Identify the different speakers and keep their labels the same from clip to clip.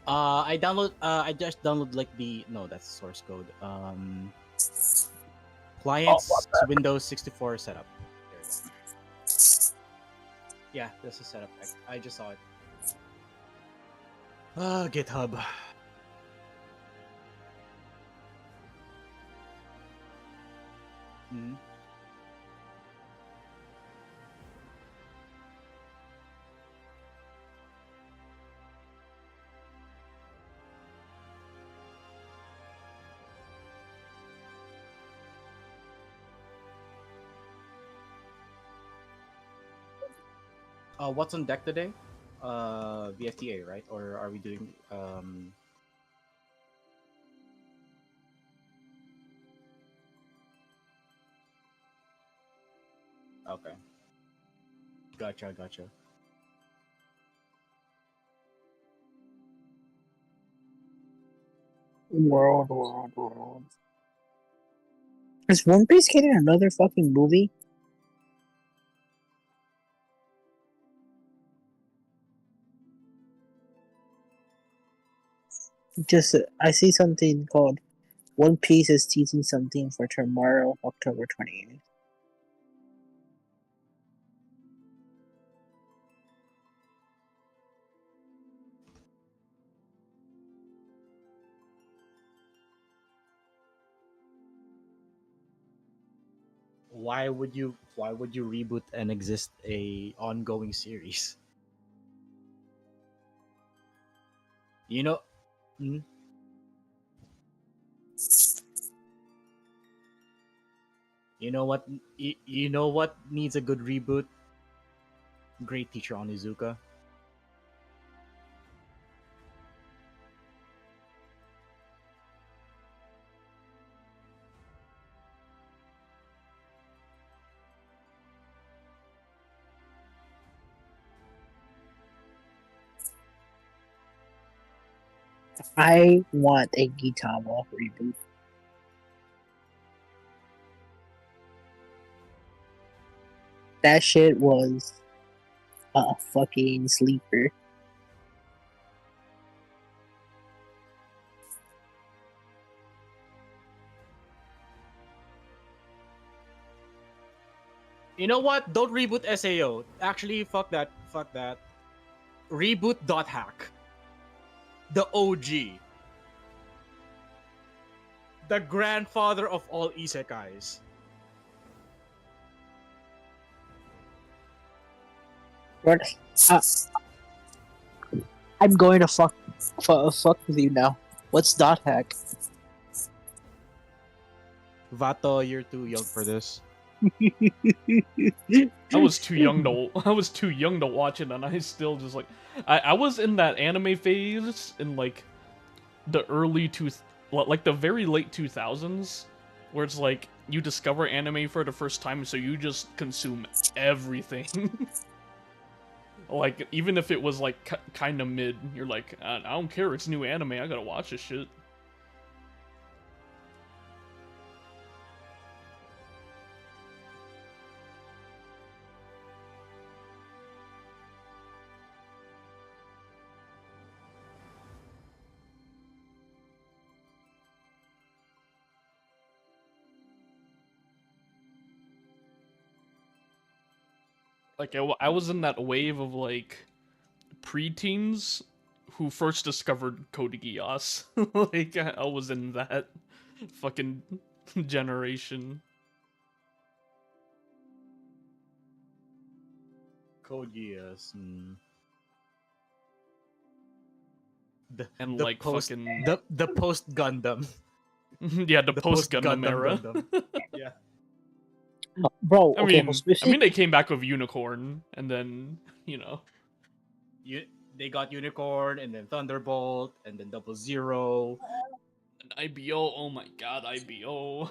Speaker 1: I just download like the no, that's source code.
Speaker 2: Oh, what
Speaker 1: Clients Windows 64 setup. There you go. Yeah, this is setup. I just saw it. GitHub. Mhm. What's on deck today? VFTA, right? Or are we doing Okay. Gotcha.
Speaker 2: world. Is One Piece getting another fucking movie? Just I see something called One Piece is teasing something for tomorrow, October 28th.
Speaker 1: Why would you reboot and exist a ongoing series? You know, mm, you know what you know what needs a good reboot? Great Teacher Onizuka.
Speaker 2: I want a Gitama reboot. That shit was a fucking sleeper.
Speaker 1: You know what? Don't reboot SAO. Actually, fuck that. Fuck that. Reboot dot hack. The OG. The grandfather of all isekais.
Speaker 2: But uh, I'm going to fuck with you now. What's dot hack?
Speaker 1: Vato, you're too young for this.
Speaker 3: I was too young to watch it, and I still just like I was in that anime phase in like the like the very late 2000s, where it's like you discover anime for the first time, so you just consume everything. Like even if it was like kind of mid, you're like I don't care, it's new anime, I gotta watch this shit. Like I was in that wave of like preteens who first discovered Code Geass. Like I was in that fucking generation.
Speaker 1: Code Geass.
Speaker 3: And
Speaker 1: The
Speaker 3: like
Speaker 1: post
Speaker 3: fucking
Speaker 1: the post Gundam.
Speaker 3: yeah, the
Speaker 1: The
Speaker 3: post
Speaker 1: post
Speaker 3: Gundam
Speaker 1: Gundam
Speaker 3: era.
Speaker 1: Gundam. Yeah.
Speaker 2: Bro,
Speaker 3: I
Speaker 2: okay,
Speaker 3: mean, they came back with Unicorn, and then you know,
Speaker 1: You they got Unicorn and then Thunderbolt and then Double Zero.
Speaker 3: and IBO. Oh my god, IBO.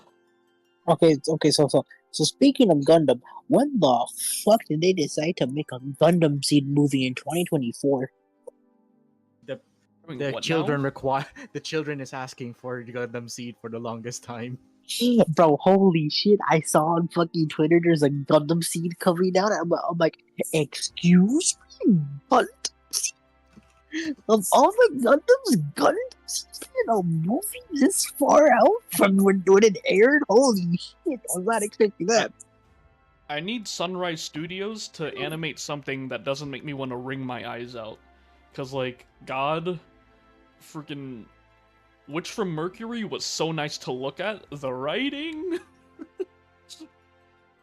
Speaker 2: so speaking of Gundam, when the fuck did they decide to make a Gundam Seed movie in 2024?
Speaker 1: The
Speaker 3: I mean,
Speaker 1: the
Speaker 3: what
Speaker 1: children
Speaker 3: now?
Speaker 1: require the children is asking for the Gundam Seed for the longest time.
Speaker 2: Bro, holy shit! I saw on fucking Twitter there's a Gundam Seed coming out. I'm like, excuse me, but Of all the Gundams in a movie this far out from when it aired, holy shit! I was not expecting that.
Speaker 3: I need Sunrise Studios to animate something that doesn't make me want to wring my eyes out. Cause like, God, freaking Witch from Mercury was so nice to look at. The writing,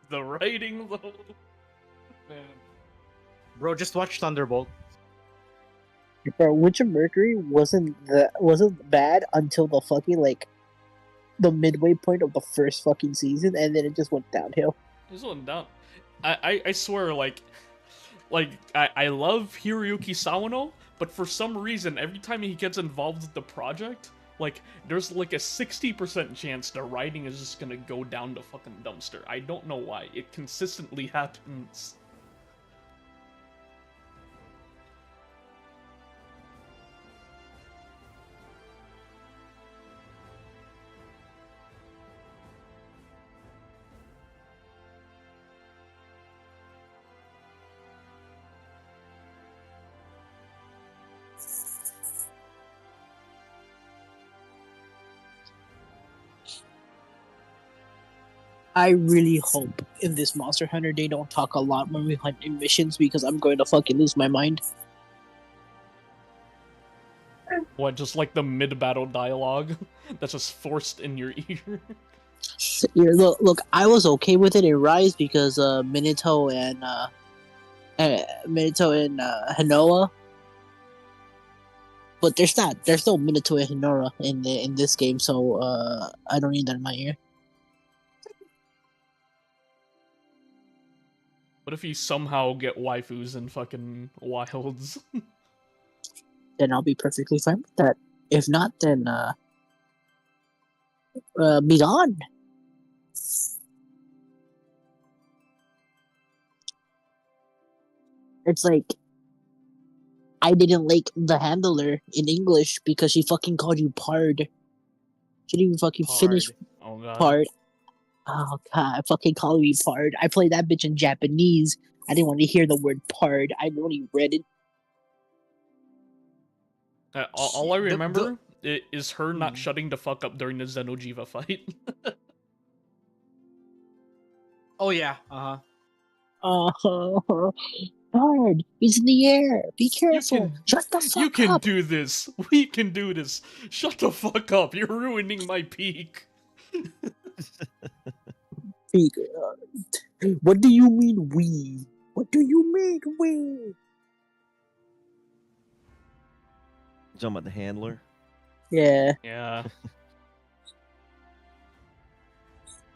Speaker 3: the writing though, man.
Speaker 1: Bro, just watch Thunderbolt.
Speaker 2: Bro, Witch of Mercury wasn't bad until the fucking like the midway point of the first fucking season, and then it just went downhill.
Speaker 3: This one down. I swear, like I love Hiroyuki Sawano, but for some reason, every time he gets involved with the project, like there's like a 60% chance the writing is just gonna go down the fucking dumpster. I don't know why. It consistently happens.
Speaker 2: I really hope in this Monster Hunter they don't talk a lot when we hunt in missions because I'm going to fucking lose my mind.
Speaker 3: What, just like the mid-battle dialogue that's just forced in your ear?
Speaker 2: Yeah, look, I was okay with it in Rise because Minato and Hinoa, but there's no Minato and Hinora in this game, so I don't need that in my ear.
Speaker 3: What if you somehow get waifus in fucking Wilds?
Speaker 2: Then I'll be perfectly fine with that. If not, then be gone. It's like I didn't like the handler in English because she fucking called you Pard. She didn't even fucking finish
Speaker 3: Oh god.
Speaker 2: Pard. Oh god, fucking calling me Pard. I played that bitch in Japanese. I didn't want to hear the word Pard. I only read it.
Speaker 3: All I remember is her not shutting the fuck up during the Xenojiva fight.
Speaker 1: Oh yeah,
Speaker 2: Pard, he's in the air. Be careful. Shut the fuck up.
Speaker 3: You can do this. We can do this. Shut the fuck up. You're ruining my peak.
Speaker 2: What do you mean we? What do you mean we?
Speaker 4: You talking about the handler?
Speaker 2: Yeah.
Speaker 3: Yeah.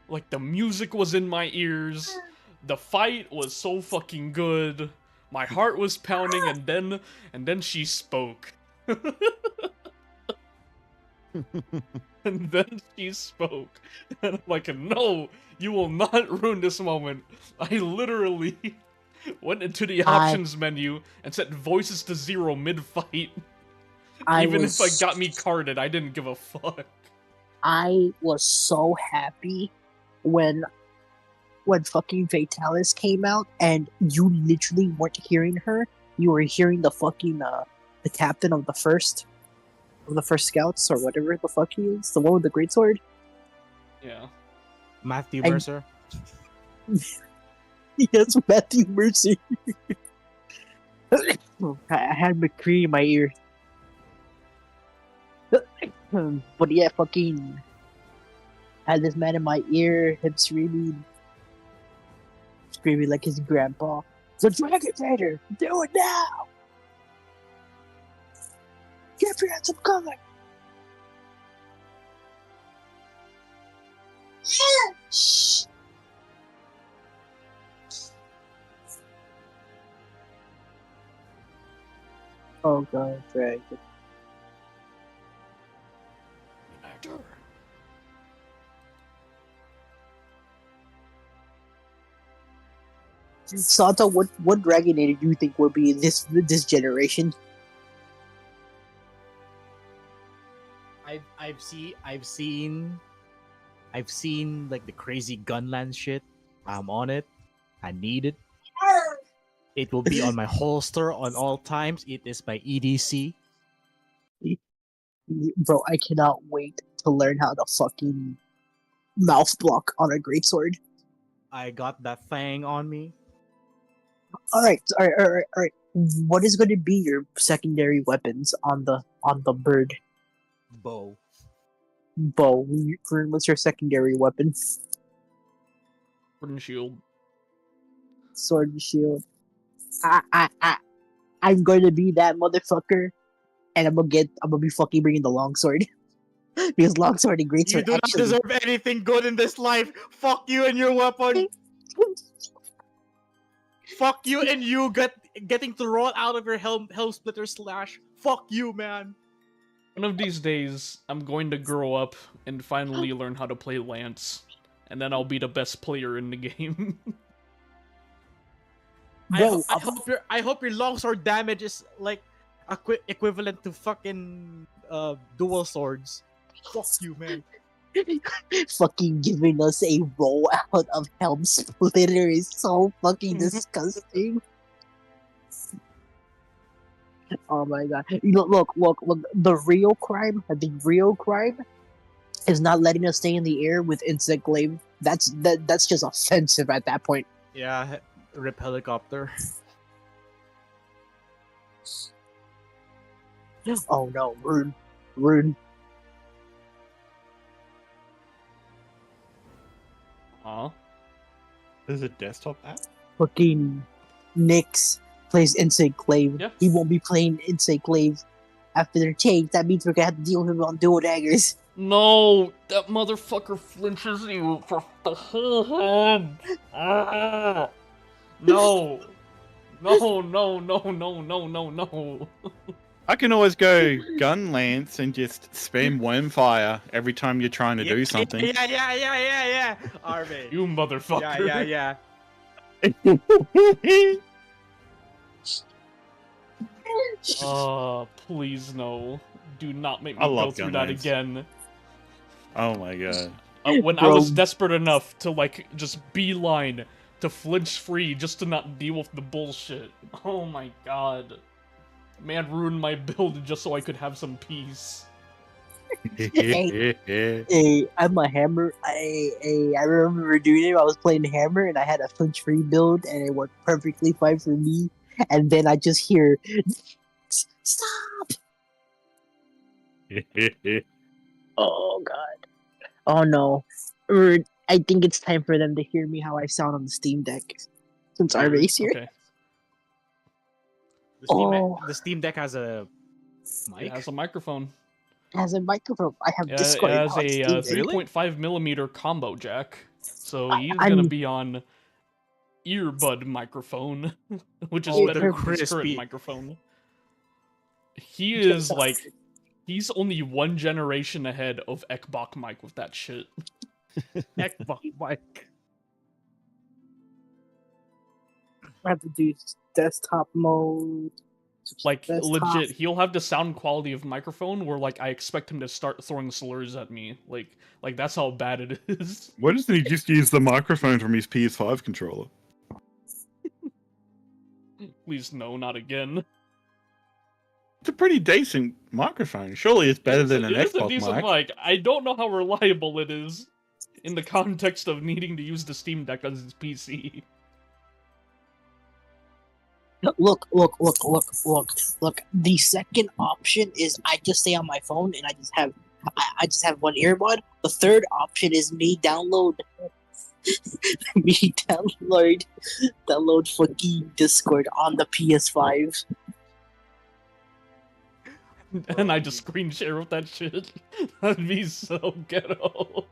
Speaker 3: Like the music was in my ears. The fight was so fucking good. My heart was pounding, and then she spoke. And then she spoke. And I'm like, no, you will not ruin this moment. I literally went into the options menu and set voices to 0 mid-fight. Even if it got me carded, I didn't give a fuck.
Speaker 2: I was so happy when fucking Fatalis came out and you literally weren't hearing her. You were hearing the fucking the captain of the first scouts or whatever the fuck he is, the one with the greatsword.
Speaker 3: Yeah.
Speaker 1: Matthew Mercer.
Speaker 2: Yes, Matthew Mercer. I had McCree in my ear. But yeah, fucking had this man in my ear, him screaming like his grandpa. The Dragon Raider, do it now! Get your hands up, cover! Shh. Oh god, Dragon. Santa, what Dragonator do you think will be in this generation?
Speaker 1: I've seen like the crazy Gunland shit. I'm on it. I need it. It will be on my holster on all times. It is by EDC.
Speaker 2: Bro, I cannot wait to learn how to fucking mouth block on a greatsword.
Speaker 1: I got that thing on me.
Speaker 2: Alright. What is going to be your secondary weapons on the bird?
Speaker 1: Bow.
Speaker 2: Bow. What's your secondary weapon?
Speaker 3: Sword and shield.
Speaker 2: Sword and shield. I'm going to be that motherfucker, and I'm gonna be fucking bringing the longsword. Because longsword and
Speaker 1: You
Speaker 2: greatsword
Speaker 1: do not
Speaker 2: actually.
Speaker 1: deserve anything good in this life. Fuck you and your weapon. Fuck you and you getting to roll out of your helm splitter slash. Fuck you, man.
Speaker 3: One of these days, I'm going to grow up and finally learn how to play Lance, and then I'll be the best player in the game.
Speaker 2: Bro,
Speaker 1: I hope your longsword damage is like equivalent to fucking dual swords. Fuck you, man.
Speaker 2: fucking giving us a roll out of helm splitter is so fucking disgusting. Oh my god. You know, look. The real crime is not letting us stay in the air with insect glaive. That's just offensive at that point.
Speaker 1: Yeah, rip helicopter.
Speaker 2: Oh no, Rune.
Speaker 3: Huh?
Speaker 5: There's a desktop app?
Speaker 2: Fucking Nyx plays insect glaive.
Speaker 3: Yeah.
Speaker 2: He won't be playing insect glaive after their change. That means we're gonna have to deal with him on dual daggers.
Speaker 3: No! That motherfucker flinches you for the whole hand! Ah! No! No!
Speaker 5: I can always go gun lance and just spam wormfire every time you're trying to do something.
Speaker 1: Yeah. Arme.
Speaker 3: You motherfucker.
Speaker 1: Yeah.
Speaker 3: Please no. Do not make
Speaker 5: I
Speaker 3: me go
Speaker 5: love
Speaker 3: through
Speaker 5: gun
Speaker 3: that
Speaker 5: lanes.
Speaker 3: again.
Speaker 5: Oh my god.
Speaker 3: When I
Speaker 2: Bro.
Speaker 3: was desperate enough to, like, just beeline to flinch free just to not deal with the bullshit. Oh my god. Man ruined my build just so I could have some peace.
Speaker 2: Hey, I'm a hammer. I remember doing it. I was playing hammer and I had a flinch free build and it worked perfectly fine for me. And then I just hear, stop! Oh god. Oh no. I think it's time for them to hear me how I sound on the Steam Deck. Since our race here.
Speaker 3: Okay.
Speaker 1: The Steam Deck has a mic.
Speaker 3: It has a microphone.
Speaker 2: Has a microphone. I have
Speaker 3: It
Speaker 2: Discord.
Speaker 3: has
Speaker 2: on
Speaker 3: a
Speaker 2: Steam Deck.
Speaker 3: 3.5 millimeter combo jack. So he's
Speaker 2: I'm-
Speaker 3: gonna be on earbud microphone, which is
Speaker 2: Oh,
Speaker 3: better
Speaker 2: they're
Speaker 3: than his current
Speaker 1: crispy.
Speaker 3: microphone. He is like, he's only one generation ahead of Ekbok mic with that shit.
Speaker 1: Xbox mic.
Speaker 2: I have to do desktop mode.
Speaker 3: Like,
Speaker 2: Desktop.
Speaker 3: legit, he'll have the sound quality of microphone where, like, I expect him to start throwing slurs at me. Like that's how bad it is.
Speaker 5: Why doesn't he just use the microphone from his PS5 controller?
Speaker 3: Please, no, not again.
Speaker 5: It's a pretty decent microphone. Surely it's better than an
Speaker 3: It is a
Speaker 5: Xbox
Speaker 3: decent
Speaker 5: mic.
Speaker 3: mic. I don't know how reliable it is in the context of needing to use the Steam Deck as its PC.
Speaker 2: Look. The second option is I just stay on my phone and I just have one earbud. The third option is me download fucking Discord on the PS5.
Speaker 3: And I just screen share with that shit. That'd be so ghetto.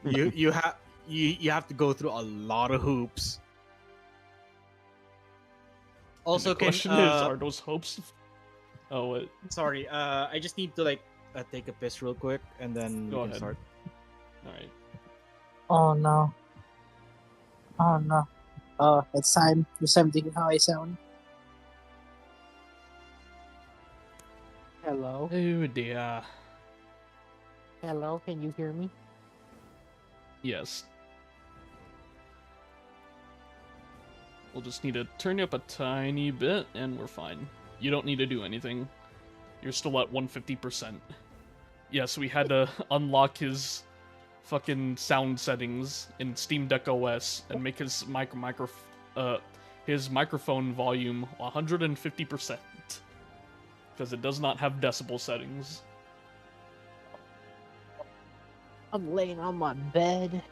Speaker 1: You have to go through a lot of hoops. Also,
Speaker 3: And the question is, are those hopes? Oh, what?
Speaker 1: sorry. I just need to take a piss real quick, and then
Speaker 3: Go
Speaker 1: we can
Speaker 3: ahead.
Speaker 1: start.
Speaker 3: All right.
Speaker 2: Oh no. It's time. It's time to hear how I sound. Hello.
Speaker 3: Oh dear.
Speaker 2: Hello. Can you hear me?
Speaker 3: Yes. We'll just need to turn you up a tiny bit, and we're fine. You don't need to do anything. You're still at 150%. Yes, we had to unlock his fucking sound settings in Steam Deck OS and make his his microphone volume 150%. Because it does not have decibel settings.
Speaker 2: I'm laying on my bed,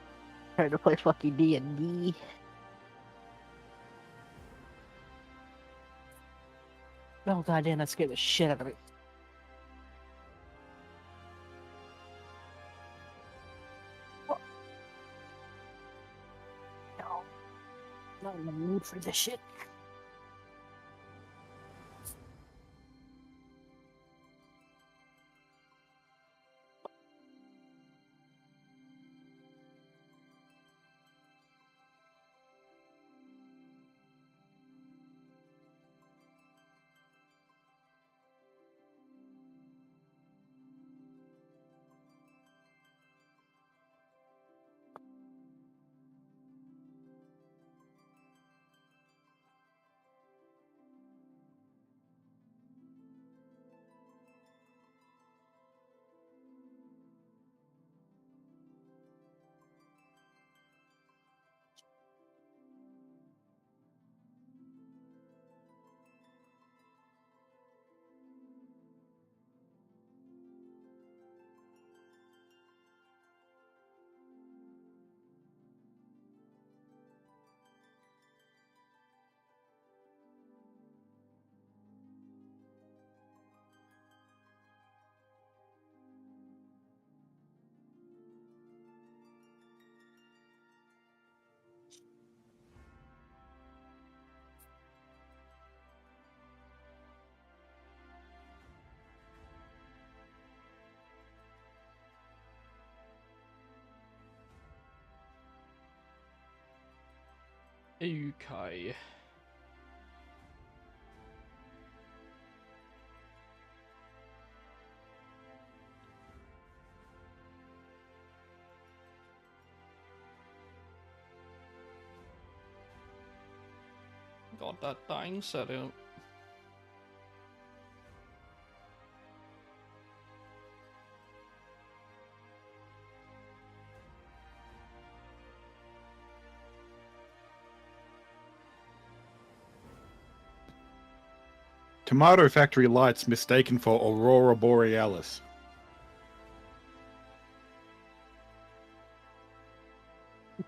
Speaker 2: trying to play fucking D&D. Oh goddamn, that scared the shit out of me. No, not in the mood for this shit.
Speaker 3: Okay. Got that thing set up.
Speaker 5: Tomato factory lights mistaken for Aurora Borealis.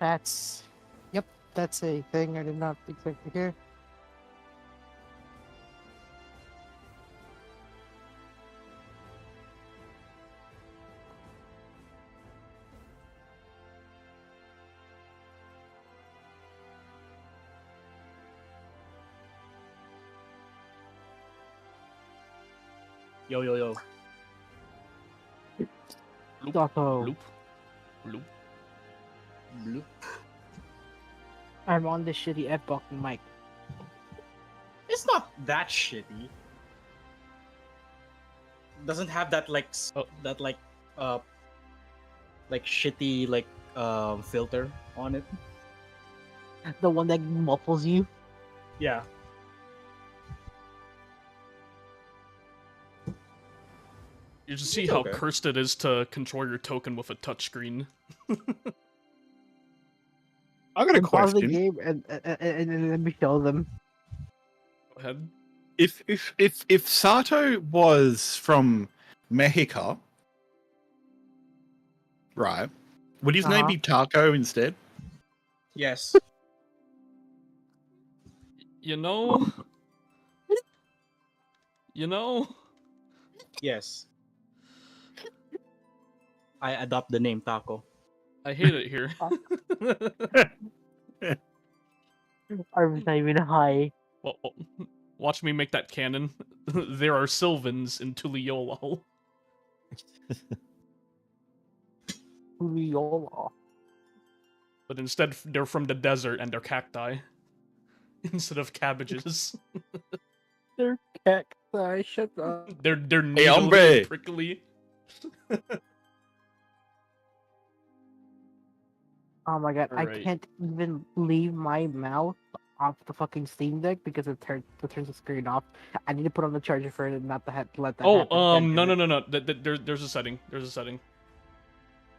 Speaker 2: Yep, that's a thing I did not expect to hear.
Speaker 1: Yo, yo, yo.
Speaker 2: Taco.
Speaker 3: Bloop. Bloop.
Speaker 1: Bloop.
Speaker 2: I'm on this shitty F-button mic.
Speaker 1: It's not that shitty. Doesn't have that like that like shitty like filter on it.
Speaker 2: The one that muffles you.
Speaker 1: Yeah.
Speaker 3: You just see
Speaker 1: It's
Speaker 3: how
Speaker 1: okay.
Speaker 3: cursed it is to control your token with a touchscreen.
Speaker 5: I got a
Speaker 2: Pause the
Speaker 5: question.
Speaker 2: game and let me show them.
Speaker 3: Go ahead.
Speaker 5: If Sato was from Mexico, right? Would his name be Taco instead?
Speaker 1: Yes.
Speaker 3: You know?
Speaker 1: Yes. I adopt the name Taco.
Speaker 3: I hate it here.
Speaker 2: I'm not even high.
Speaker 3: Well, watch me make that canon. There are Sylvans in Tuliolol.
Speaker 2: Riola.
Speaker 3: But instead, they're from the desert and they're cacti. Instead of cabbages.
Speaker 2: They're cacti. Shut up.
Speaker 3: They're
Speaker 5: Hey,
Speaker 3: needly
Speaker 5: hombre.
Speaker 3: and prickly.
Speaker 2: Oh my god, I
Speaker 3: Alright.
Speaker 2: can't even leave my mouth off the fucking Steam Deck because it turns the screen off. I need to put on the charger for it not to let that happen.
Speaker 3: Oh, no. There's a setting. There's a setting.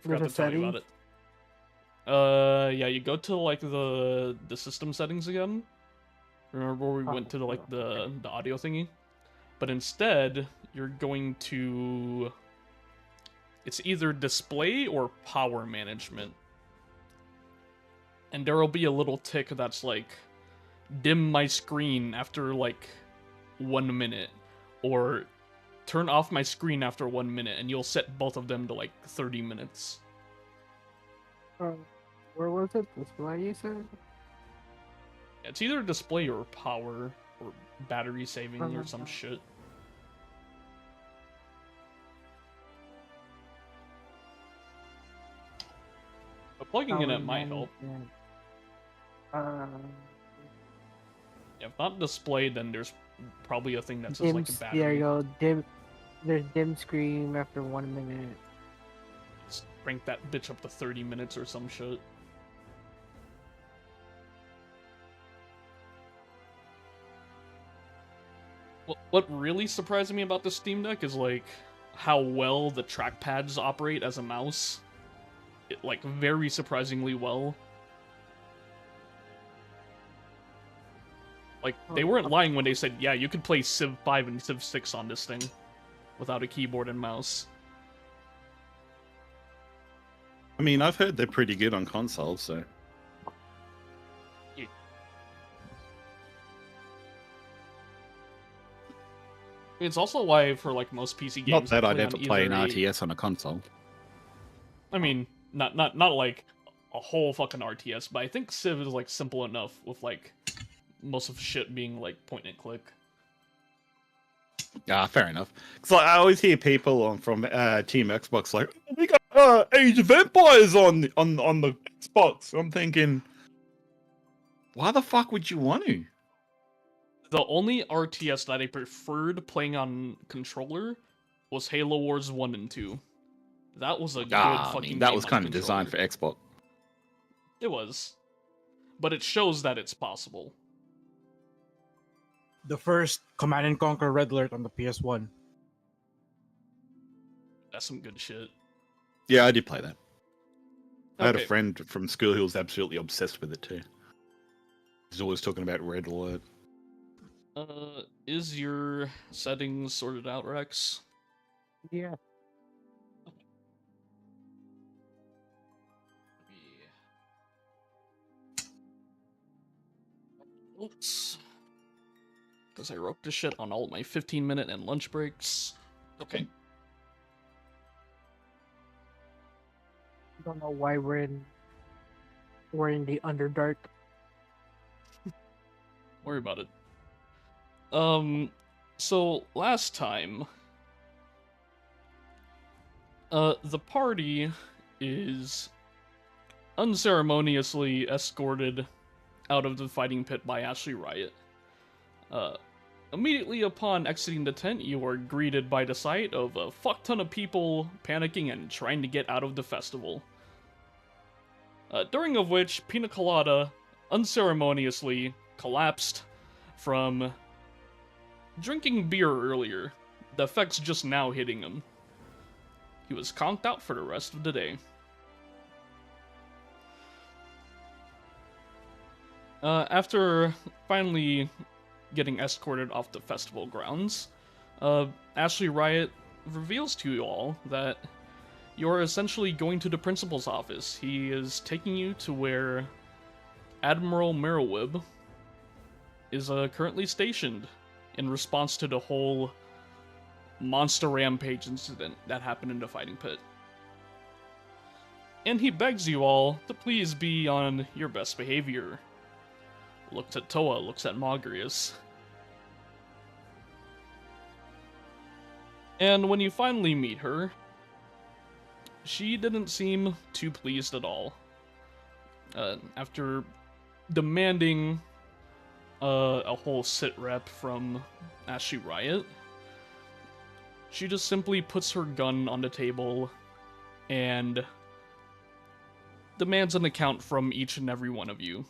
Speaker 3: Forgot
Speaker 2: There's
Speaker 3: to
Speaker 2: a
Speaker 3: tell you
Speaker 2: setting?
Speaker 3: about it. Yeah, you go to like the system settings again. Remember where we went to like the audio thingy? But instead, you're going to... It's either display or power management. And there will be a little tick that's like, dim my screen after like 1 minute. Or turn off my screen after 1 minute, and you'll set both of them to like 30 minutes.
Speaker 2: Where was it? Display, you said?
Speaker 3: It's either display or power or battery saving or some shit. But plugging in it might help. If not display, then there's probably a thing that says like a battery.
Speaker 2: There you go. There's dim screen after 1 minute.
Speaker 3: Just crank that bitch up to 30 minutes or some shit. What really surprised me about the Steam Deck is like how well the trackpads operate as a mouse. It, like, very surprisingly well. Like, they weren't lying when they said, yeah, you could play Civ 5 and Civ 6 on this thing without a keyboard and mouse.
Speaker 5: I mean, I've heard they're pretty good on consoles, so...
Speaker 3: It's also why, for like most PC games,
Speaker 5: Not that I'd
Speaker 3: play
Speaker 5: ever
Speaker 3: on
Speaker 5: play an
Speaker 3: either
Speaker 5: RTS on a console.
Speaker 3: I mean, not like a whole fucking RTS, but I think Civ is like simple enough with like most of shit being like point and click.
Speaker 5: Ah, fair enough. Because I always hear people from Team Xbox like, oh, we got Age of Empires on the Xbox. I'm thinking, why the fuck would you want to?
Speaker 3: The only RTS that I preferred playing on controller was Halo Wars 1 and 2. That was a good fucking
Speaker 5: that
Speaker 3: game
Speaker 5: was
Speaker 3: on
Speaker 5: kind of
Speaker 3: controller.
Speaker 5: designed for Xbox.
Speaker 3: It was. But it shows that it's possible.
Speaker 1: The first Command & Conquer Red Alert on the PS1.
Speaker 3: That's some good shit.
Speaker 5: Yeah, I did play that. I had a
Speaker 3: Okay.
Speaker 5: friend from school who was absolutely obsessed with it too. He's always talking about Red Alert.
Speaker 3: Is your settings sorted out, Rex?
Speaker 2: Yeah.
Speaker 3: Oops. Because I wrote this shit on all my 15-minute and lunch breaks. Okay.
Speaker 2: I don't know why we're in the Underdark.
Speaker 3: Worry about it. So last time, the party is unceremoniously escorted out of the fighting pit by Ashley Riot. Immediately upon exiting the tent, you are greeted by the sight of a fuck ton of people panicking and trying to get out of the festival. During of which, Pina Colada unceremoniously collapsed from drinking beer earlier, the effects just now hitting him. He was conked out for the rest of the day. After finally getting escorted off the festival grounds, Ashley Riot reveals to you all that you're essentially going to the principal's office. He is taking you to where Admiral Merrowib is currently stationed in response to the whole monster rampage incident that happened in the fighting pit. And he begs you all to please be on your best behavior. Looks at Toa, looks at Mogrius. And when you finally meet her, she didn't seem too pleased at all. After demanding a whole sit rep from Ashley Riot, she just simply puts her gun on the table and demands an account from each and every one of you.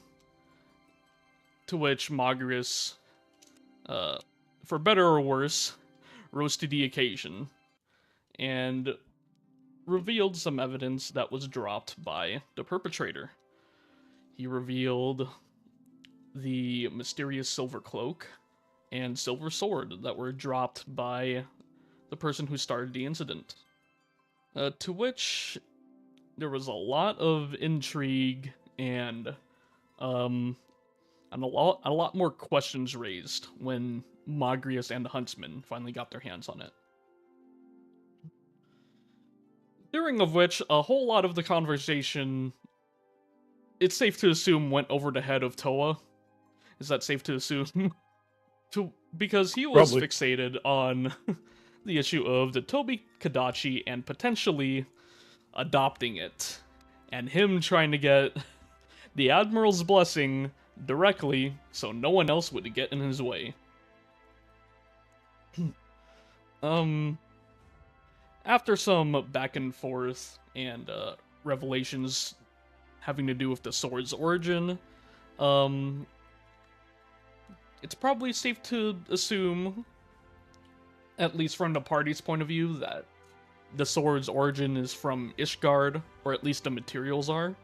Speaker 3: To which Magrius, for better or worse, rose to the occasion and revealed some evidence that was dropped by the perpetrator. He revealed the mysterious silver cloak and silver sword that were dropped by the person who started the incident. To which there was a lot of intrigue and a lot more questions raised when Magrius and the Huntsman finally got their hands on it. During of which, a whole lot of the conversation, it's safe to assume, went over the head of Toa. Is that safe to assume? Because he was
Speaker 5: Probably.
Speaker 3: fixated on the issue of the Tobi Kadachi and potentially adopting it, and him trying to get the Admiral's blessing directly so no one else would get in his way. After some back and forth and revelations having to do with the sword's origin, it's probably safe to assume, at least from the party's point of view, that the sword's origin is from Ishgard, or at least the materials are.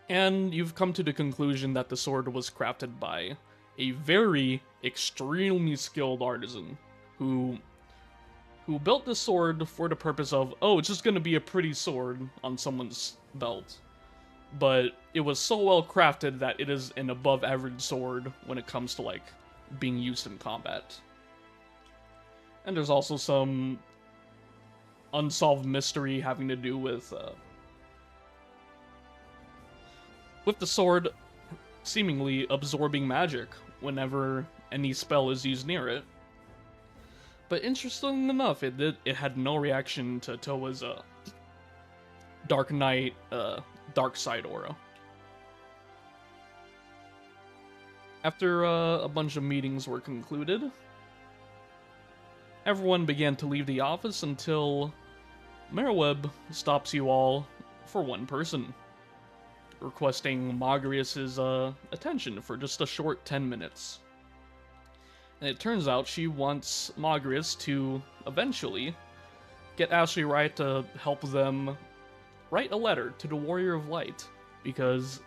Speaker 3: And you've come to the conclusion that the sword was crafted by a very extremely skilled artisan who built the sword for the purpose of, oh, it's just gonna be a pretty sword on someone's belt. But it was so well crafted that it is an above average sword when it comes to, like, being used in combat. And there's also some unsolved mystery having to do with the sword seemingly absorbing magic whenever any spell is used near it. But interestingly enough, it had no reaction to Toa's Dark Knight, Dark Side aura. After a bunch of meetings were concluded, everyone began to leave the office until Merweb stops you all for one person, requesting Magrius's attention for just a short 10 minutes. And it turns out she wants Magrius to eventually get Ashley Wright to help them write a letter to the Warrior of Light, because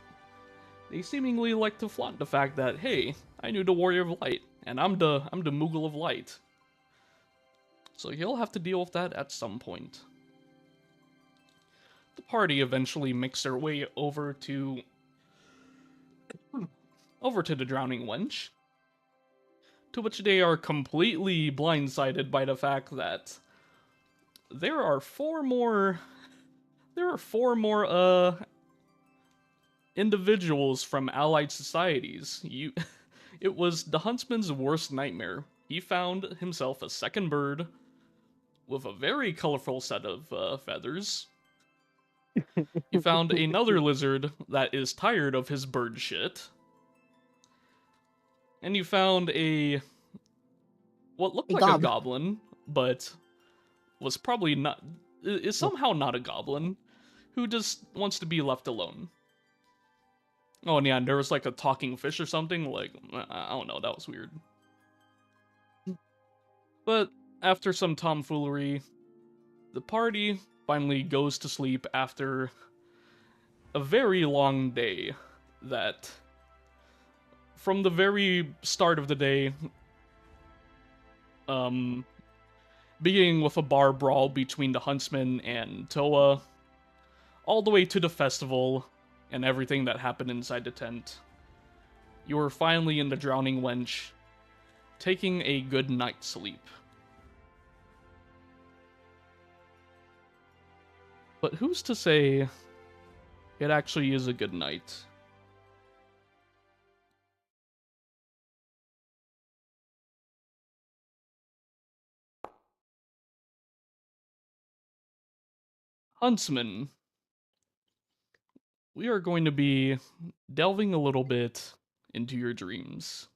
Speaker 3: they seemingly like to flaunt the fact that, hey, I knew the Warrior of Light, and I'm the Moogle of Light. So you'll have to deal with that at some point. The party eventually makes their way over to the Drowning Wench, to which they are completely blindsided by the fact that there are four more individuals from allied societies. It was the Huntsman's worst nightmare. He found himself a second bird with a very colorful set of feathers. You found another lizard that is tired of his bird shit. And you found what looked like a goblin, but was probably not, is somehow not a goblin, who just wants to be left alone. Oh, and yeah, and there was like a talking fish or something, like, I don't know, that was weird. But after some tomfoolery, the party finally goes to sleep after a very long day that, from the very start of the day, beginning with a bar brawl between the Huntsman and Toa, all the way to the festival and everything that happened inside the tent, you were finally in the Drowning Wench, taking a good night's sleep. But who's to say it actually is a good night? Huntsman, we are going to be delving a little bit into your dreams.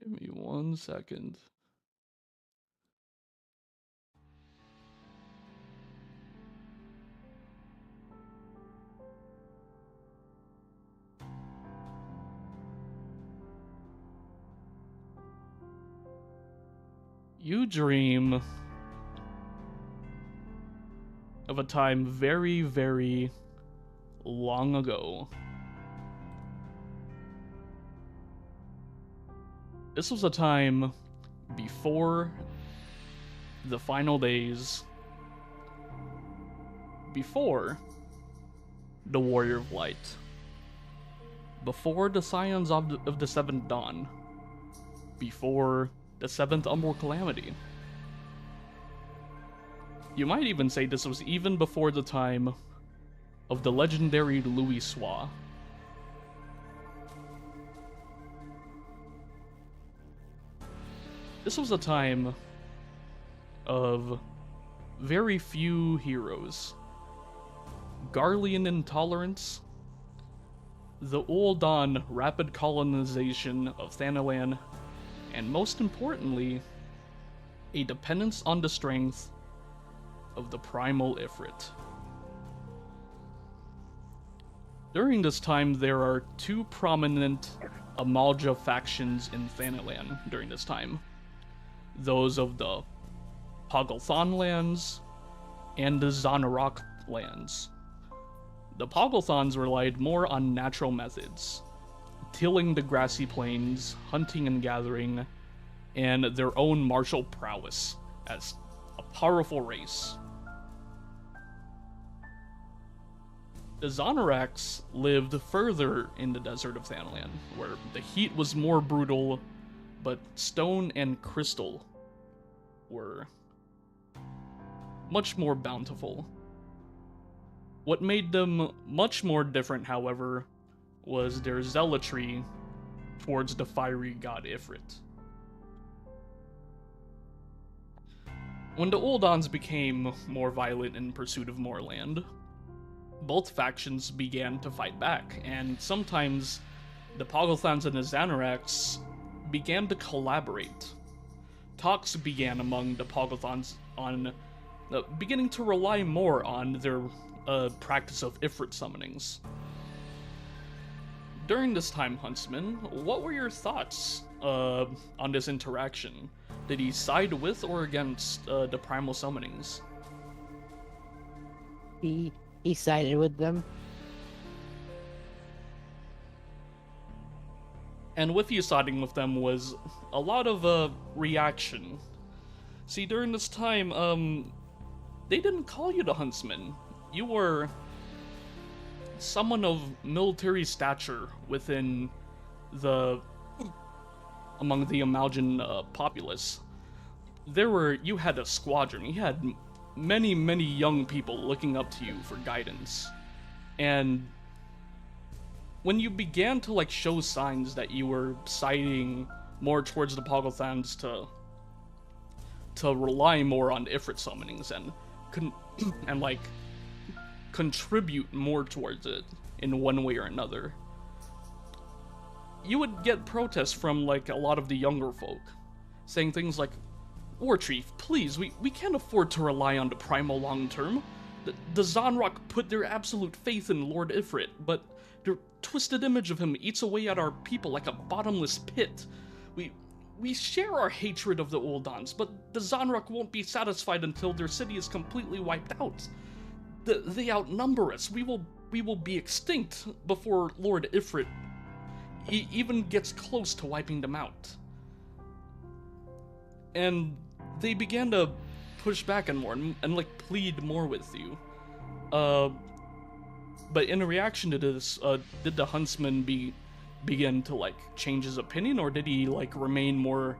Speaker 3: Give me 1 second. You dream of a time very, very long ago. This was a time before the final days, before the Warrior of Light, before the Scions of the Seventh Dawn, before the Seventh Umbral Calamity. You might even say this was even before the time of the legendary Louis Soir. This was a time of very few heroes. Garlean intolerance, the Ul'Dan rapid colonization of Thanalan, and most importantly, a dependence on the strength of the primal Ifrit. During this time, there are two prominent Amalja factions in Thanalan during this time. Those of the Pogglethon lands and the Zanarok lands. The Pogglethons relied more on natural methods, tilling the grassy plains, hunting and gathering, and their own martial prowess as a powerful race. The Zanaraks lived further in the desert of Thanalan, where the heat was more brutal, but stone and crystal were much more bountiful. What made them much more different, however, was their zealotry towards the fiery god Ifrit. When the Ul'Dans became more violent in pursuit of more land, both factions began to fight back, and sometimes the Pogglethons and the Zanaraks began to collaborate. Talks began among the Pogglethons on beginning to rely more on their practice of Ifrit summonings. During this time, Huntsman, what were your thoughts on this interaction? Did he side with or against the primal summonings?
Speaker 2: He sided with them.
Speaker 3: And with you siding with them was a lot of reaction. See, during this time, they didn't call you the Huntsman. You were someone of military stature within among the Amaljan populace. You had a squadron. You had many, many young people looking up to you for guidance. And when you began to show signs that you were siding more towards the Pogglethons to rely more on Ifrit summonings and contribute more towards it in one way or another, you would get protests from a lot of the younger folk saying things like, War Chief, please, we can't afford to rely on the primal long term. The Zanrok put their absolute faith in Lord Ifrit, but their twisted image of him eats away at our people like a bottomless pit. We share our hatred of the Ul'Dans, but the Zanrok won't be satisfied until their city is completely wiped out. They outnumber us. We will be extinct before Lord Ifrit even gets close to wiping them out. And they began to push back and plead more with you. But in reaction to this, did the Huntsman begin to change his opinion, or did he remain more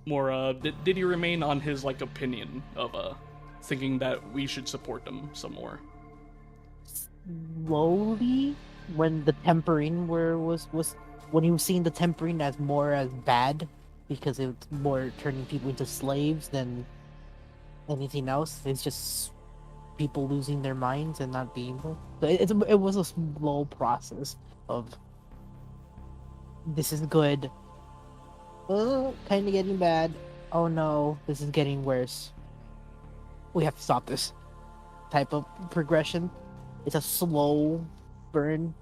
Speaker 3: did he remain on his opinion of thinking that we should support them some more?
Speaker 2: Slowly, when the tempering was when he was seeing the tempering as more as bad, because it's more turning people into slaves than anything else. It's just people losing their minds and not being able. So it was a slow process of this is good. Oh, kind of getting bad. Oh no, this is getting worse. We have to stop this type of progression. It's a slow burn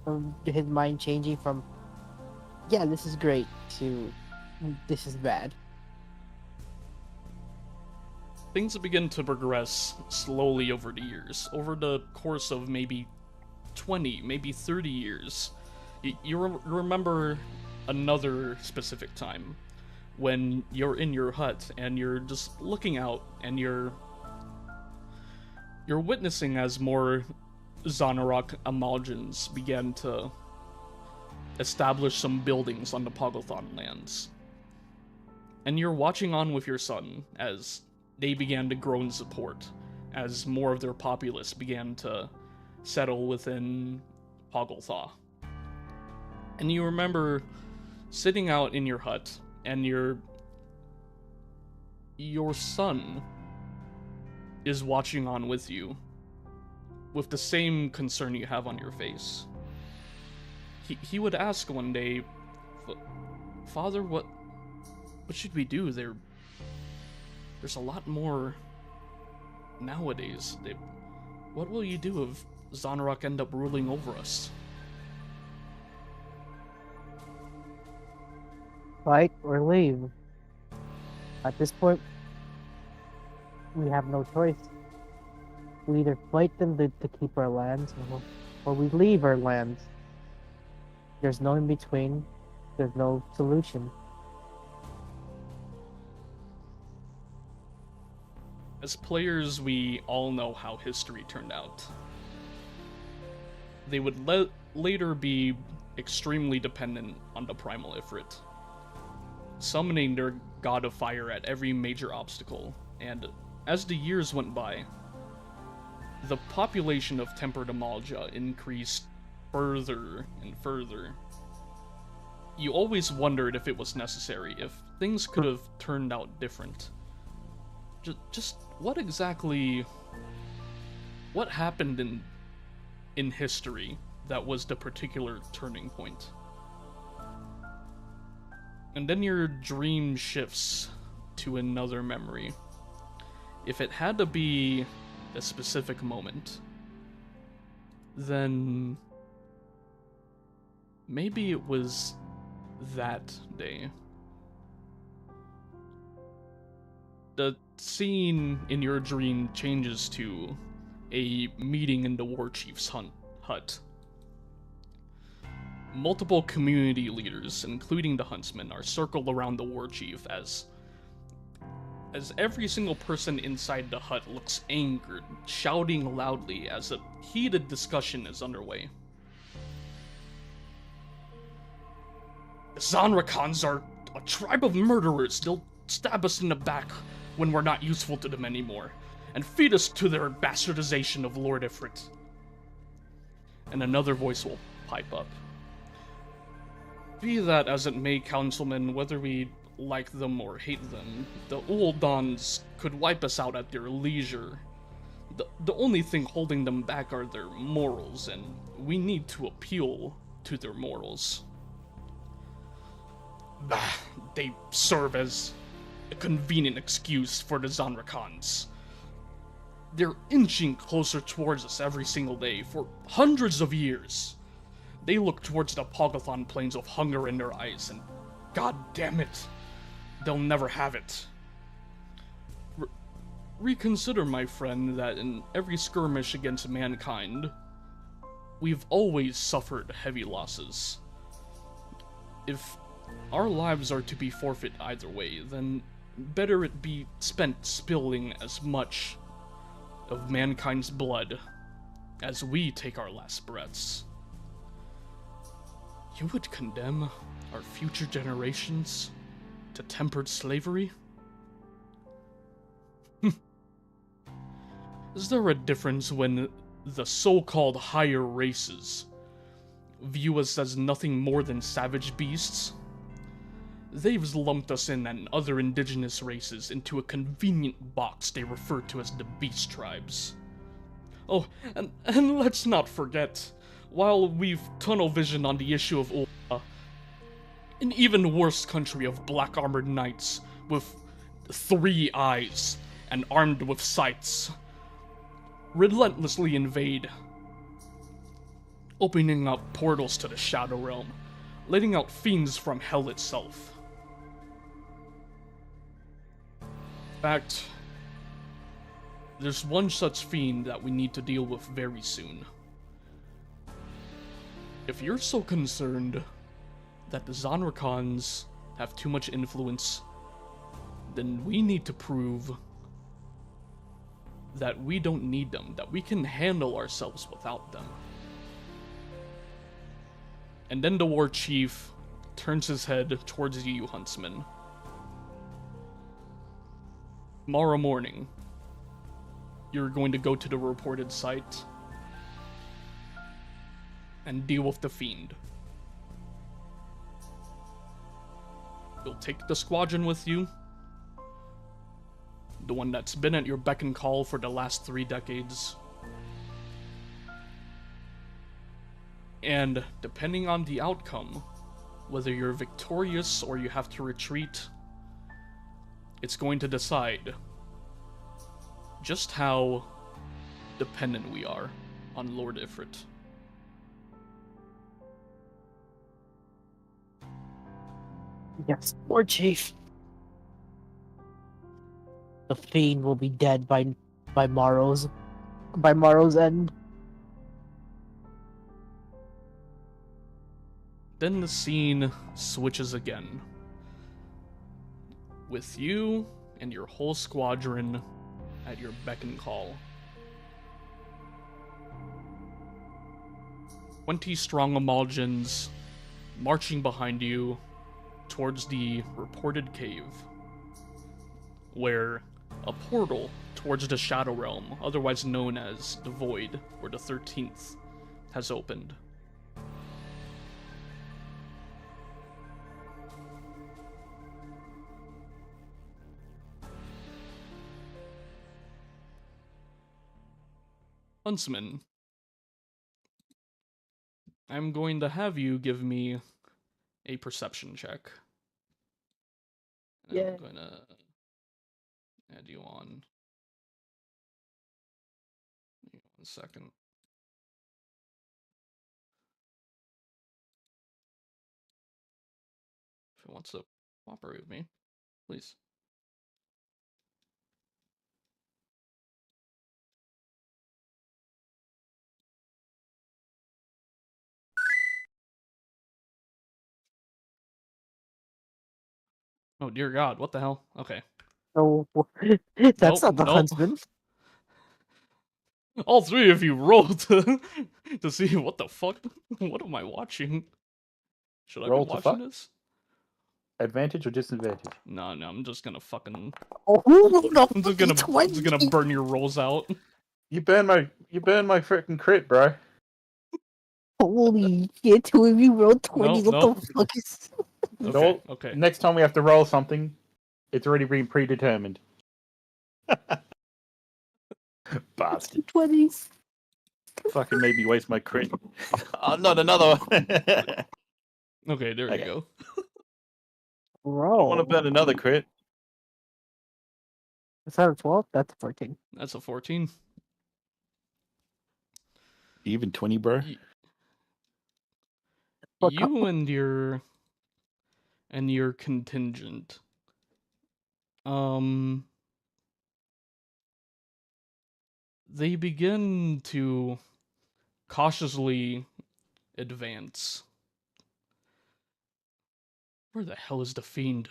Speaker 2: of his mind changing from, yeah, this is great, to this is bad.
Speaker 3: things begin to progress slowly over the years. Over the course of maybe 20, maybe 30 years, you remember another specific time when you're in your hut and you're just looking out and you're witnessing as more Zanarok Amalgans began to establish some buildings on the Pogothon lands. And you're watching on with your son as they began to grow in support, as more of their populace began to settle within Pogotha. And you remember sitting out in your hut, and your son is watching on with you, with the same concern you have on your face. He would ask one day, "Father, what should we do? There's a lot more nowadays. What will you do if Zanarok end up ruling over us?"
Speaker 2: Fight or leave. At this point, we have no choice. We either fight them to keep our lands, or we leave our lands. There's no in between. There's no solution.
Speaker 3: As players, we all know how history turned out. They would later be extremely dependent on the Primal Ifrit, summoning their god of fire at every major obstacle, and as the years went by, the population of Tempered Amalja increased further and further. You always wondered if it was necessary, if things could have turned out different. Just what happened in history that was the particular turning point? And then your dream shifts to another memory. If it had to be a specific moment, then maybe it was that day. The scene in your dream changes to a meeting in the war chief's hut. Multiple community leaders, including the huntsmen, are circled around the war chief as every single person inside the hut looks angered, shouting loudly as a heated discussion is underway. The Zanrakans are a tribe of murderers. They'll stab us in the back when we're not useful to them anymore, and feed us to their bastardization of Lord Ifrit. And another voice will pipe up. Be that as it may, councilmen, whether we like them or hate them, the Uldans could wipe us out at their leisure. The only thing holding them back are their morals, and we need to appeal to their morals. Bah, they serve as a convenient excuse for the Zanrakans. They're inching closer towards us every single day for hundreds of years. They look towards the Pogothon plains with hunger in their eyes, and god damn it, they'll never have it. Reconsider, my friend, that in every skirmish against mankind, we've always suffered heavy losses. If our lives are to be forfeit either way, then better it be spent spilling as much of mankind's blood as we take our last breaths. You would condemn our future generations to tempered slavery? Is there a difference when the so-called higher races view us as nothing more than savage beasts? They've lumped us in and other indigenous races into a convenient box they refer to as the Beast Tribes. Oh, and let's not forget, while we've tunnel vision on the issue of Ulta, an even worse country of black-armored knights with 3 eyes and armed with sights relentlessly invade, opening up portals to the Shadow Realm, letting out fiends from hell itself. In fact, There's one such fiend that we need to deal with very soon. If you're so concerned that the Zonricons have too much influence, then we need to prove that we don't need them, that we can handle ourselves without them. And then the war chief turns his head towards you, Huntsman. Tomorrow morning, you're going to go to the reported site and deal with the fiend. You'll take the squadron with you, the one that's been at your beck and call for the last 3 decades. And depending on the outcome, whether you're victorious or you have to retreat, it's going to decide just how dependent we are on Lord Ifrit.
Speaker 2: Yes, Lord Chief. The fiend will be dead by Morrow's end.
Speaker 3: Then the scene switches again, with you and your whole squadron at your beck and call. 20 strong Amalgans marching behind you towards the reported cave, where a portal towards the Shadow Realm, otherwise known as the Void, or the 13th, has opened. Huntsman, I'm going to have you give me a perception check. And
Speaker 2: Yeah.
Speaker 3: I'm gonna add you on. Give me 1 second. If it wants to cooperate with me, please. Oh dear God, what the hell? Okay.
Speaker 2: Oh,
Speaker 3: Nope,
Speaker 2: that's not the
Speaker 3: nope.
Speaker 2: Huntsman.
Speaker 3: All 3 of you rolled to see what the fuck. What am I watching? Should I
Speaker 5: Roll
Speaker 3: be
Speaker 5: to
Speaker 3: watching
Speaker 5: fuck?
Speaker 3: this?
Speaker 5: Advantage or disadvantage?
Speaker 3: No, I'm just gonna fucking.
Speaker 2: Oh, who rolled a
Speaker 3: I'm just
Speaker 2: fucking
Speaker 3: gonna
Speaker 2: 20?
Speaker 3: burn your rolls out.
Speaker 5: You burned my freaking crit, bro.
Speaker 2: Holy shit, 2 of you rolled 20.
Speaker 3: Nope,
Speaker 2: What
Speaker 3: nope.
Speaker 2: the fuck is...
Speaker 3: Okay, okay.
Speaker 5: Next time we have to roll something, it's already been predetermined. Bastard.
Speaker 2: 20s?
Speaker 5: Fucking made me waste my crit. Not another one.
Speaker 3: Okay, there
Speaker 5: Okay.
Speaker 3: you go.
Speaker 5: I want to
Speaker 2: Bro.
Speaker 5: burn another crit.
Speaker 2: Is that a 12? That's a 14.
Speaker 3: That's a 14.
Speaker 5: Even 20, bro.
Speaker 2: Fuck up.
Speaker 3: You and your contingent. They begin to cautiously advance. Where the hell is the fiend?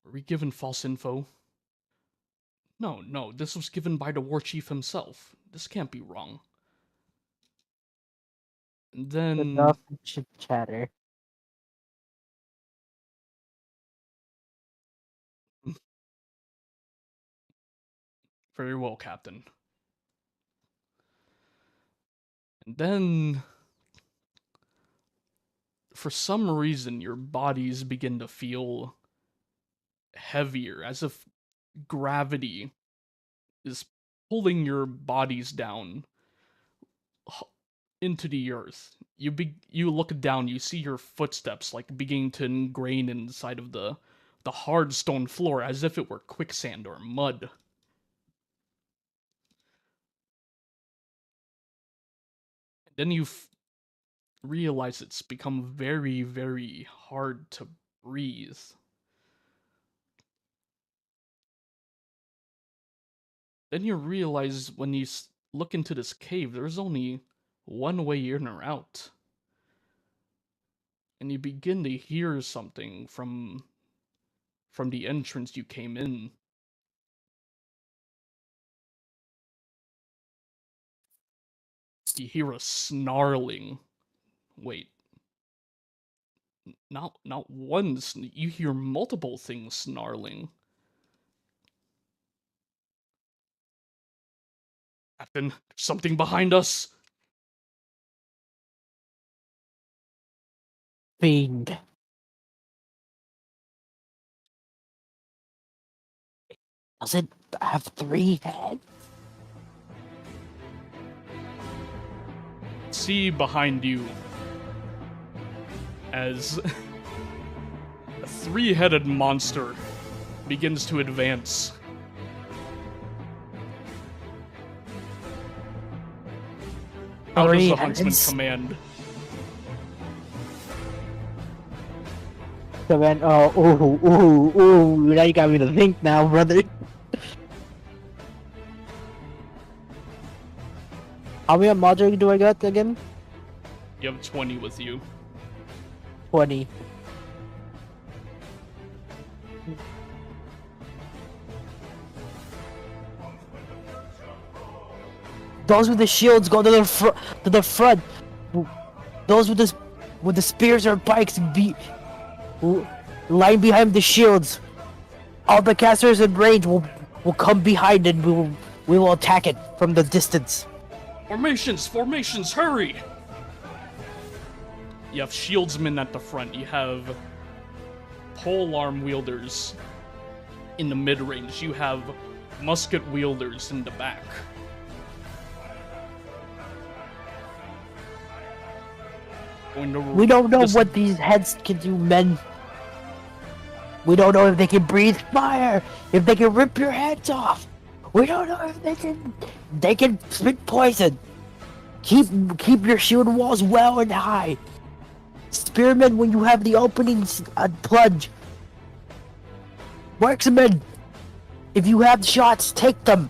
Speaker 3: Were we given false info? No, this was given by the war chief himself. This can't be wrong. And then
Speaker 2: Enough chit chatter.
Speaker 3: very well, Captain. And then for some reason your bodies begin to feel heavier, as if gravity is pulling your bodies down into the earth. You look down, you see your footsteps like beginning to ingrain inside of the hard stone floor as if it were quicksand or mud. Then you realize it's become very, very hard to breathe. Then you realize when you look into this cave, there's only one way in or out. And you begin to hear something from the entrance you came in. You hear a snarling. Wait. Not one. You hear multiple things snarling. Captain, there's something behind us.
Speaker 2: Fiend. Does it have 3 heads?
Speaker 3: See behind you as a 3-headed monster begins to advance. How does the huntsman command?
Speaker 2: So then, now you got me to think now, brother. How many modules do I got again?
Speaker 3: You have 20 with you.
Speaker 2: 20. Those with the shields go to the front. Those with the spears or pikes line behind the shields. All the casters in range will come behind and we will attack it from the distance.
Speaker 3: Formations, hurry! You have shieldsmen at the front. You have polearm wielders in the mid-range. You have musket wielders in the back.
Speaker 2: We don't know what these heads can do, men. We don't know if they can breathe fire, if they can rip your heads off. We don't know if they can spit poison. Keep your shield walls well and high. Spearmen, when you have the openings, plunge. Marksmen, if you have shots, take them.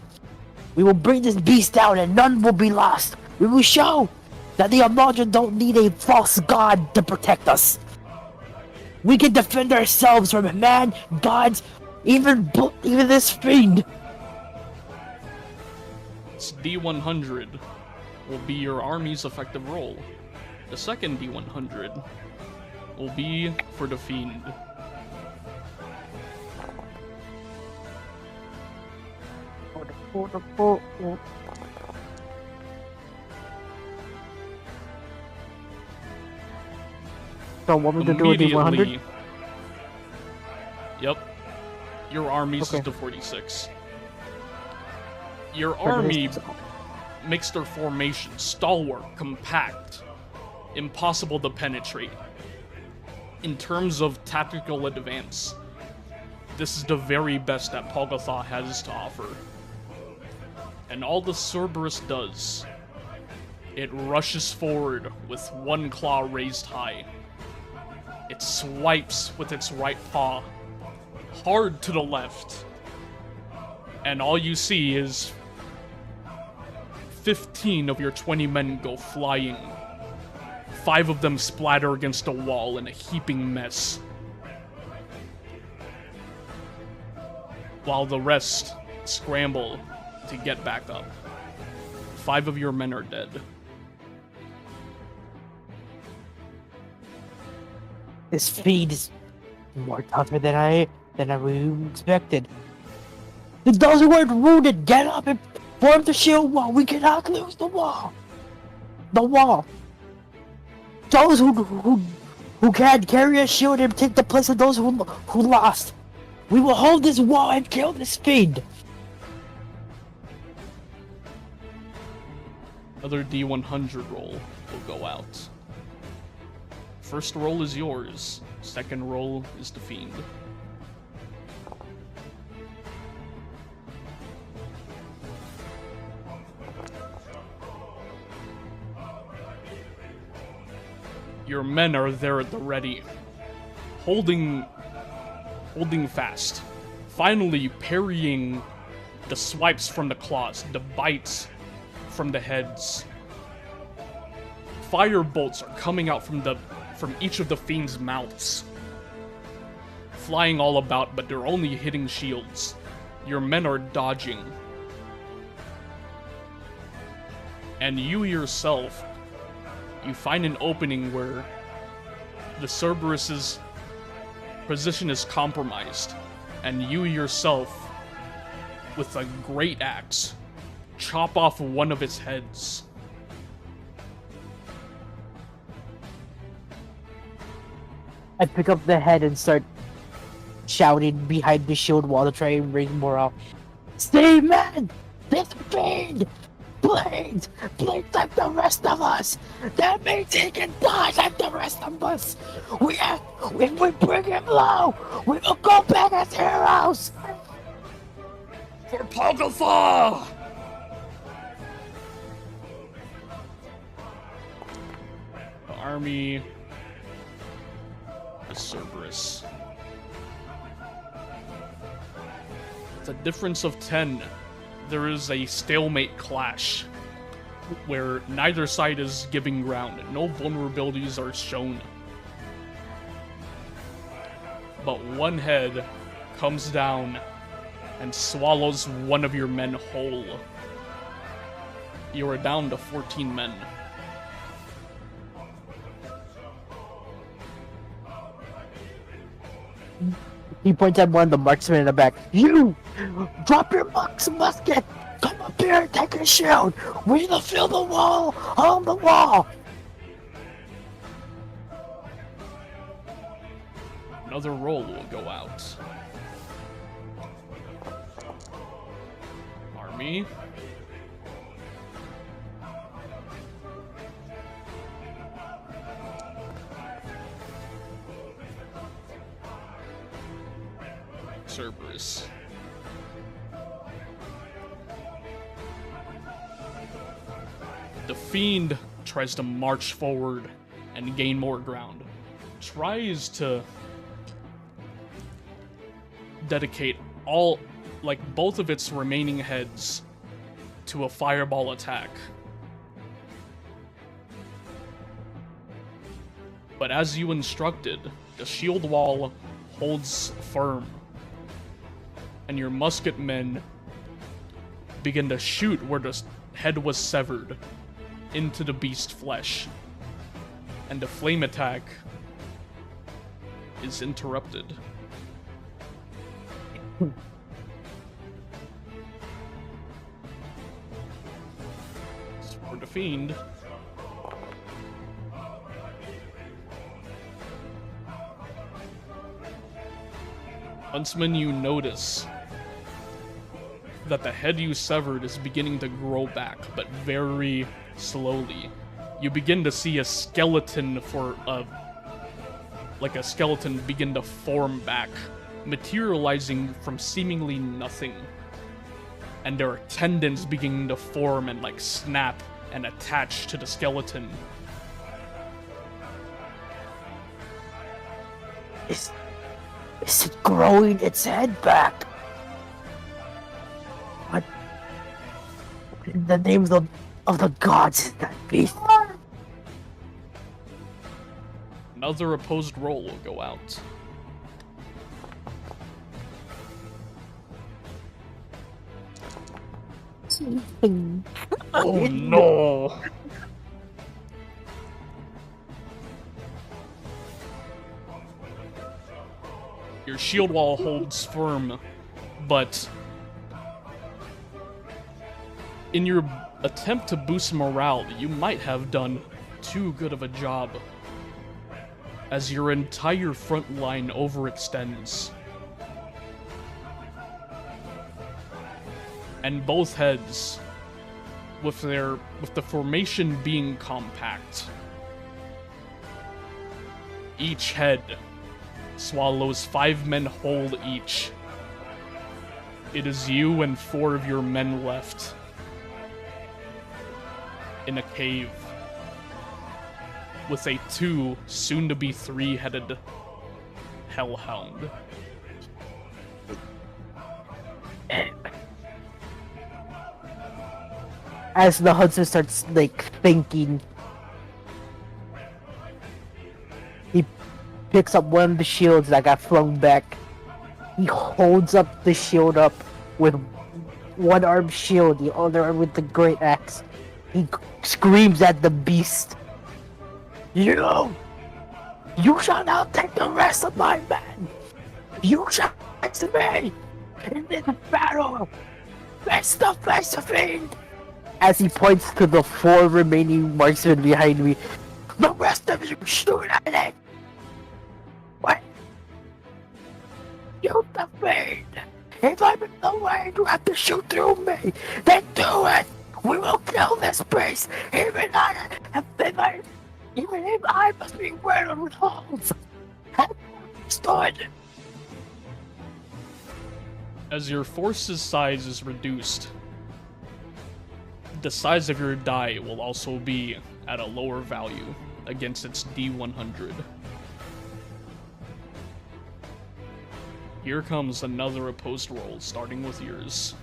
Speaker 2: We will bring this beast down and none will be lost. We will show that the Amadra don't need a false god to protect us. We can defend ourselves from man, gods, even this fiend.
Speaker 3: D100 will be your army's effective roll. The second D100 will be for the fiend.
Speaker 2: So what would you do with D100?
Speaker 3: Yep. Your army's is to 46. Your army makes their formation stalwart, compact, impossible to penetrate. In terms of tactical advance, this is the very best that Polgatha has to offer. And all the Cerberus does, it rushes forward with one claw raised high. It swipes with its right paw, hard to the left. And all you see is 15 of your 20 men go flying. 5 of them splatter against a wall in a heaping mess, while the rest scramble to get back up. 5 of your men are dead.
Speaker 2: This fiend is more tougher than I expected. Those who weren't wounded, get up and form the shield wall. We cannot lose the wall. The wall. Those who can carry a shield and take the place of those who lost. We will hold this wall and kill this fiend.
Speaker 3: Another D100 roll will go out. First roll is yours. Second roll is the fiend. Your men are there at the ready, holding fast, finally parrying The swipes from the claws, the bites from the heads. Fire bolts are coming out from each of the fiend's mouths. Flying all about, but they're only hitting shields. Your men are dodging. And you yourself, you find an opening where the Cerberus's position is compromised, and you yourself, with a great axe, chop off one of its heads.
Speaker 2: I pick up the head and start shouting behind the shield wall to try and raise morale. Stay, man! This fiend! Please! Please like the rest of us! That means he can die like the rest of us! If we bring him low, we will go back as heroes!
Speaker 3: For Pogafa! The army... the Cerberus. It's a difference of 10. There is a stalemate clash, where neither side is giving ground. No vulnerabilities are shown. But one head comes down and swallows one of your men whole. You are down to 14 men.
Speaker 2: He points at one of the marksmen in the back. You! Drop your musket! Come up here and take a shield! We need to fill the wall! On the wall!
Speaker 3: Another roll will go out. Army. Cerberus. The Fiend tries to march forward and gain more ground. Tries to dedicate both of its remaining heads to a fireball attack. But as you instructed, the shield wall holds firm, and your musketmen begin to shoot where the head was severed into the beast flesh, and the flame attack is interrupted. For the Fiend, Huntsman, you notice that the head you severed is beginning to grow back, but very slowly. You begin to see a skeleton like a skeleton begin to form back, materializing from seemingly nothing. And there are tendons beginning to form and snap and attach to the skeleton.
Speaker 2: Is it growing its head back? What in the name of the gods is that beast?
Speaker 3: Another opposed roll will go out. Oh no! Your shield wall holds firm, but in your attempt to boost morale, you might have done too good of a job, as your entire front line overextends. And both heads, with the formation being compact, each head swallows 5 men whole each. It is you and 4 of your men left in a cave with a 2, soon-to-be 3-headed hellhound.
Speaker 2: As the hunter starts like thinking, he picks up one of the shields that got flung back. He holds up the shield up with one arm shield, the other arm with the great axe. He screams at the beast. You shall now take the rest of my men. You shall face me in this battle, face to face to fiend. As he points to the 4 remaining marksmen behind me, the rest of you shoot at it. What? Shoot the fiend. If I'm in the way, you have to shoot through me. Then do it. We will kill this beast, even if I must be riddled with holes. Stood.
Speaker 3: As your force's size is reduced, the size of your die will also be at a lower value against its D100. Here comes another opposed roll, starting with yours.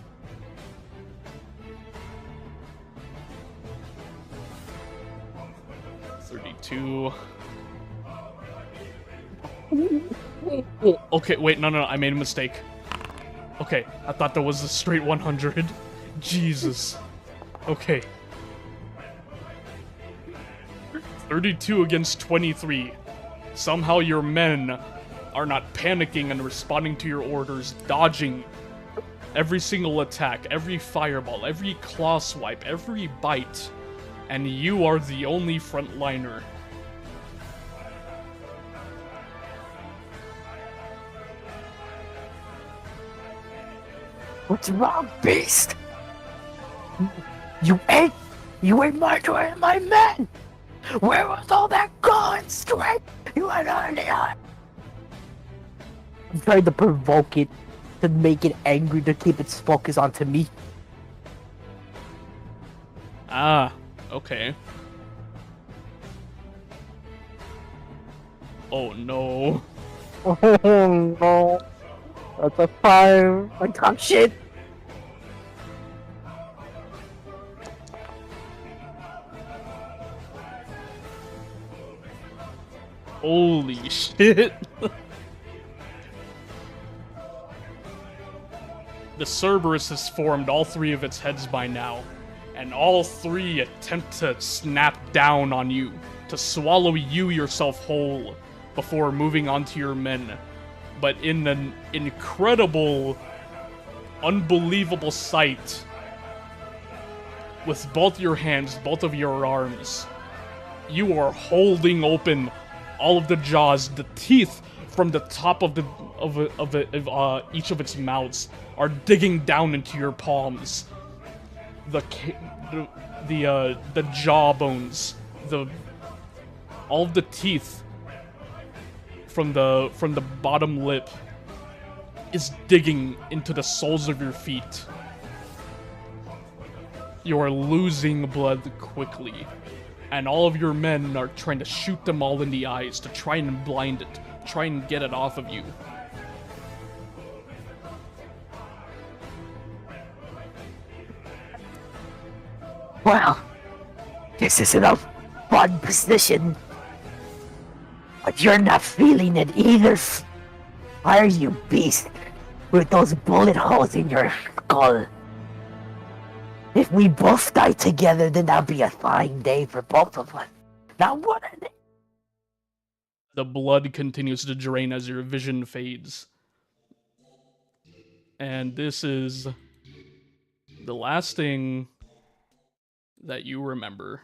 Speaker 3: $32. Okay, wait, no, I made a mistake. Okay, I thought that was a straight 100. Jesus. Okay. 32 against 23. Somehow your men are not panicking and responding to your orders, dodging every single attack, every fireball, every claw swipe, every bite, and you are the only frontliner.
Speaker 2: What's wrong, beast? You ate my men! Where was all that gun strength you had on the eye? I'm trying to provoke it, to make it angry, to keep its focus onto me.
Speaker 3: Ah, okay. Oh no.
Speaker 2: Oh no. That's a 5. I talk shit.
Speaker 3: Holy shit. The Cerberus has formed all 3 of its heads by now, and all 3 attempt to snap down on you, to swallow you yourself whole, before moving on to your men. But in an incredible, unbelievable sight, with both your hands, both of your arms, you are holding open all of the jaws, the teeth from the top of each of its mouths are digging down into your palms. The jaw bones, all of the teeth from the bottom lip is digging into the soles of your feet. You are losing blood quickly, and all of your men are trying to shoot them all in the eyes to try and blind it, try and get it off of you.
Speaker 2: Well, this isn't a fun position. But you're not feeling it either. Are you, beast? With those bullet holes in your skull. If we both die together, then that'll be a fine day for both of us. Now what are they?
Speaker 3: The blood continues to drain as your vision fades. And this is the last thing that you remember.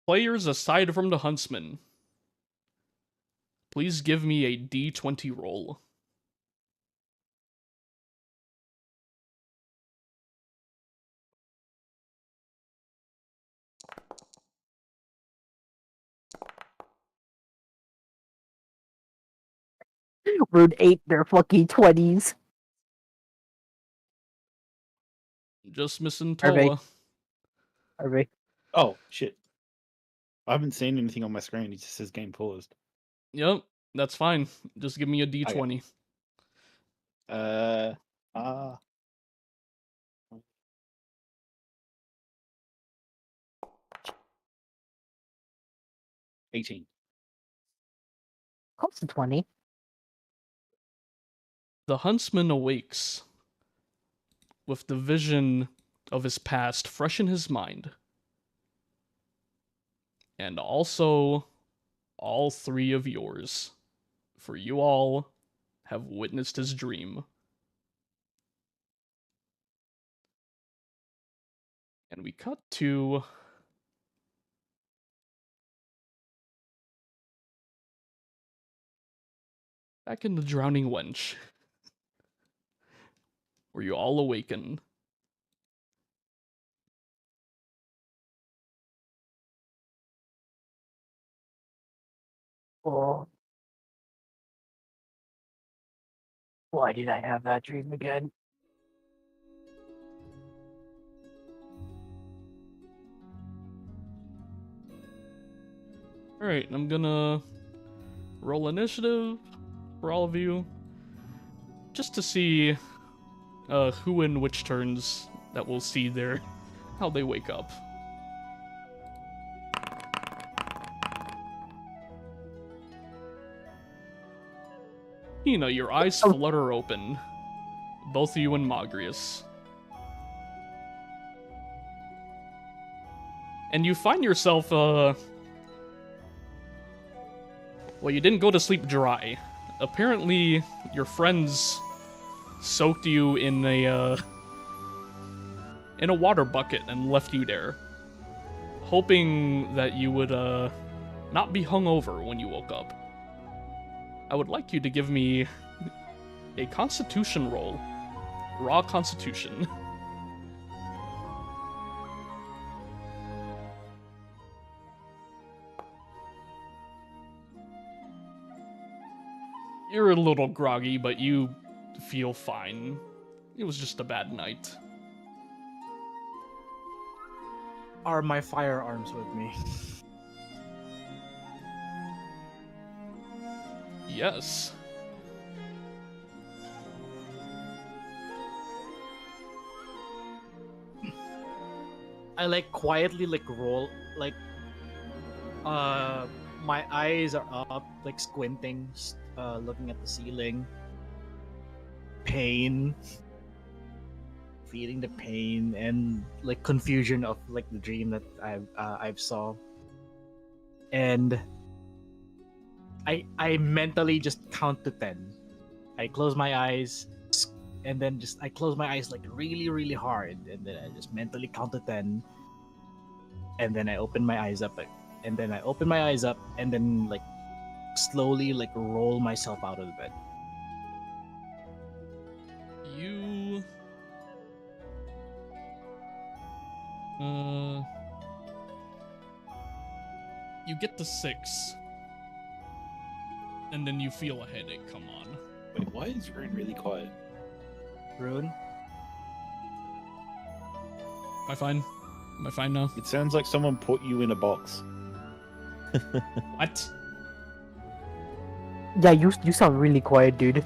Speaker 3: Players aside from the huntsman, please give me a D20 roll.
Speaker 2: Rude 8, they're fucking 20s.
Speaker 3: Just missing
Speaker 2: Harvey.
Speaker 3: Toa.
Speaker 2: Harvey.
Speaker 5: Oh shit! I haven't seen anything on my screen. It just says game paused.
Speaker 3: Yep, that's fine. Just give me a d20.
Speaker 5: Okay. Ah. 18.
Speaker 2: Close to 20.
Speaker 3: The huntsman awakes with the vision of his past fresh in his mind. And also all three of yours, for you all have witnessed his dream. And we cut to back in the Drowning Wench, where you all awaken.
Speaker 2: Oh. Why did I have that dream again?
Speaker 3: Alright, I'm gonna roll initiative for all of you, just to see who in which turns that we'll see their how they wake up. Your eyes flutter open. Both of you and Magrius. And you find yourself, well, you didn't go to sleep dry. Apparently, your friends soaked you in a water bucket and left you there, hoping that you would not be hungover when you woke up. I would like you to give me a Constitution roll, raw Constitution. You're a little groggy, but you feel fine. It was just a bad night.
Speaker 1: Are my firearms with me?
Speaker 3: Yes.
Speaker 1: I like quietly like roll like my eyes are up, like squinting, looking at the ceiling. Pain. Feeling the pain and like confusion of like the dream that I've saw. And I mentally just count to 10. I close my eyes and then I close my eyes like really, really hard, and then I just mentally count to 10. And then I open my eyes up, and then I open my eyes up, and then like slowly like roll myself out of the bed.
Speaker 3: You get to 6. And then you feel a headache come on.
Speaker 5: Wait, why is Rune really quiet?
Speaker 1: Rune?
Speaker 3: Am I fine? Am I fine now?
Speaker 5: It sounds like someone put you in a box.
Speaker 3: What?
Speaker 2: Yeah, you sound really quiet, dude.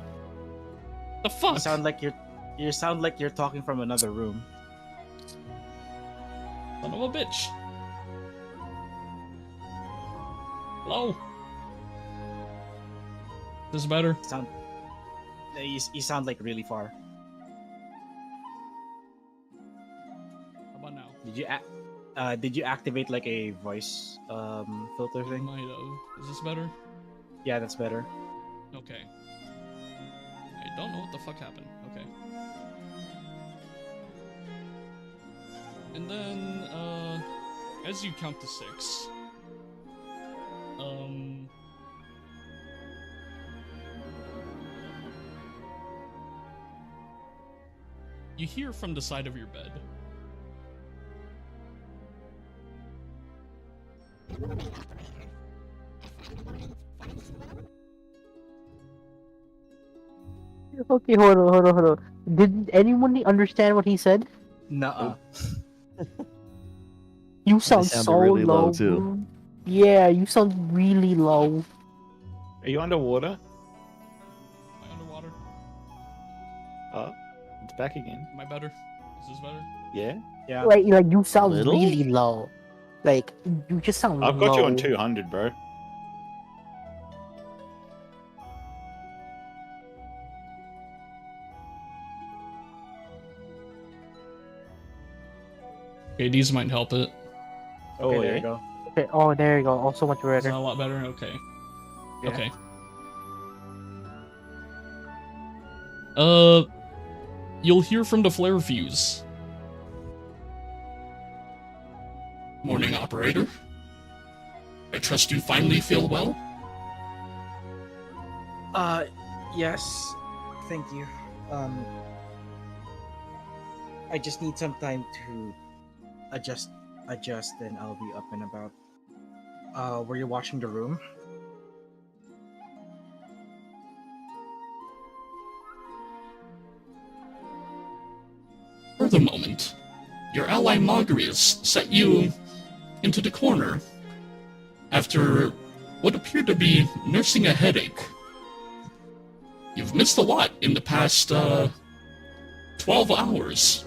Speaker 3: The fuck?
Speaker 1: You sound like you're talking from another room.
Speaker 3: Son of a bitch. Hello? This better?
Speaker 1: You sound like really far.
Speaker 3: How about now?
Speaker 1: Did you activate like a voice filter thing?
Speaker 3: Might have. Is this better?
Speaker 1: Yeah, that's better.
Speaker 3: Okay. I don't know what the fuck happened. Okay. And then, as you count to 6, you hear from the side of your bed.
Speaker 2: Okay, hold on. Did anyone understand what he said?
Speaker 1: Nuh-uh.
Speaker 2: You sound
Speaker 4: sounded
Speaker 2: so
Speaker 4: really low,
Speaker 2: low,
Speaker 4: too.
Speaker 2: bro. Yeah, you sound really low.
Speaker 5: Are you underwater?
Speaker 3: Am I underwater?
Speaker 5: Oh, it's back again.
Speaker 3: Am I better? Is this better?
Speaker 5: Yeah.
Speaker 1: Yeah.
Speaker 2: Like you sound
Speaker 4: Little?
Speaker 2: really low. Like you just sound
Speaker 5: I've got you on
Speaker 2: low.
Speaker 5: 200, bro.
Speaker 3: Okay, these might help it.
Speaker 5: Oh,
Speaker 1: Okay, there
Speaker 5: yeah.
Speaker 1: you go.
Speaker 2: Okay, oh, there you go. Also much
Speaker 3: Is that
Speaker 2: better.
Speaker 3: a lot better? Okay.
Speaker 1: Yeah.
Speaker 3: Okay. You'll hear from the flare fuse. Morning, operator. I trust you finally feel well?
Speaker 1: Yes. Thank you. I just need some time to adjust, and I'll be up and about. Were you watching the room?
Speaker 3: For the moment, your ally Mogrius set you into the corner after what appeared to be nursing a headache. You've missed a lot in the past, 12 hours.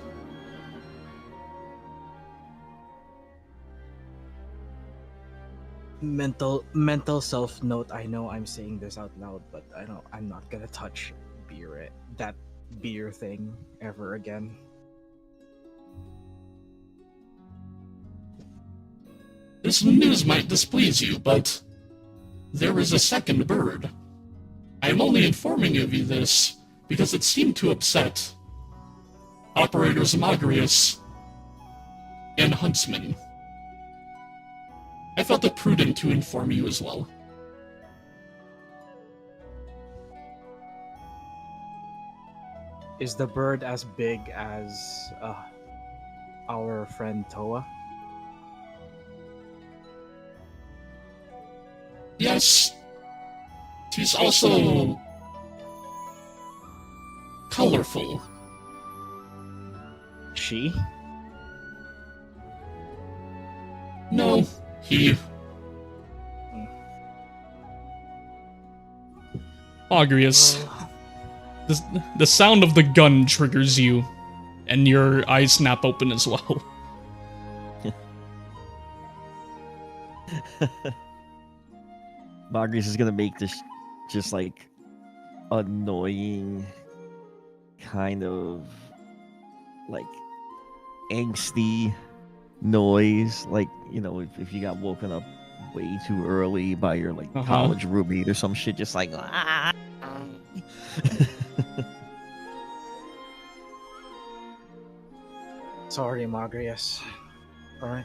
Speaker 1: Mental self note. I know I'm saying this out loud, but I'm not gonna touch that beer thing ever again.
Speaker 3: This news might displease you, but there is a second bird. I am only informing of you this because it seemed to upset Operators Magrius and Huntsman. I felt it prudent to inform you as well.
Speaker 1: Is the bird as big as our friend Toa?
Speaker 3: Yes, he's also colorful.
Speaker 1: She?
Speaker 3: No, he... Agrius, the sound of the gun triggers you, and your eyes snap open as well.
Speaker 4: Marguerite is gonna make this just like annoying kind of like angsty noise, like, you know, if you got woken up way too early by your like college roommate or some shit, just like ah.
Speaker 1: Sorry, Magrius. Alright.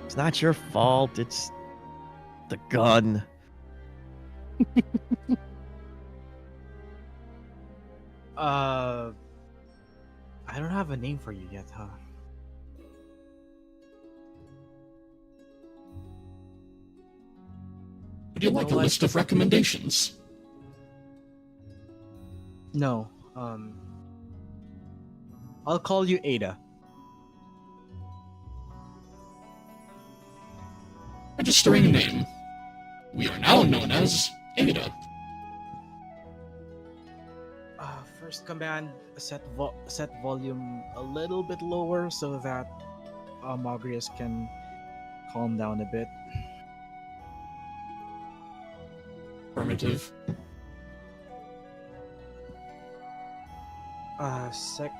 Speaker 4: It's not your fault, it's the gun.
Speaker 1: I don't have a name for you yet, huh?
Speaker 3: Would you like a list of recommendations?
Speaker 1: No. I'll call you Ada.
Speaker 3: Registering name. We are now known as Ada.
Speaker 1: First command, set volume a little bit lower so that Magrius can calm down a bit.
Speaker 3: Affirmative.
Speaker 1: Second.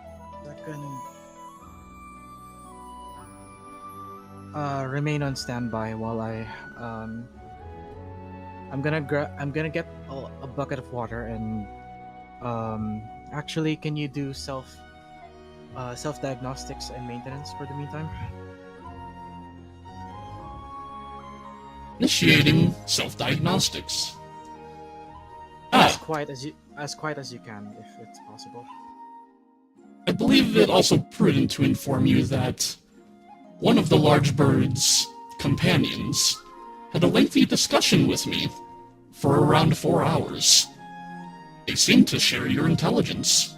Speaker 1: Remain on standby while I'm gonna get a bucket of water and actually, can you do self diagnostics and maintenance for the meantime?
Speaker 3: Initiating self-diagnostics.
Speaker 1: As quiet as you can, if it's possible.
Speaker 3: I believe it also prudent to inform you that one of the large bird's companions had a lengthy discussion with me for around 4 hours. They seem to share your intelligence.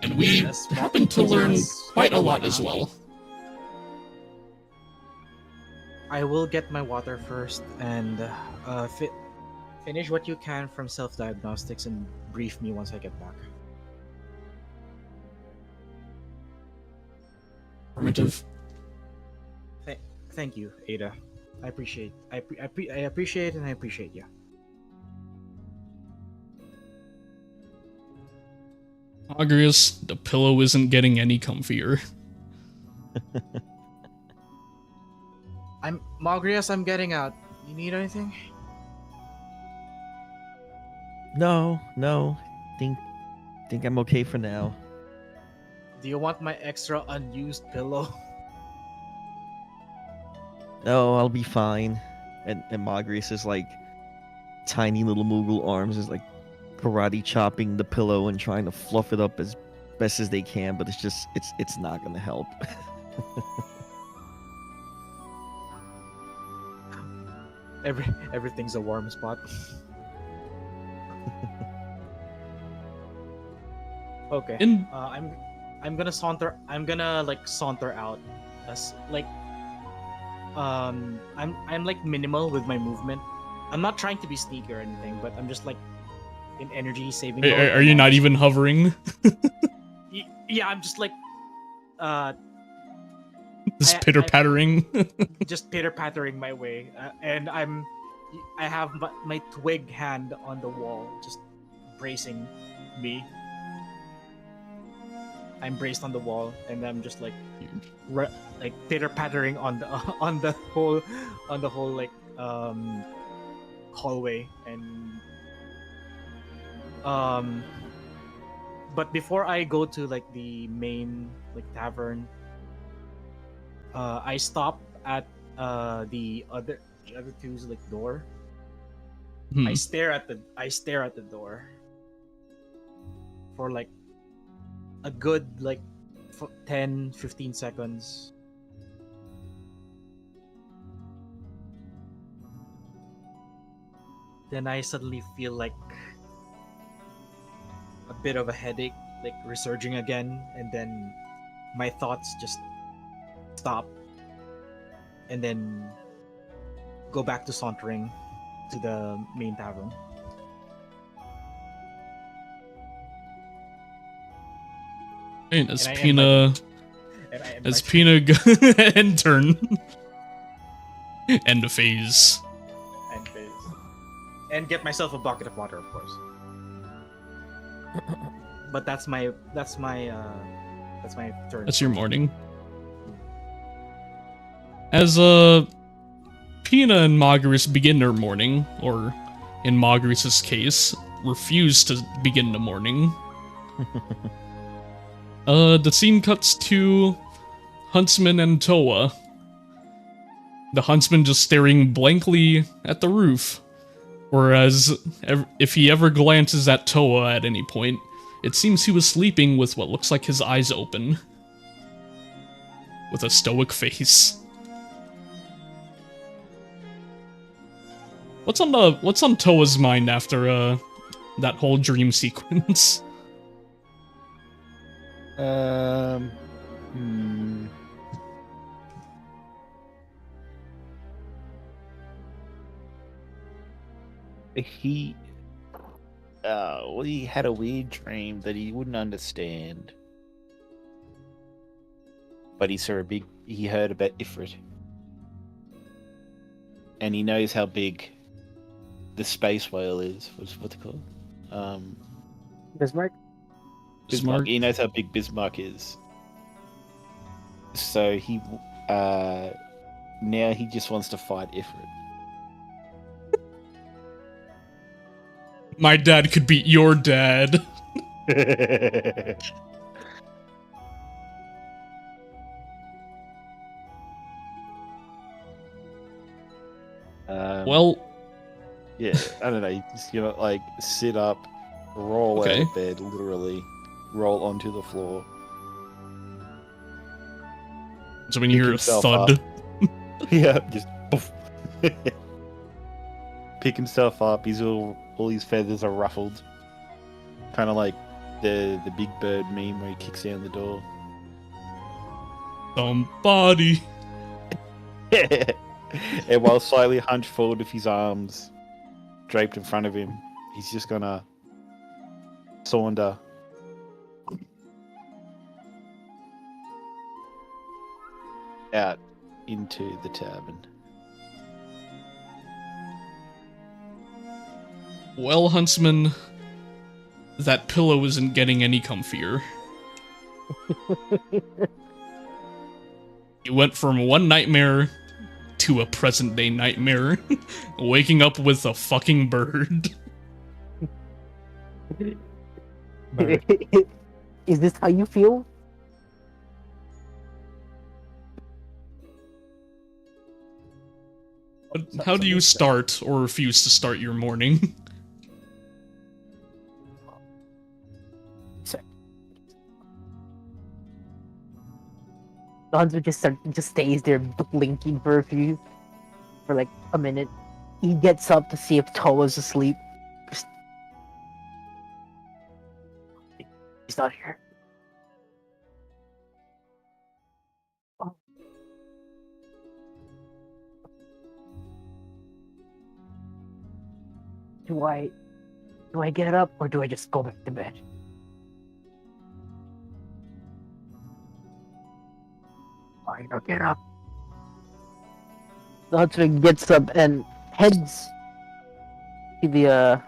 Speaker 3: And we happened to learn quite a lot as well.
Speaker 1: I will get my water first and finish what you can from self-diagnostics and brief me once I get back.
Speaker 3: Affirmative.
Speaker 1: Thank you, Ada. I appreciate. I appreciate and I appreciate you.
Speaker 3: Agrius, the pillow isn't getting any comfier.
Speaker 1: Magrius, I'm getting out. You need anything?
Speaker 4: No. Think I'm okay for now.
Speaker 1: Do you want my extra unused pillow?
Speaker 4: No, I'll be fine. And Magrius' like tiny little Moogle arms is like karate chopping the pillow and trying to fluff it up as best as they can, but it's not gonna help.
Speaker 1: Everything's a warm spot. Okay. I'm gonna saunter. I'm gonna like saunter out, as like I'm like minimal with my movement. I'm not trying to be sneaky or anything, but I'm just like in energy saving mode.
Speaker 3: Are you not even hovering?
Speaker 1: Yeah, I'm just like
Speaker 3: Just pitter-pattering?
Speaker 1: just pitter-pattering my way, and I have my twig hand on the wall, just bracing me. I'm braced on the wall, and I'm just like like pitter-pattering on the whole like hallway, and but before I go to like the main like tavern, I stop at the other two's like door. I stare at the door for like a good like 10-15 seconds. Then I suddenly feel like a bit of a headache like resurging again, and then my thoughts just stop and then go back to sauntering to the main tavern.
Speaker 3: And as
Speaker 1: And I
Speaker 3: Pina end turn. End of phase.
Speaker 1: and phase. And get myself a bucket of water, of course. But that's my turn.
Speaker 3: That's your morning. As Pina and Magrius begin their morning, or in Magrius' case, refuse to begin the morning. The scene cuts to Huntsman and Toa. The Huntsman just staring blankly at the roof, whereas if he ever glances at Toa at any point, it seems he was sleeping with what looks like his eyes open, with a stoic face. What's on Toa's mind after that whole dream sequence?
Speaker 5: He had a weird dream that he wouldn't understand. But he heard about Ifrit. And he knows how big the space whale is. What's it called?
Speaker 2: Bismarck?
Speaker 5: Bismarck. He knows how big Bismarck is. So he now he just wants to fight Ifrit.
Speaker 3: My dad could beat your dad. Well,
Speaker 5: yeah, I don't know. You just like sit up, roll out of bed, literally roll onto the floor.
Speaker 3: So when you hear a thud,
Speaker 5: yeah, just poof. Pick himself up. All his feathers are ruffled, kind of like the Big Bird meme where he kicks down the door.
Speaker 3: somebody.
Speaker 5: And while slightly hunched forward with his arms draped in front of him, he's just gonna saunter out into the tavern.
Speaker 3: Well, Huntsman, that pillow isn't getting any comfier. You went from one nightmare to a present-day nightmare, waking up with a fucking bird.
Speaker 2: Is this how you feel?
Speaker 3: How do you start or refuse to start your morning?
Speaker 2: The hunter just stays there blinking for like a minute. He gets up to see if Toa's asleep. He's not here. Oh. Do I get up or do I just go back to bed? Fine, I'll get up. The hunter gets up and heads to the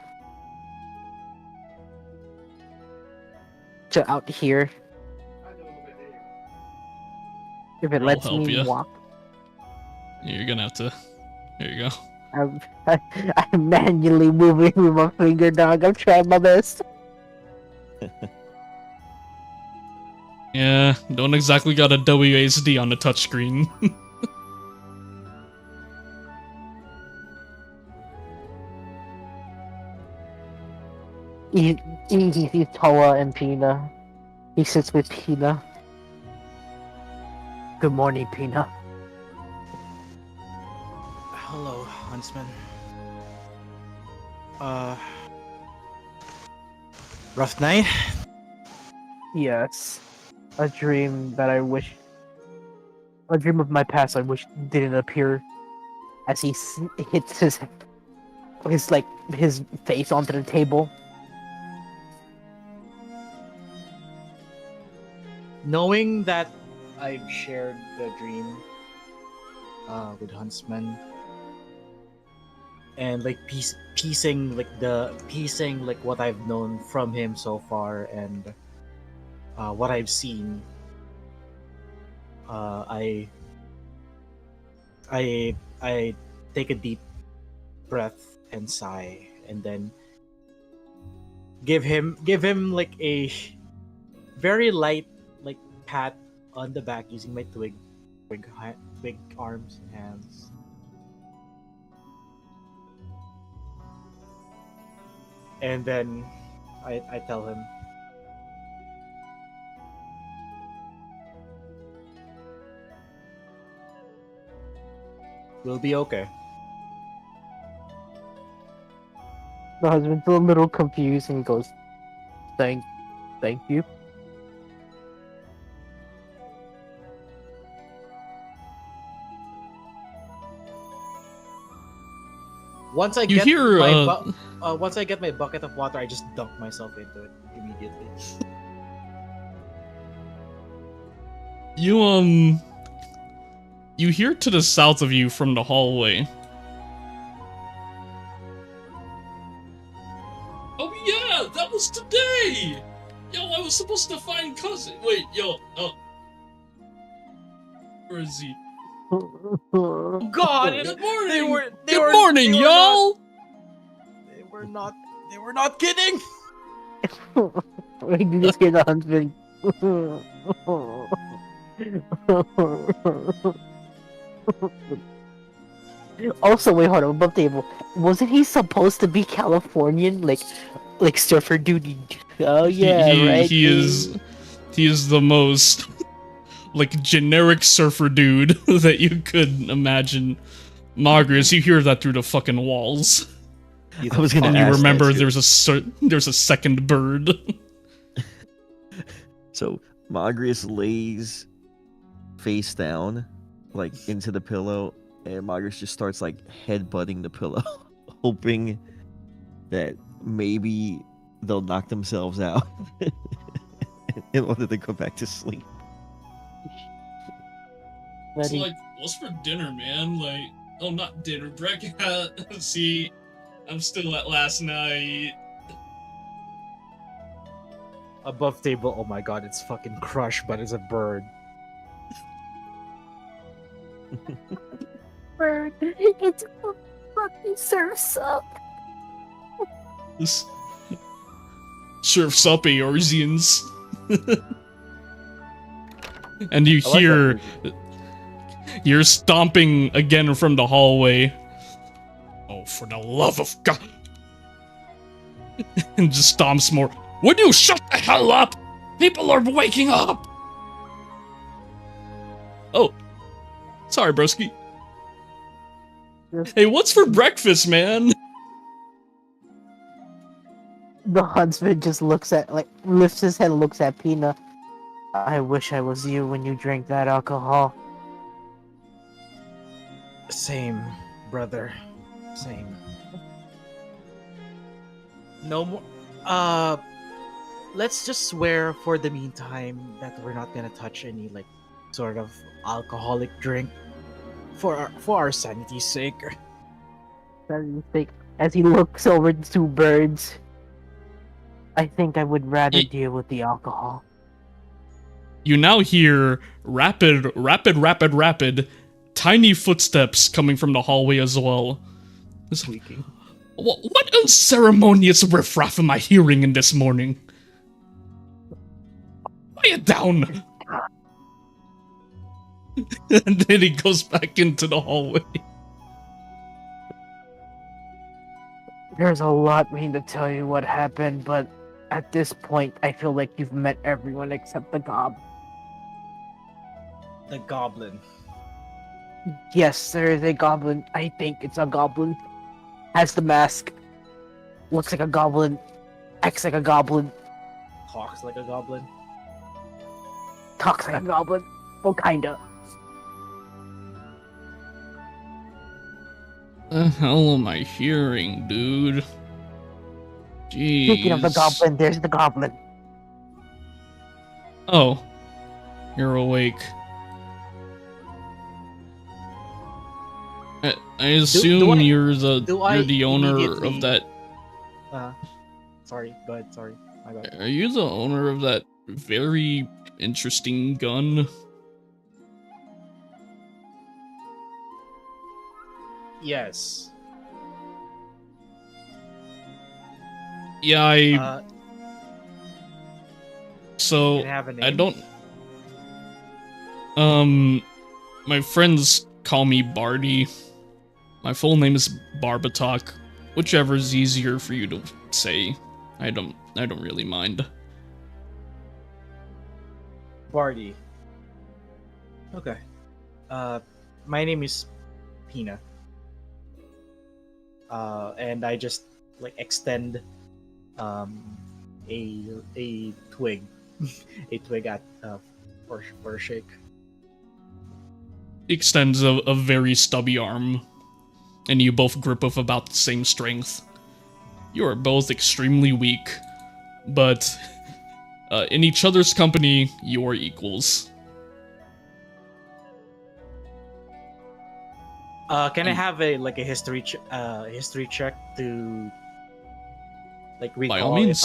Speaker 2: to out here. If it lets
Speaker 3: help
Speaker 2: me
Speaker 3: ya.
Speaker 2: walk.
Speaker 3: You're gonna have to... There you go.
Speaker 2: I'm manually moving with my finger, dog. I'm trying my best.
Speaker 3: Yeah, don't exactly got a WASD on the touchscreen.
Speaker 2: He sees Toa and Pina. He sits with Pina. Good morning, Pina.
Speaker 1: Hello, Huntsman. Rough night?
Speaker 2: Yes. A dream that I wish... A dream of my past I wish didn't appear as he hits his face onto the table.
Speaker 1: Knowing that I've shared the dream with Huntsman and like piecing what I've known from him so far and what I've seen, I take a deep breath and sigh, and then give him like a very light like pat on the back using my twig arms and hands. And then I tell him, we'll be okay.
Speaker 2: The husband's a little confused and goes, Thank you.
Speaker 1: Once I get my bucket of water, I just dunk myself into it immediately.
Speaker 3: You hear to the south of you from the hallway. Oh yeah, that was today! Yo, I was supposed to find cousin. Wait, where is he?
Speaker 1: Oh God!
Speaker 3: Good morning!
Speaker 1: They
Speaker 3: Good morning, y'all!
Speaker 1: They were not kidding!
Speaker 2: You just hear the husband. Also, wait, hold on, above table. Wasn't he supposed to be Californian? Like surfer dude? Oh yeah, right?
Speaker 3: He is the most like generic surfer dude that you could imagine. Margaret, you hear that through the fucking walls.
Speaker 4: I was gonna
Speaker 3: And you
Speaker 4: ask
Speaker 3: remember
Speaker 4: that, too.
Speaker 3: there's a second bird.
Speaker 4: So Magrius lays face down, like into the pillow, and Marcus just starts like headbutting the pillow, hoping that maybe they'll knock themselves out in order to go back to sleep.
Speaker 6: It's
Speaker 2: Buddy,
Speaker 6: like, what's for dinner, man? Like, oh, not dinner, breakfast. See, I'm still at last night.
Speaker 1: Above table, oh my god, it's fucking crushed, but it's a bird.
Speaker 7: Bird, it's fucking surfs up.
Speaker 6: This surfs up Eorzeans. And you
Speaker 1: I like
Speaker 6: hear
Speaker 1: that.
Speaker 6: you're stomping again from the hallway. Oh, for the love of God! And just stomps more. Would you shut the hell up? People are waking up. Oh, sorry, broski. Hey, what's for breakfast, man?
Speaker 2: the huntsman just lifts his head and looks at Pina. I wish I was you when you drank that alcohol.
Speaker 1: Same, brother. Same. No more. Let's just swear for the meantime that we're not gonna touch any like sort of alcoholic drink for our sanity's sake.
Speaker 2: As he looks over the two birds, I think I would rather
Speaker 6: Ye-
Speaker 2: deal with the alcohol.
Speaker 6: You now hear rapid, tiny footsteps coming from the hallway as well.
Speaker 1: Squeaking.
Speaker 6: What unceremonious riffraff am I hearing in this morning? Quiet down! And then he goes back into the hallway.
Speaker 2: There's a lot I mean to tell you what happened, but at this point, I feel like you've met everyone except the gob.
Speaker 1: The goblin.
Speaker 2: Yes, there is a goblin. I think it's a goblin. Has the mask. Looks like a goblin. Acts like a goblin.
Speaker 1: Talks like a goblin.
Speaker 2: Talks like a goblin. Well, kinda.
Speaker 6: The hell am I hearing, dude? Jeez.
Speaker 2: Speaking of the goblin, there's the goblin.
Speaker 6: Oh. You're awake. I assume you're the owner
Speaker 1: immediately-
Speaker 6: of that.
Speaker 1: Sorry, go ahead. Sorry, my bad.
Speaker 6: Are you the owner of that very interesting gun?
Speaker 1: Yes.
Speaker 6: Yeah, so
Speaker 1: Can I have a name?
Speaker 6: I don't. My friends call me Barty. My full name is Barbatok. Whichever's easier for you to say. I don't really mind.
Speaker 1: Barty. Okay. My name is Pina. And I just like extend a twig, a twig at for a shake.
Speaker 6: Extends a very stubby arm, and you both grip with about the same strength. You are both extremely weak, but in each other's company, you are equals.
Speaker 1: Can I have a history check to like
Speaker 6: By all
Speaker 1: recall
Speaker 6: means.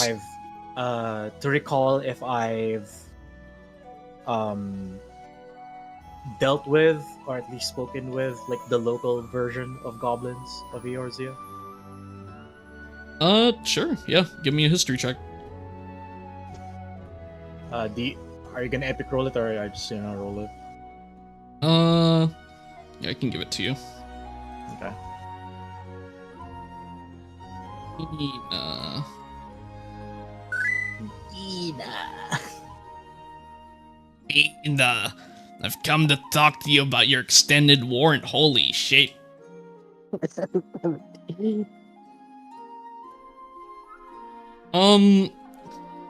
Speaker 1: if I've dealt with or at least spoken with like the local version of goblins of Eorzea?
Speaker 6: Sure, yeah, give me a history check.
Speaker 1: Are you gonna epic roll it or are I just gonna roll it?
Speaker 6: Yeah, I can give it to you.
Speaker 1: Okay.
Speaker 6: Ina, I've come to talk to you about your extended warrant. Holy shit.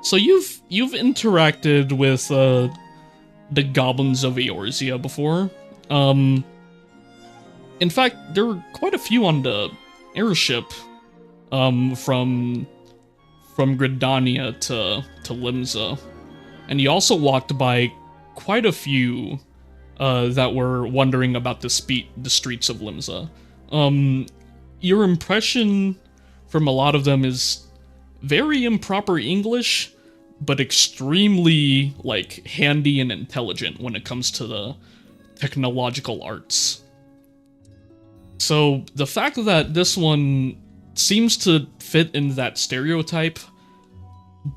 Speaker 6: So you've interacted with the goblins of Eorzea before. In fact, there were quite a few on the airship from Gridania to Limsa. And you also walked by quite a few that were wondering about the streets of Limsa. Your impression from a lot of them is very improper English, but extremely, like, handy and intelligent when it comes to the technological arts. So, the fact that this one seems to fit in that stereotype,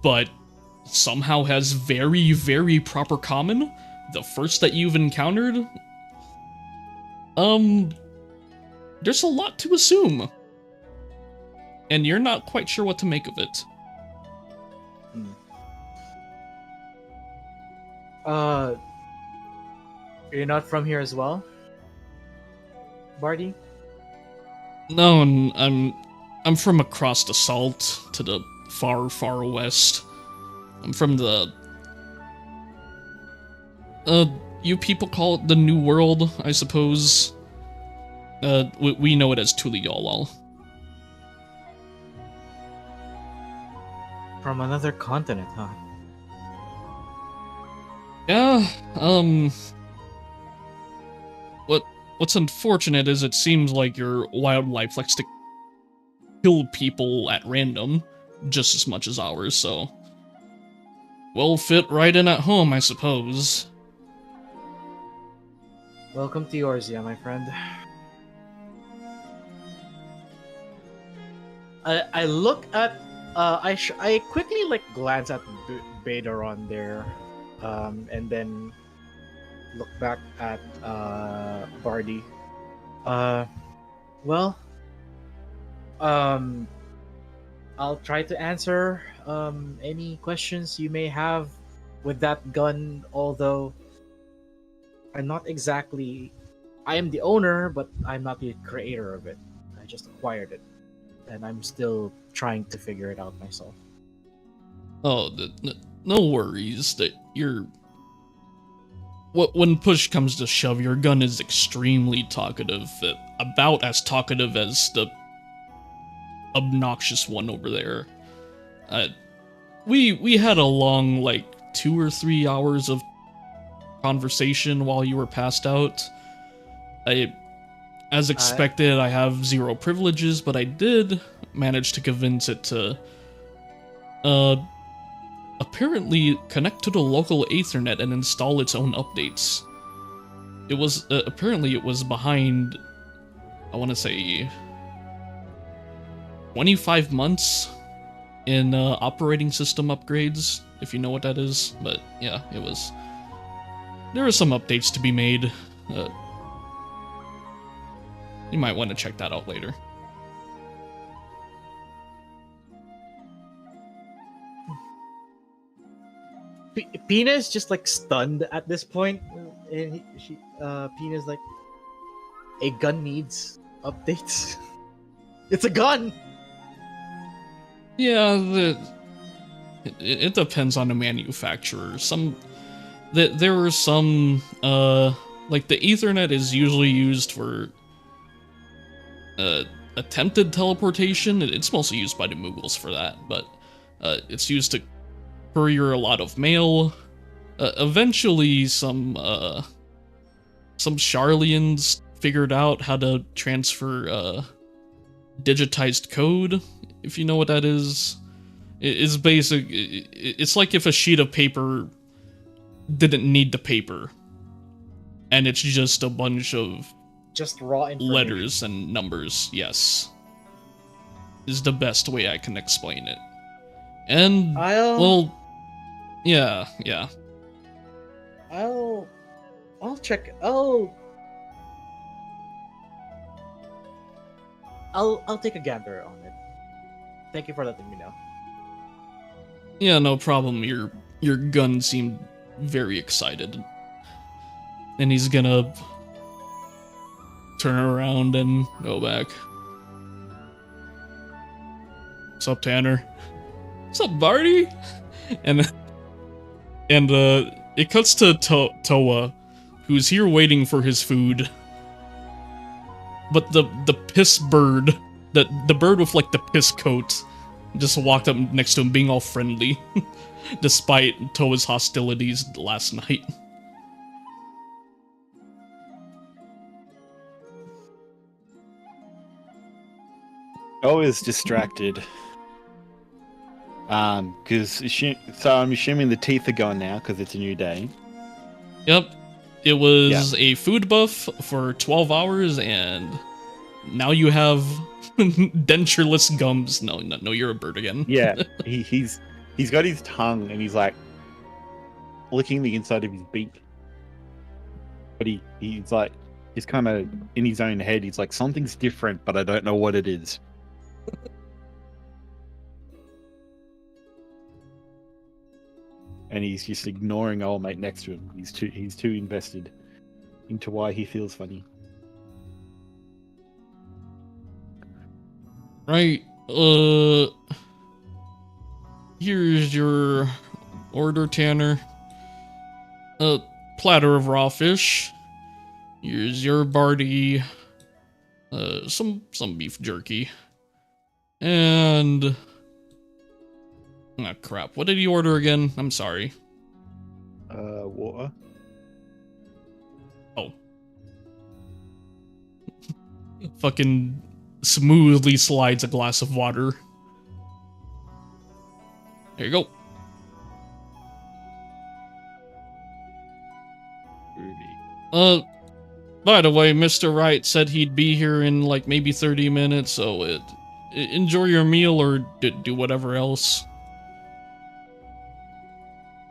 Speaker 6: but somehow has very, very proper common, the first that you've encountered, there's a lot to assume. And you're not quite sure what to make of it.
Speaker 1: You're not from here as well, Barty?
Speaker 6: No, I'm from across the salt to the far, far west. I'm from the... you people call it the New World, I suppose. We know it as Tuliolal.
Speaker 1: From another continent, huh?
Speaker 6: Yeah, What's unfortunate is it seems like your wildlife likes to kill people at random, just as much as ours, so... we'll fit right in at home, I suppose.
Speaker 1: Welcome to yours, yeah, my friend. I look at... I quickly, like, glance at Badaron there, and then look back at Barty. Well, I'll try to answer any questions you may have with that gun, although I'm not exactly... I am the owner, but I'm not the creator of it. I just acquired it, and I'm still trying to figure it out myself.
Speaker 6: Oh, no worries. That you're... When push comes to shove, your gun is extremely talkative. About as talkative as the obnoxious one over there. We had a long, like, 2 or 3 hours of conversation while you were passed out. As expected, I have 0 privileges, but I did manage to convince it to apparently connect to the local Ethernet and install its own updates. It was apparently it was behind, I want to say, 25 months in operating system upgrades, if you know what that is. But yeah, it was. There are some updates to be made. You might want to check that out later.
Speaker 1: Pina's just like stunned at this point, and Pina's like, a gun needs updates. It's a gun.
Speaker 6: Yeah, it depends on the manufacturer. There are some like the Ethernet is usually used for attempted teleportation. It's mostly used by the Mughals for that, but it's used to courier a lot of mail. Eventually, some Sharlians figured out how to transfer digitized code, if you know what that is. It's basic. It's like if a sheet of paper didn't need the paper, and it's just a bunch of
Speaker 1: just raw information.
Speaker 6: Letters and numbers. Yes, is the best way I can explain it. And well, yeah.
Speaker 1: I'll check. I'll take a gander on it. Thank you for letting me know.
Speaker 6: Yeah, no problem. Your gun seemed very excited. And he's gonna turn around and go back. What's up, Tanner? What's up, Barty? And it cuts to Toa, who's here waiting for his food. but the piss bird, the bird with like the piss coat, just walked up next to him, being all friendly, despite Toa's hostilities last night.
Speaker 5: Always distracted. Because so I'm assuming the teeth are gone now because it's a new day.
Speaker 6: Yep, it was a food buff for 12 hours, and now you have dentureless gums. No, you're a bird again.
Speaker 5: Yeah, he's got his tongue and he's like licking the inside of his beak, but he's like he's kind of in his own head. He's like, something's different, but I don't know what it is. And he's just ignoring old mate next to him. He's too invested into why he feels funny.
Speaker 6: Right, here's your order, Tanner. A platter of raw fish. Here's your Barty. Some beef jerky. And... oh, crap. What did he order again? I'm sorry.
Speaker 5: Water.
Speaker 6: Oh. Fucking smoothly slides a glass of water. There you go.
Speaker 5: Ruby.
Speaker 6: By the way, Mr. Wright said he'd be here in like maybe 30 minutes, so enjoy your meal or do whatever else.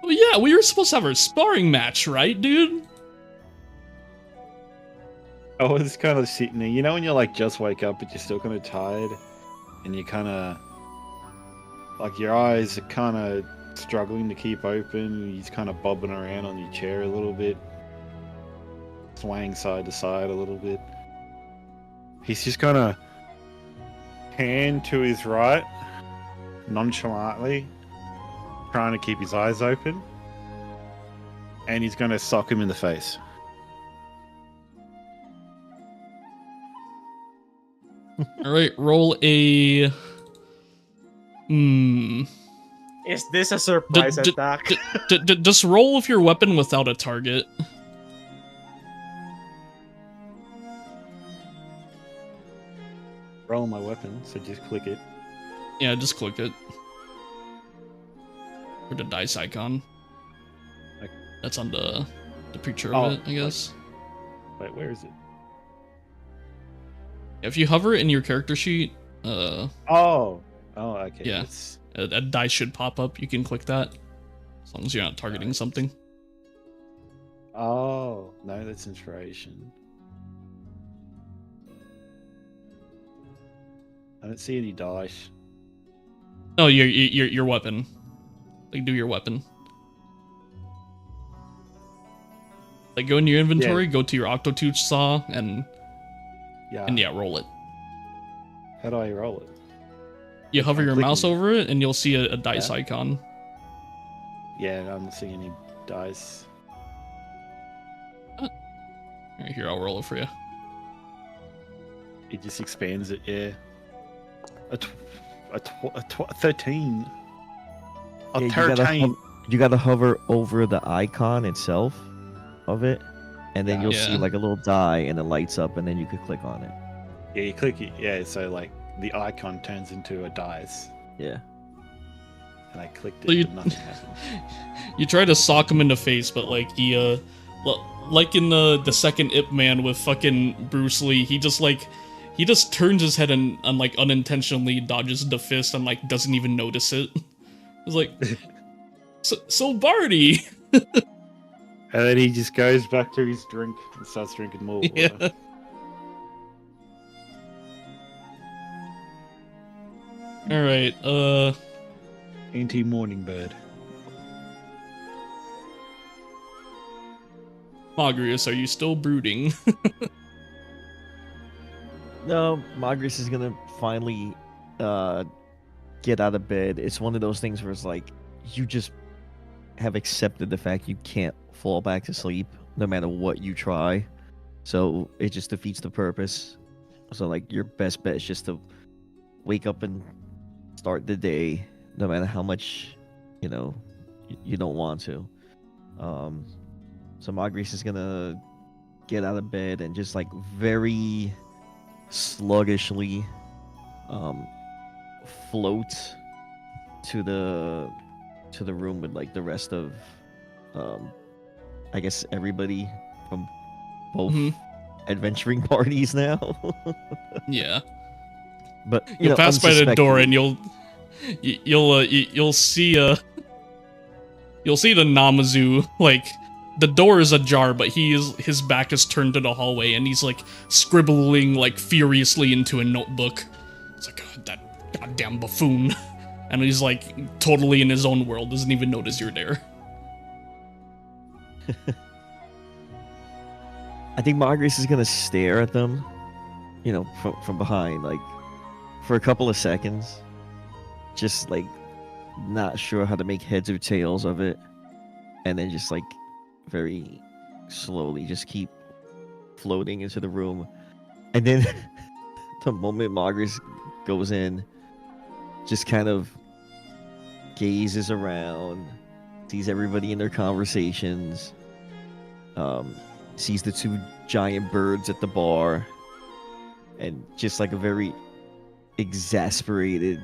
Speaker 6: Oh yeah, we were supposed to have our sparring match, right, dude?
Speaker 5: I was kind of sitting there. You know when you're like just wake up, but you're still kind of tired, and you kind of like your eyes are kind of struggling to keep open. You're kind of bobbing around on your chair a little bit, swaying side to side a little bit. He's just kind of hand to his right, nonchalantly, trying to keep his eyes open, and he's going to sock him in the face.
Speaker 6: All right, roll a.
Speaker 1: Is this a surprise attack?
Speaker 6: Just roll with your weapon without a target.
Speaker 5: Roll my weapon, so just click it.
Speaker 6: Yeah, just click it. Or the dice icon. That's on the picture of it, I guess.
Speaker 5: Wait, where is it?
Speaker 6: If you hover in your character sheet,
Speaker 5: Oh, okay.
Speaker 6: yeah, a dice should pop up. You can click that, as long as you're not targeting something.
Speaker 5: Oh, no, that's inspiration. I don't see any dice.
Speaker 6: Oh, your weapon. Like, do your weapon. Like, go into your inventory, go to your Octotooth saw, and roll it.
Speaker 5: How do I roll it?
Speaker 6: You hover
Speaker 5: I'm
Speaker 6: your mouse
Speaker 5: clicking.
Speaker 6: over it, and you'll see a dice icon.
Speaker 5: Yeah, I'm not seeing any dice.
Speaker 6: Right here, I'll roll it for you.
Speaker 5: It just expands it, yeah. A 13. A
Speaker 4: Yeah,
Speaker 5: 13.
Speaker 4: you gotta hover over the icon itself of it, and then you'll
Speaker 6: Yeah.
Speaker 4: see like a little die, and it lights up, and then you could click on it.
Speaker 5: Yeah, you click it. Yeah, so like the icon turns into a dice,
Speaker 4: Yeah.
Speaker 5: and I clicked
Speaker 6: So
Speaker 5: it,
Speaker 6: you-
Speaker 5: but nothing happened.
Speaker 6: You try to sock him in the face, but like he like in the second Ip Man with fucking Bruce Lee, he just turns his head and like unintentionally dodges the fist and like doesn't even notice it. It's like, so Barty.
Speaker 5: And then he just goes back to his drink and starts drinking more water.
Speaker 6: Yeah. All right.
Speaker 5: Anti-morning bird.
Speaker 6: Magrius, are you still brooding?
Speaker 4: No, Magris is gonna finally get out of bed. It's one of those things where it's like you just have accepted the fact you can't fall back to sleep no matter what you try. So it just defeats the purpose. So like your best bet is just to wake up and start the day, no matter how much you don't want to. So Marguerite is gonna get out of bed and just like very sluggishly float to the room with like the rest of I guess everybody from both adventuring parties now.
Speaker 6: Yeah.
Speaker 4: But
Speaker 6: You'll pass by the door and
Speaker 4: unsuspectingly.
Speaker 6: you'll see the Namazu, like the door is ajar, but his back is turned to the hallway and he's like scribbling like furiously into a notebook. It's like, oh, that goddamn buffoon. And he's like totally in his own world, doesn't even notice you're there.
Speaker 4: I think Marguerite is gonna stare at them, from behind, like for a couple of seconds, just like not sure how to make heads or tails of it, and then just like very slowly just keep floating into the room, and then the moment Marguerite goes in, just kind of gazes around, sees everybody in their conversations, sees the two giant birds at the bar, and just like a very exasperated,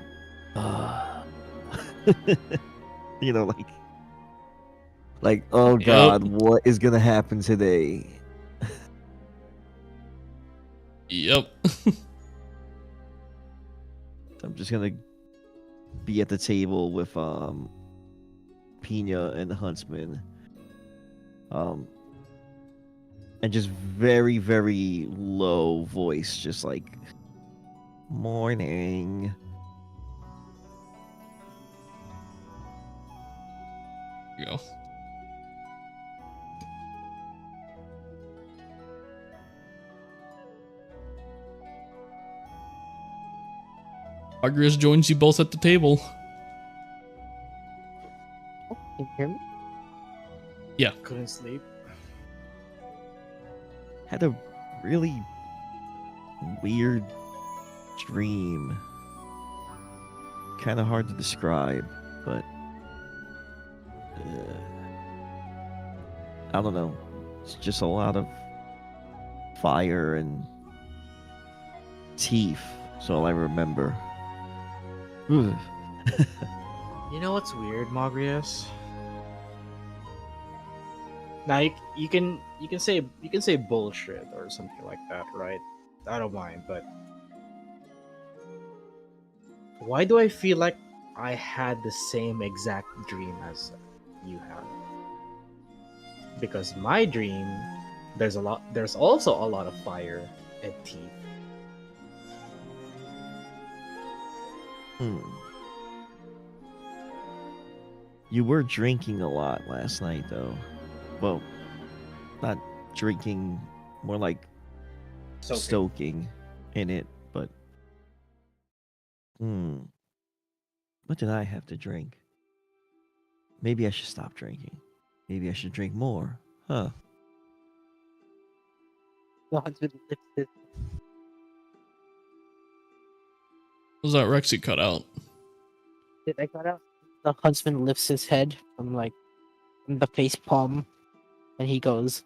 Speaker 4: like oh god, what is gonna happen today?
Speaker 6: Yep.
Speaker 4: I'm just gonna be at the table with Pina and the Huntsman, and just very, very low voice, just like morning.
Speaker 6: There you go. Argus joins you both at the table.
Speaker 2: Can you hear me?
Speaker 6: Yeah.
Speaker 1: Couldn't sleep.
Speaker 4: Had a really weird dream. Kind of hard to describe, but I don't know. It's just a lot of fire and teeth. That's all I remember.
Speaker 1: You know what's weird, Mogrius? Now you can say bullshit or something like that, right? I don't mind, but why do I feel like I had the same exact dream as you had? Because my dream, there's also a lot of fire and teeth.
Speaker 4: You were drinking a lot last night, though. Well, not drinking, more like soaking in it, but what did I have to drink? Maybe I should stop drinking. Maybe I should drink more. Huh.
Speaker 2: The Huntsman lifts his
Speaker 6: Was that Rexy cut out?
Speaker 2: Did I got out? The Huntsman lifts his head from the face palm, and he goes,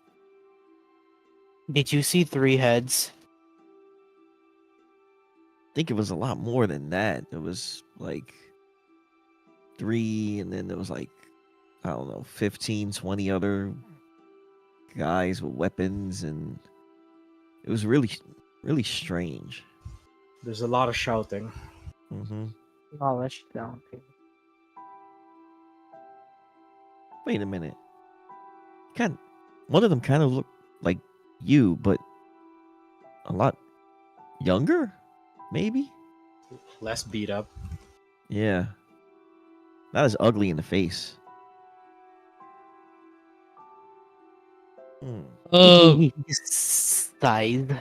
Speaker 2: "Did you see 3 heads?"
Speaker 4: I think it was a lot more than that. It was like 3, and then there was like, I don't know, 15, 20 other guys with weapons, and it was really, really strange.
Speaker 1: There's a lot of shouting.
Speaker 2: Oh, that's down.
Speaker 4: Wait a minute. One of them kind of looked like you, but a lot younger, maybe?
Speaker 1: Less beat up.
Speaker 4: Yeah. Not as ugly in the face.
Speaker 2: He sighed.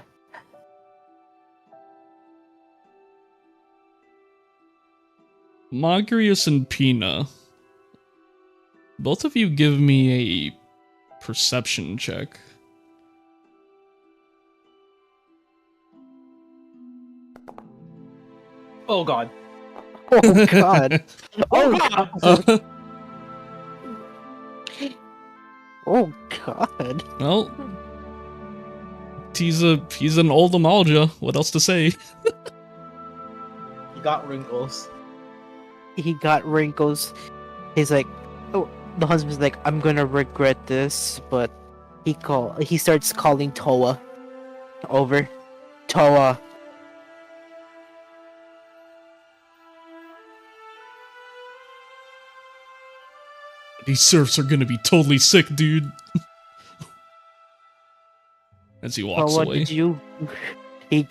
Speaker 6: Magrius and Pina. Both of you give me a perception check.
Speaker 1: Oh god.
Speaker 2: Oh god. Oh god.
Speaker 6: Uh,
Speaker 2: Oh god.
Speaker 6: well, he's an old Amalja. What else to say?
Speaker 1: He got wrinkles.
Speaker 2: He got wrinkles. He's like, oh, the husband's like, I'm gonna regret this, but he starts calling Toa over. Toa.
Speaker 6: These serfs are gonna be totally sick, dude. As he walks
Speaker 2: Toa,
Speaker 6: away.
Speaker 2: did you? He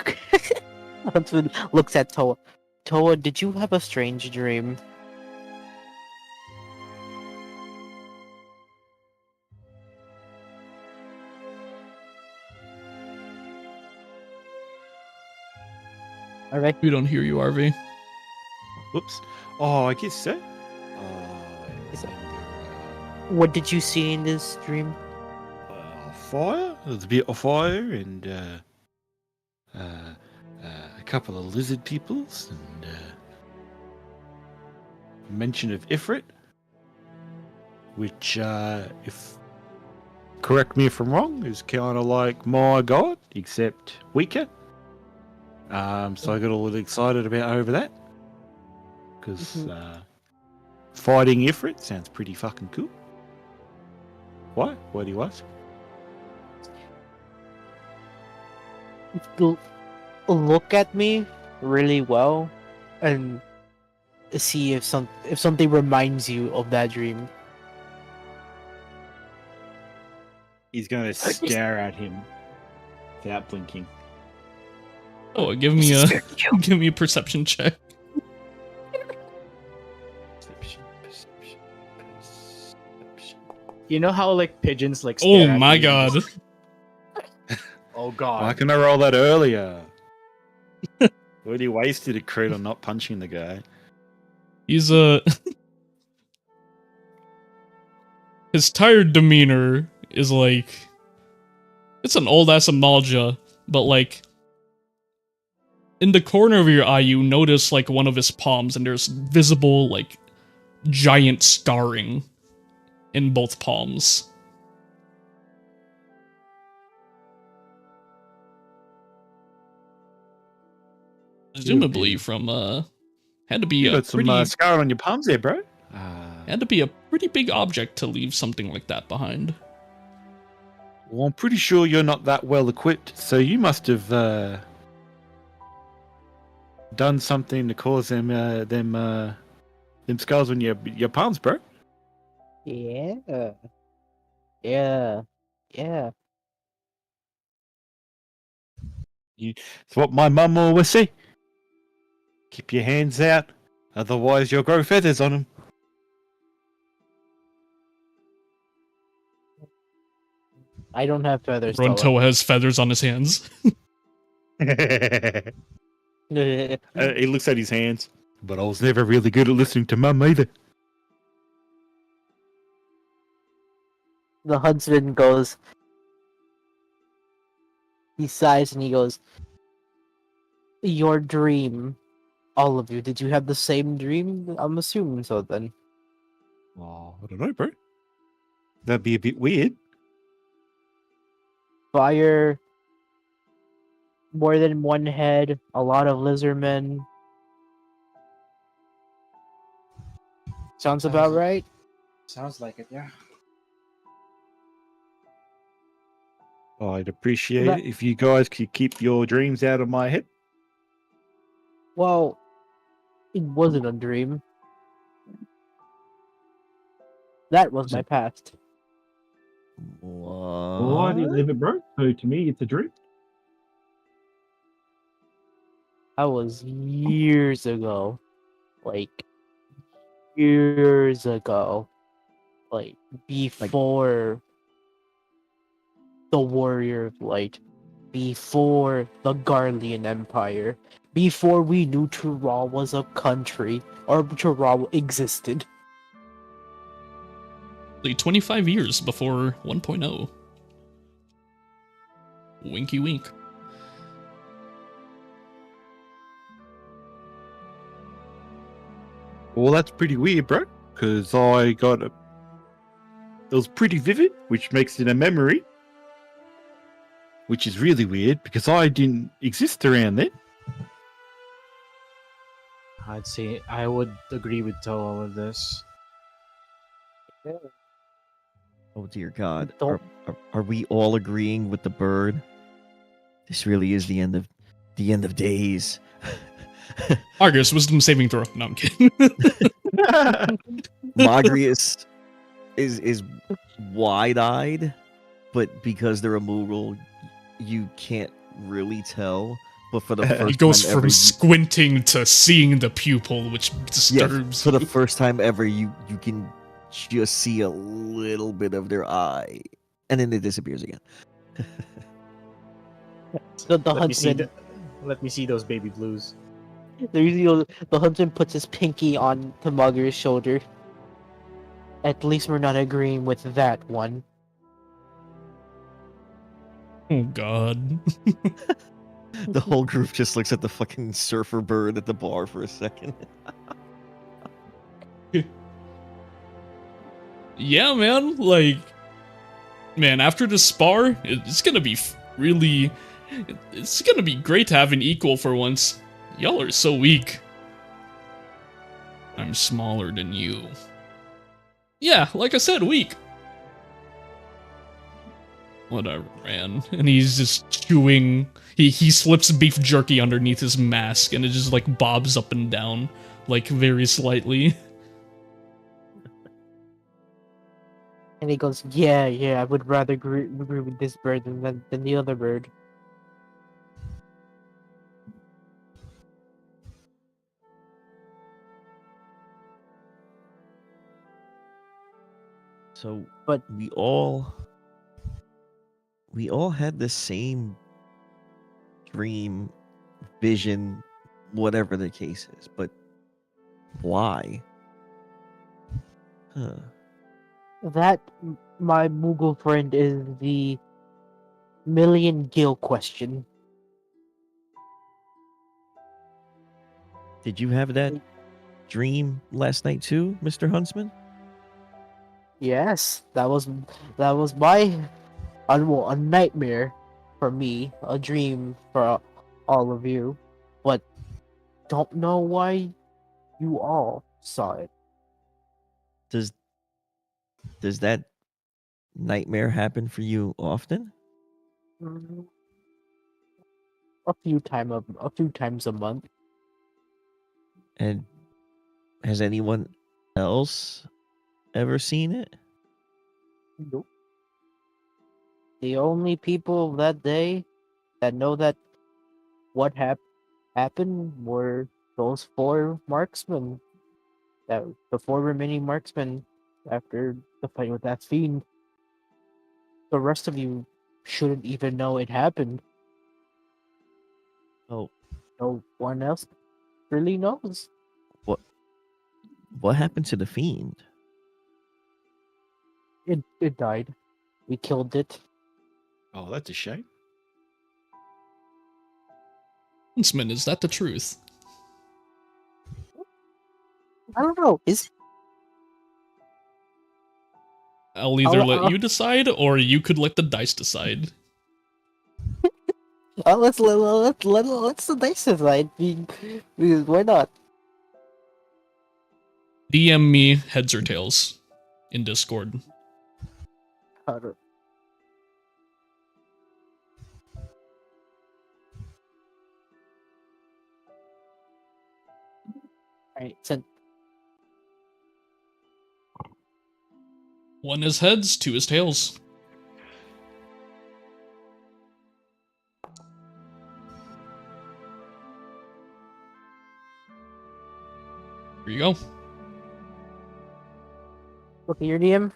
Speaker 2: husband looks at Toa. Toa, did you have a strange dream? All right.
Speaker 6: We don't hear you, RV.
Speaker 5: Whoops. Oh, I guess so.
Speaker 2: Is it- What did you see in this dream?
Speaker 5: Fire. There's a bit of fire and a couple of lizard peoples and mention of Ifrit, which, if correct me if I'm wrong, is kind of like my god, except weaker. So I got a little excited about over that because fighting Ifrit sounds pretty fucking cool. Why? What do you ask?
Speaker 2: Look at me really well and see if something reminds you of that dream.
Speaker 5: He's going to stare at him without blinking.
Speaker 6: Oh, give me a perception check.
Speaker 5: Perception.
Speaker 1: You know how like pigeons like
Speaker 6: Oh
Speaker 1: stare at
Speaker 6: my
Speaker 1: you?
Speaker 6: god.
Speaker 1: Oh
Speaker 5: Why
Speaker 1: god.
Speaker 5: can I roll that earlier? Already wasted a crit on not punching the guy.
Speaker 6: He's his tired demeanor is like, it's an old ass Amalja, but like in the corner of your eye you notice like one of his palms and there's visible like giant scarring in both palms. Presumably from had to be
Speaker 5: You
Speaker 6: a
Speaker 5: got some
Speaker 6: pretty
Speaker 5: scar on your palms there, bro.
Speaker 6: had to be a pretty big object to leave something like that behind.
Speaker 5: Well, I'm pretty sure you're not that well equipped, so you must have done something to cause them scars on your palms, bro.
Speaker 2: Yeah. Yeah.
Speaker 5: It's what my mum always say. Keep your hands out, otherwise you'll grow feathers on them.
Speaker 2: I don't have feathers.
Speaker 6: Everyone
Speaker 2: Toa.
Speaker 6: Toa has feathers on his hands.
Speaker 5: He looks at his hands, but I was never really good at listening to mum either.
Speaker 2: The huntsman goes. He sighs and he goes, "Your dream, all of you. Did you have the same dream? I'm assuming so. Then
Speaker 5: Oh, I don't know, bro. That'd be a bit weird.
Speaker 2: fire, more than one head, a lot of lizardmen. Sounds about right."
Speaker 1: Sounds like it, yeah.
Speaker 5: I'd appreciate
Speaker 2: That-
Speaker 5: it if you guys could keep your dreams out of my head.
Speaker 2: Well, it wasn't a dream. That was my past.
Speaker 4: What?
Speaker 5: leave it, bro. So to me, it's a dream.
Speaker 2: That was years ago. Like, years ago. Like, before the Warrior of Light. Before the Garlean Empire. Before we knew Tural was a country. Or Tural existed.
Speaker 6: Like 25 years before 1.0. Winky wink.
Speaker 5: Well, that's pretty weird, bro. Because I got it was pretty vivid, which makes it a memory. Which is really weird because I didn't exist around then.
Speaker 1: I'd say I would agree with Toho with this.
Speaker 4: Oh dear God,
Speaker 2: Don't-
Speaker 4: are we all agreeing with the bird? This really is the end of days.
Speaker 6: Argus, wisdom saving throw. No, I'm kidding.
Speaker 4: Magrius is wide-eyed, but because they're immovable, you can't really tell. But for the first
Speaker 6: It goes
Speaker 4: time
Speaker 6: from
Speaker 4: ever,
Speaker 6: squinting to seeing the pupil, which disturbs
Speaker 4: for the
Speaker 6: you.
Speaker 4: first time ever, you can just see a little bit of their eye, and then it disappears again.
Speaker 2: The
Speaker 1: Let me see
Speaker 2: huntsman.
Speaker 1: let me see those baby blues.
Speaker 2: The huntsman puts his pinky on Tamagur's shoulder. At least we're not agreeing with that one.
Speaker 6: Oh God.
Speaker 4: The whole group just looks at the fucking surfer bird at the bar for a second.
Speaker 6: Yeah, man. Like, man, after the spar, it's gonna be really. It's gonna be great to have an equal for once. Y'all are so weak. I'm smaller than you. Yeah, like I said, weak. Whatever, man. And he's just chewing. He slips beef jerky underneath his mask, and it just like bobs up and down, like very slightly.
Speaker 2: And he goes, yeah, I would rather agree with this bird than the other bird.
Speaker 4: So,
Speaker 2: But-
Speaker 4: we all had the same dream, vision, whatever the case is, but why? Huh.
Speaker 2: That, my Moogle friend, is the million gill question.
Speaker 4: Did you have that dream last night too, Mr. Huntsman?
Speaker 2: Yes, that was my a nightmare for me, a dream for all of you, but don't know why you all saw it.
Speaker 4: Does that nightmare happen for you often?
Speaker 2: Mm, A few times a month.
Speaker 4: And has anyone else ever seen it?
Speaker 2: Nope. The only people that day that know that what happened were those four marksmen. The four remaining marksmen after the fight with that fiend. The rest of you shouldn't even know it happened.
Speaker 4: Oh,
Speaker 2: No one else really knows.
Speaker 4: what happened to the fiend?
Speaker 2: It died. We killed it.
Speaker 5: Oh, that's a shame.
Speaker 6: Huntsman, is that the truth?
Speaker 2: I don't know. Is it?
Speaker 6: I'll either let
Speaker 2: I'll-
Speaker 6: you decide, or you could let the dice decide.
Speaker 2: Let's the dice decide. Why not?
Speaker 6: DM me heads or tails in Discord.
Speaker 2: Alright, so
Speaker 6: One is heads, two is tails. Here you go.
Speaker 2: look at your DM.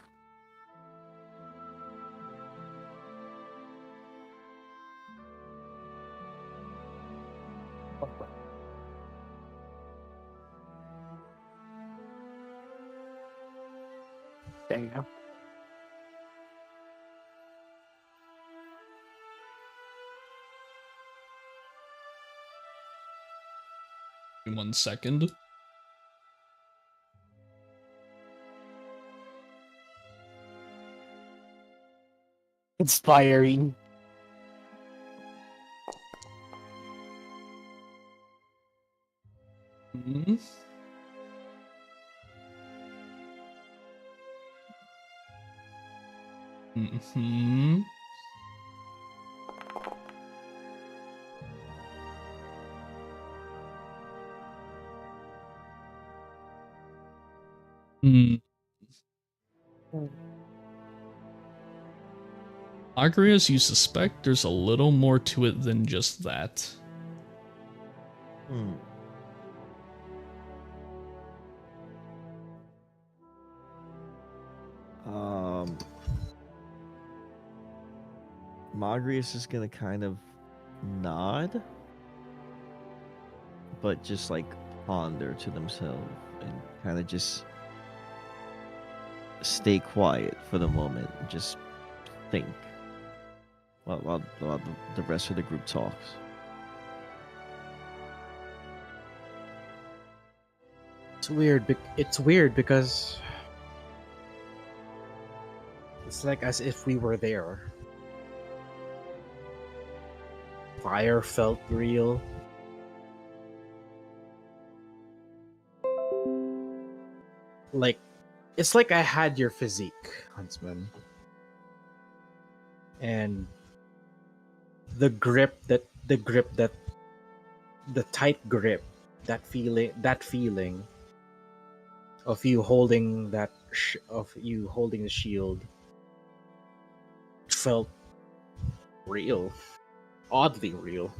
Speaker 2: There you go.
Speaker 6: Give me 1 second.
Speaker 2: Inspiring.
Speaker 6: Hmm. Hmm. Hmm. Agrias, you suspect there's a little more to it than just that.
Speaker 4: Hmm. Magrius is gonna kind of nod, but just like ponder to themselves and kind of just stay quiet for the moment and just think while the rest of the group talks.
Speaker 1: It's weird. It's weird because it's like as if we were there. Fire felt real. Like it's like I had your physique, Huntsman. And the tight grip, that feeling of you holding the shield felt real, oddly real.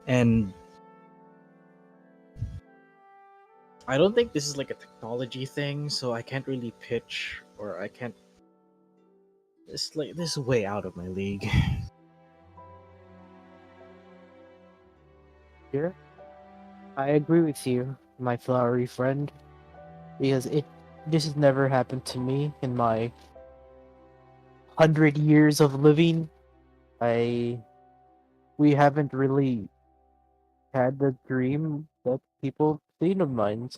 Speaker 1: And I don't think this is like a technology thing, so I can't really pitch, or I can't. It's like this is way out of my league.
Speaker 2: Here, I agree with you, my flowery friend, because this has never happened to me in my 100 years of living. We haven't really had the dream that people seen of mine.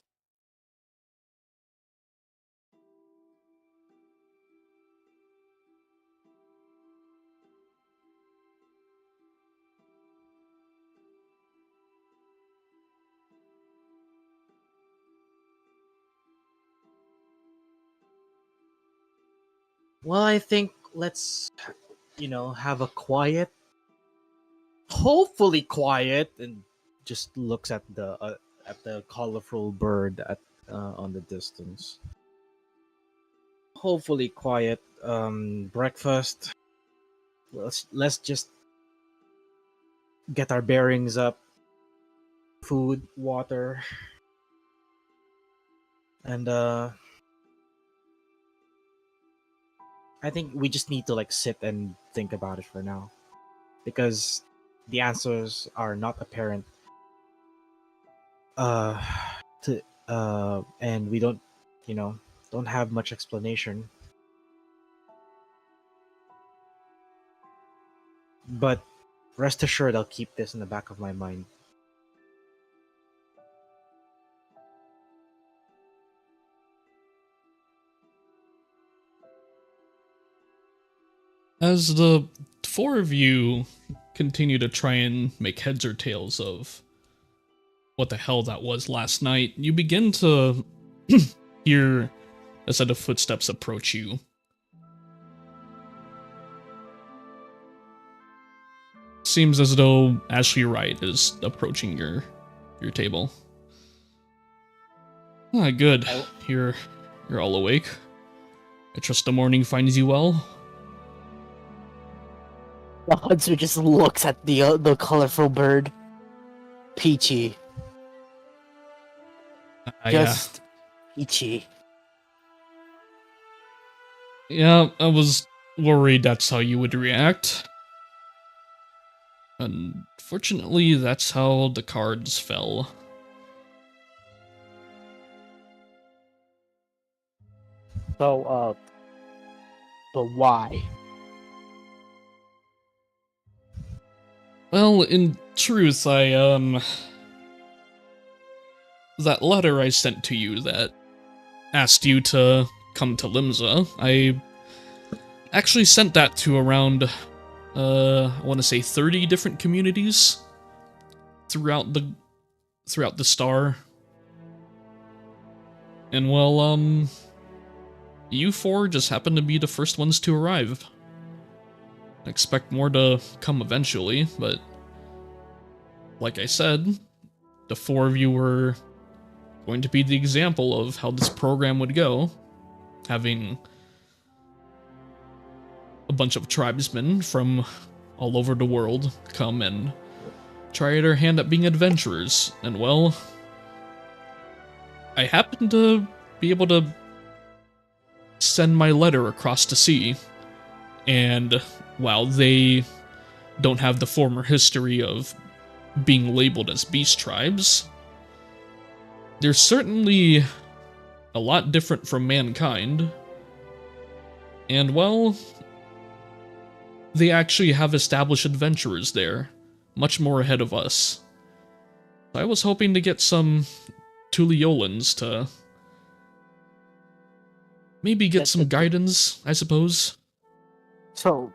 Speaker 1: Well, I think let's, have a quiet, hopefully quiet, and just looks at the colorful bird on the distance. Hopefully quiet breakfast. Let's just get our bearings up. Food, water, and I think we just need to like sit and think about it for now, because the answers are not apparent. Uh, and we don't, you know, don't have much explanation. But rest assured, I'll keep this in the back of my mind.
Speaker 6: As the four of you continue to try and make heads or tails of what the hell that was last night, you begin to hear a set of footsteps approach you. Seems as though Ashley Wright is approaching your table. Ah, good. You're all awake. I trust the morning finds you well.
Speaker 2: The hunter just looks at the colorful bird. Peachy. Just peachy.
Speaker 6: Yeah, I was worried that's how you would react. Unfortunately, that's how the cards fell.
Speaker 2: So, but why?
Speaker 6: Well, in truth, that letter I sent to you that asked you to come to Limsa, I actually sent that to around, I want to say 30 different communities throughout the star. And well, you four just happened to be the first ones to arrive. I expect more to come eventually, but like I said, the four of you were going to be the example of how this program would go, having a bunch of tribesmen from all over the world come and try their hand at being adventurers. And well, I happen to be able to send my letter across the sea, and while they don't have the former history of being labeled as beast tribes, they're certainly a lot different from mankind. And well, they actually have established adventurers there, much more ahead of us. I was hoping to get some Tuliolans to maybe get some guidance, I suppose.
Speaker 2: So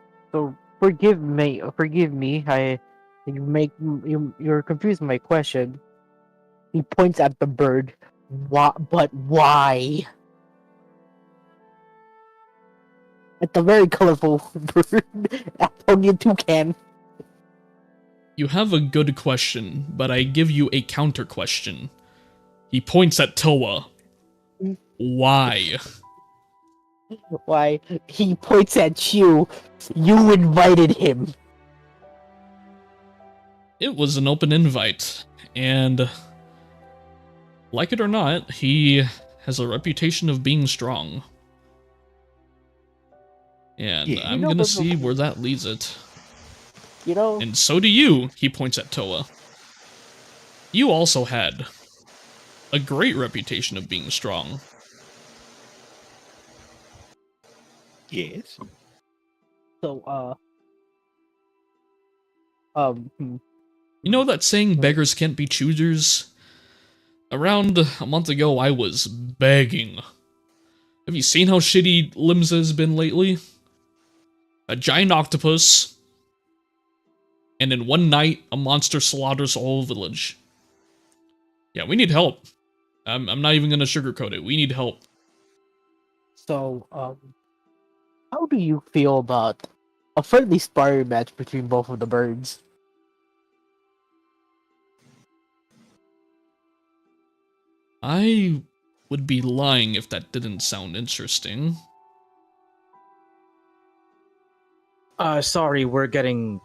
Speaker 2: forgive me. You're confusing my question. He points at the bird. But why? At the very colorful bird, Aponian toucan.
Speaker 6: You have a good question, but I give you a counter question. He points at Toa. Why?
Speaker 2: Why? He points at you. You invited him.
Speaker 6: It was an open invite, and like it or not, he has a reputation of being strong. And
Speaker 5: Yeah.
Speaker 6: I'm gonna see where that leads it.
Speaker 2: You know,
Speaker 6: And so do you, he points at Toa. You also had a great reputation of being strong.
Speaker 5: Yes.
Speaker 2: so,
Speaker 6: You know that saying, beggars can't be choosers? Around a month ago, I was begging. Have you seen how shitty Limsa has been lately? A giant octopus, and in one night, a monster slaughters the whole village. Yeah, we need help. I'm not even gonna sugarcoat it. We need help.
Speaker 2: so, how do you feel about a friendly sparring match between both of the birds?
Speaker 6: I would be lying if that didn't sound interesting.
Speaker 1: Sorry, we're getting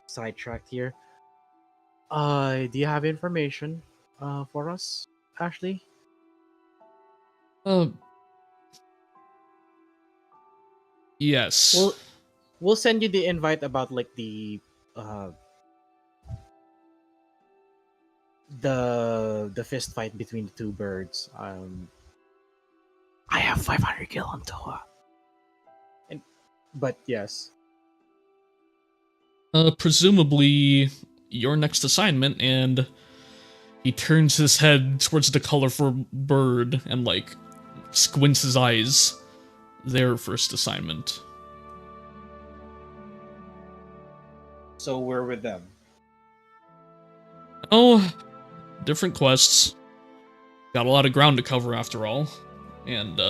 Speaker 1: sidetracked here. Do you have information for us, Ashley?
Speaker 6: Yes.
Speaker 1: We'll send you the invite about like uh the fist fight between the two birds. I have 500 gil on Toa. But yes.
Speaker 6: Presumably your next assignment, and he turns his head towards the colorful bird and, like, squints his eyes. Their first assignment.
Speaker 1: So we're with them.
Speaker 6: Oh, different quests. Got a lot of ground to cover after all. And,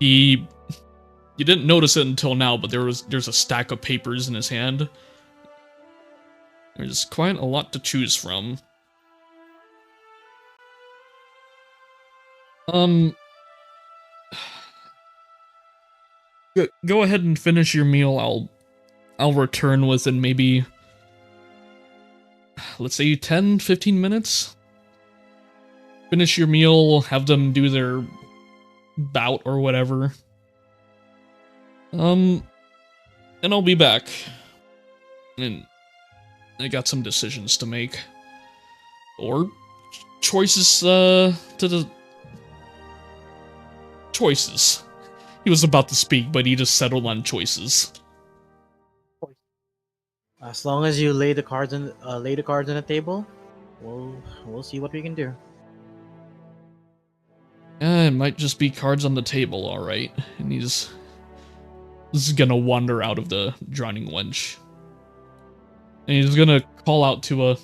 Speaker 6: you didn't notice it until now, but there's a stack of papers in his hand. There's quite a lot to choose from. Go ahead and finish your meal. I'll return within maybe, let's say 10-15 minutes. Finish your meal, have them do their bout or whatever. And I'll be back. And I got some decisions to make. Or choices, choices. He was about to speak, but he just settled on choices.
Speaker 1: As long as you lay the cards on the table, we'll see what we can do.
Speaker 6: It might just be cards on the table, alright. And he's gonna wander out of the drowning wench. And he's gonna call out to a...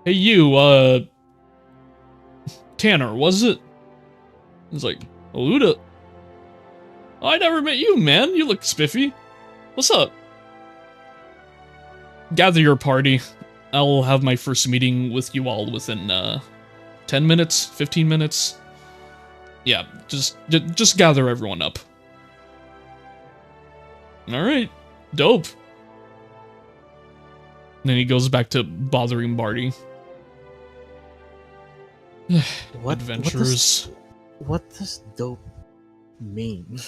Speaker 6: Hey you, Tanner, was it? He's like, Aluda. I never met you, man. You look spiffy. What's up? Gather your party. I'll have my first meeting with you all within, 10 minutes, 15 minutes. Yeah, just gather everyone up. Alright, dope. And then he goes back to bothering Barty. Adventurers.
Speaker 1: What does dope mean?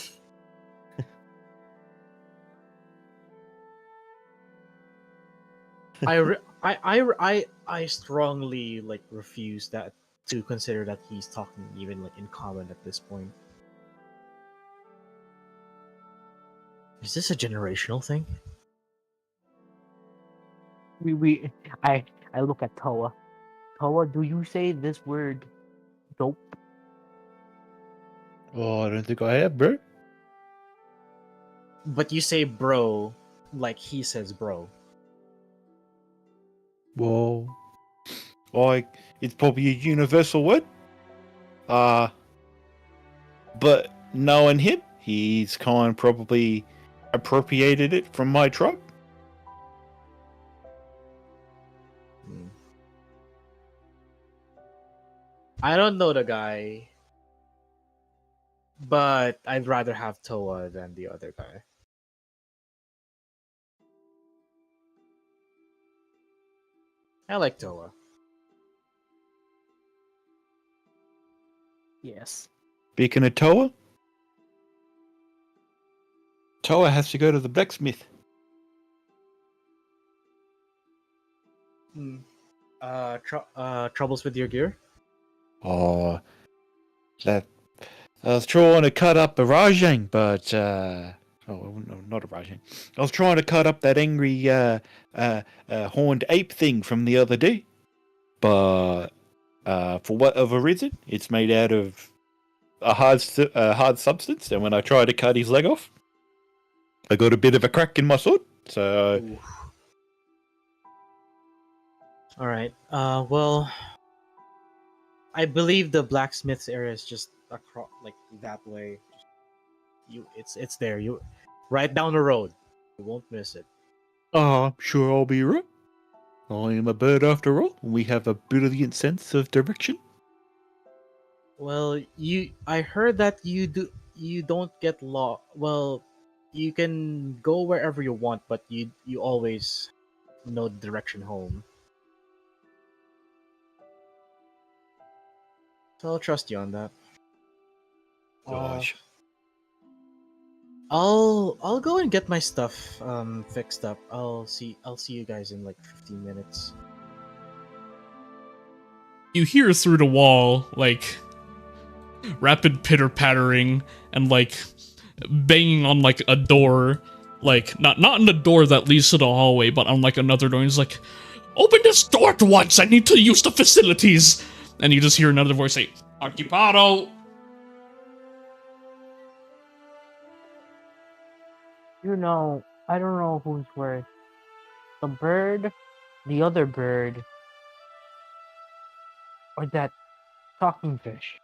Speaker 1: I strongly like refuse that to consider that he's talking even like in common at this point. Is this a generational thing?
Speaker 2: I look at Toa. Toa, do you say this word dope?
Speaker 5: Oh, I don't think I have, bro.
Speaker 1: But you say bro like he says bro.
Speaker 5: Well, like it's probably a universal word. But knowing him, he's kind of probably appropriated it from my tribe.
Speaker 1: I don't know the guy, but I'd rather have Toa than the other guy. I like Toa.
Speaker 2: Yes.
Speaker 5: Speaking of Toa, Toa has to go to the blacksmith.
Speaker 1: Troubles with your gear?
Speaker 5: Oh, that I was trying to cut up a Rajang, but oh no, not a Rajang. I was trying to cut up that angry horned ape thing from the other day, but for whatever reason, it's made out of a hard substance, and when I tried to cut his leg off, I got a bit of a crack in my sword. So,
Speaker 1: all right. Well, I believe the blacksmith's area is just across, like that way. It's there. You, right down the road. You won't miss it.
Speaker 5: I'm sure I'll be right. I am a bird after all. We have a brilliant sense of direction.
Speaker 1: Well, I heard that you don't get lost. Well, you can go wherever you want, but you always know the direction home. So I'll trust you on that.
Speaker 5: Gosh.
Speaker 1: I'll go and get my stuff fixed up. I'll see you guys in like 15 minutes.
Speaker 6: You hear through the wall, like, rapid pitter-pattering and, like, banging on, like, a door. Like, not in the door that leads to the hallway, but on, like, another door. And he's like, open this door at once! I need to use the facilities! And you just hear another voice say, Occupado!
Speaker 2: You know, I don't know who's worse. The bird, the other bird, or that talking fish.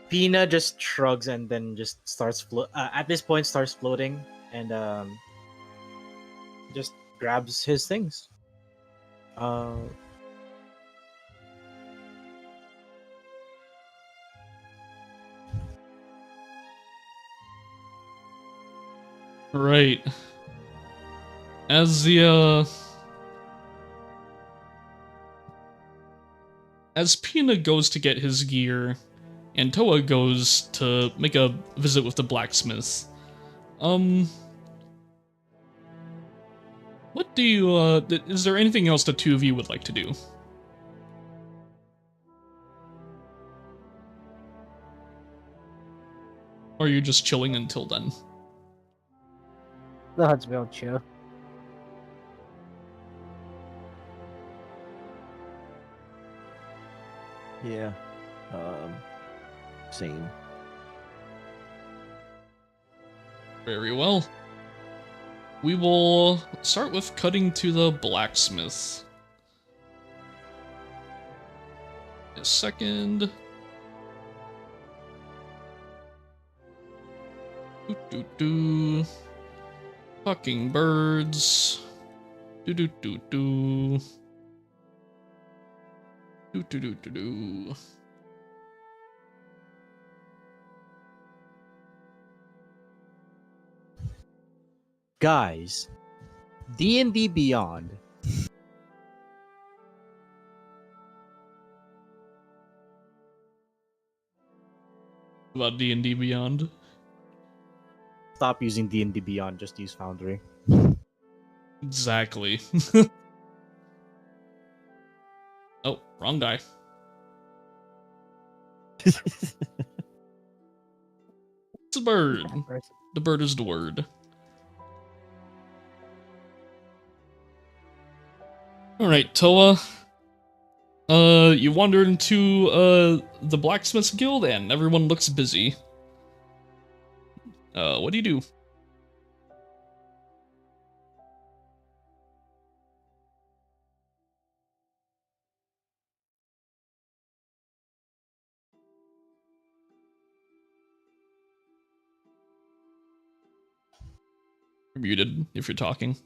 Speaker 1: Pina just shrugs and then just starts at this point starts floating and just grabs his things.
Speaker 6: Right. As the, as Pina goes to get his gear, and Toa goes to make a visit with the blacksmith, what do you, is there anything else the two of you would like to do? Or are you just chilling until then?
Speaker 2: Let's go chill.
Speaker 4: Yeah. Same.
Speaker 6: Very well. We will start with cutting to the blacksmith. A second. Doo doo doo. Fucking birds. Doo doo doo doo. Doo doo doo doo doo.
Speaker 1: Guys, D&D Beyond.
Speaker 6: About D&D Beyond.
Speaker 1: Stop using D&D Beyond, just use Foundry.
Speaker 6: Exactly. Oh, wrong guy. It's a bird. The bird is the word. Alright, Toa. You wandered into the blacksmith's guild and everyone looks busy. What do you do? You're muted if you're talking.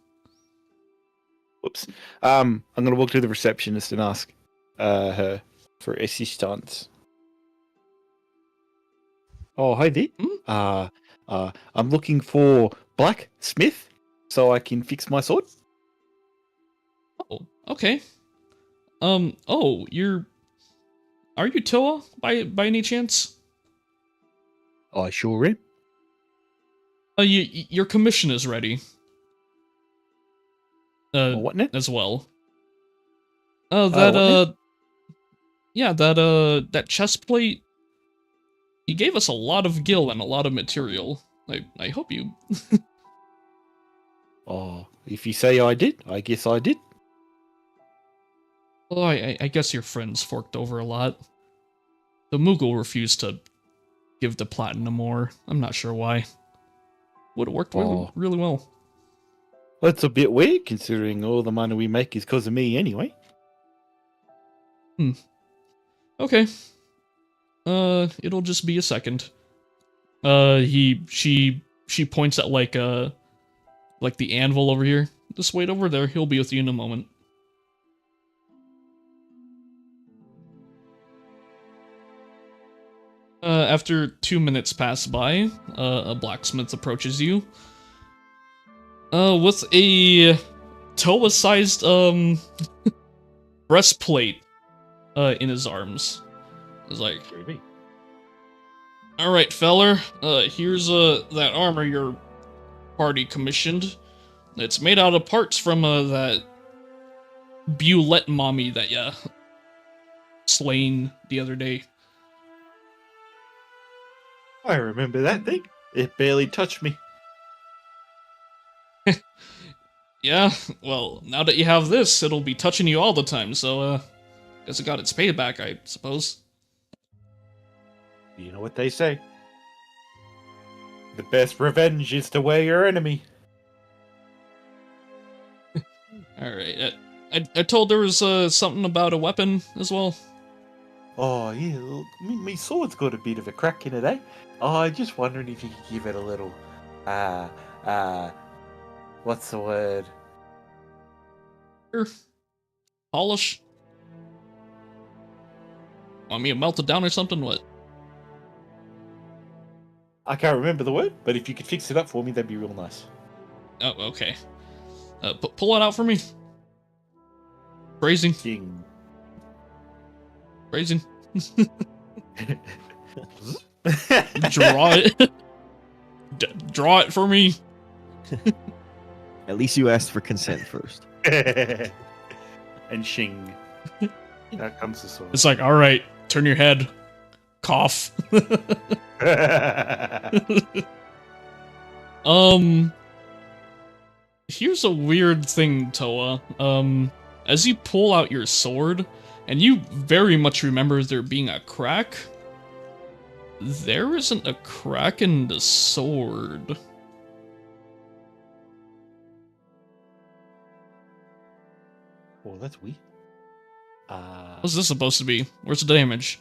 Speaker 5: Whoops. I'm gonna walk to the receptionist and ask her for assistance. Oh, hi there. I'm looking for blacksmith so I can fix my sword.
Speaker 6: Oh, okay. Oh, are you Toa by any chance?
Speaker 5: I sure am.
Speaker 6: Your commission is ready.
Speaker 5: What now?
Speaker 6: As well.
Speaker 5: what now?
Speaker 6: Yeah, that chest plate. You gave us a lot of gil and a lot of material. I hope you.
Speaker 5: Oh, if you say I did, I guess I did.
Speaker 6: Well, I guess your friends forked over a lot. The Moogle refused to give the platinum ore. I'm not sure why. Would have worked really well.
Speaker 5: That's a bit weird considering all the money we make is because of me anyway.
Speaker 6: Okay. It'll just be a second. She points at like the anvil over here. Just wait over there. He'll be with you in a moment. After 2 minutes pass by, a blacksmith approaches you. With a Toa-sized, breastplate, in his arms. He's like, alright, feller, here's, that armor your party commissioned. It's made out of parts from, that Bulette mommy that ya slain the other day.
Speaker 5: I remember that thing. It barely touched me.
Speaker 6: Yeah, well, now that you have this, it'll be touching you all the time, so, guess it got its payback, I suppose.
Speaker 5: You know what they say. The best revenge is to wear your enemy.
Speaker 6: Alright, I told there was, something about a weapon as well.
Speaker 5: Oh, yeah, look, me sword's got a bit of a crack in it, eh? Oh, just wondering if you could give it a little, what's the word?
Speaker 6: Sure. Polish. Want me to melt it down or something? What?
Speaker 5: I can't remember the word, but if you could fix it up for me, that'd be real nice.
Speaker 6: Oh, okay. Pull it out for me. Phrasing.
Speaker 5: King.
Speaker 6: Phrasing. Draw it. Draw it for me.
Speaker 4: At least you asked for consent first.
Speaker 5: And shing. That comes the sword.
Speaker 6: It's like, alright, turn your head. Cough. Here's a weird thing, Toa. As you pull out your sword, and you very much remember there being a crack. There isn't a crack in the sword.
Speaker 5: Oh, that's weird.
Speaker 6: What's this supposed to be? Where's the damage?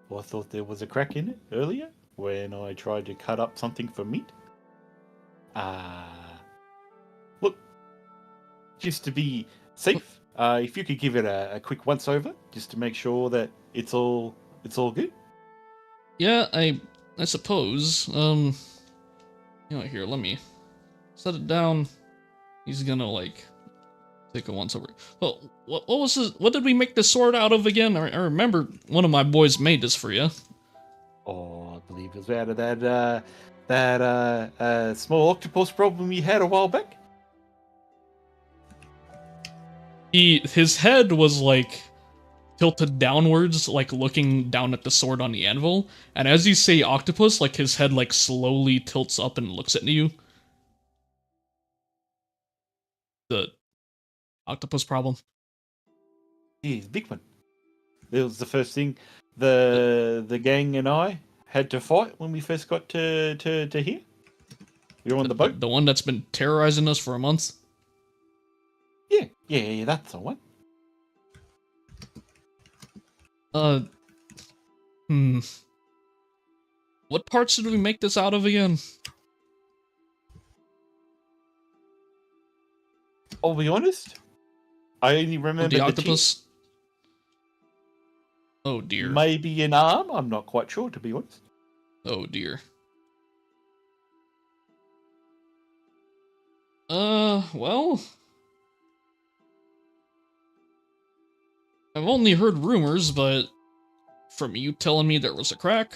Speaker 5: Well, I thought there was a crack in it earlier when I tried to cut up something for meat. Look, just to be safe, if you could give it a quick once over, just to make sure that it's all good.
Speaker 6: Yeah, I suppose. You know, here, let me set it down. He's gonna like take a once over. Well, what was this? What did we make this sword out of again? I remember one of my boys made this for you.
Speaker 5: Oh, I believe it was out of that small octopus problem we had a while back.
Speaker 6: His head was like tilted downwards, like looking down at the sword on the anvil. And as you say octopus, like his head like slowly tilts up and looks at you. The octopus problem.
Speaker 5: Yeah, it's a big one. It was the first thing the gang and I had to fight when we first got to here. You're on the boat.
Speaker 6: The one that's been terrorizing us for a month.
Speaker 5: Yeah, that's the one.
Speaker 6: What parts did we make this out of again?
Speaker 5: I'll be honest. I only remember
Speaker 6: The
Speaker 5: the
Speaker 6: octopus?
Speaker 5: teeth.
Speaker 6: Oh dear.
Speaker 5: Maybe an arm. I'm not quite sure, to be honest.
Speaker 6: Oh dear. Well, I've only heard rumors, but from you telling me there was a crack,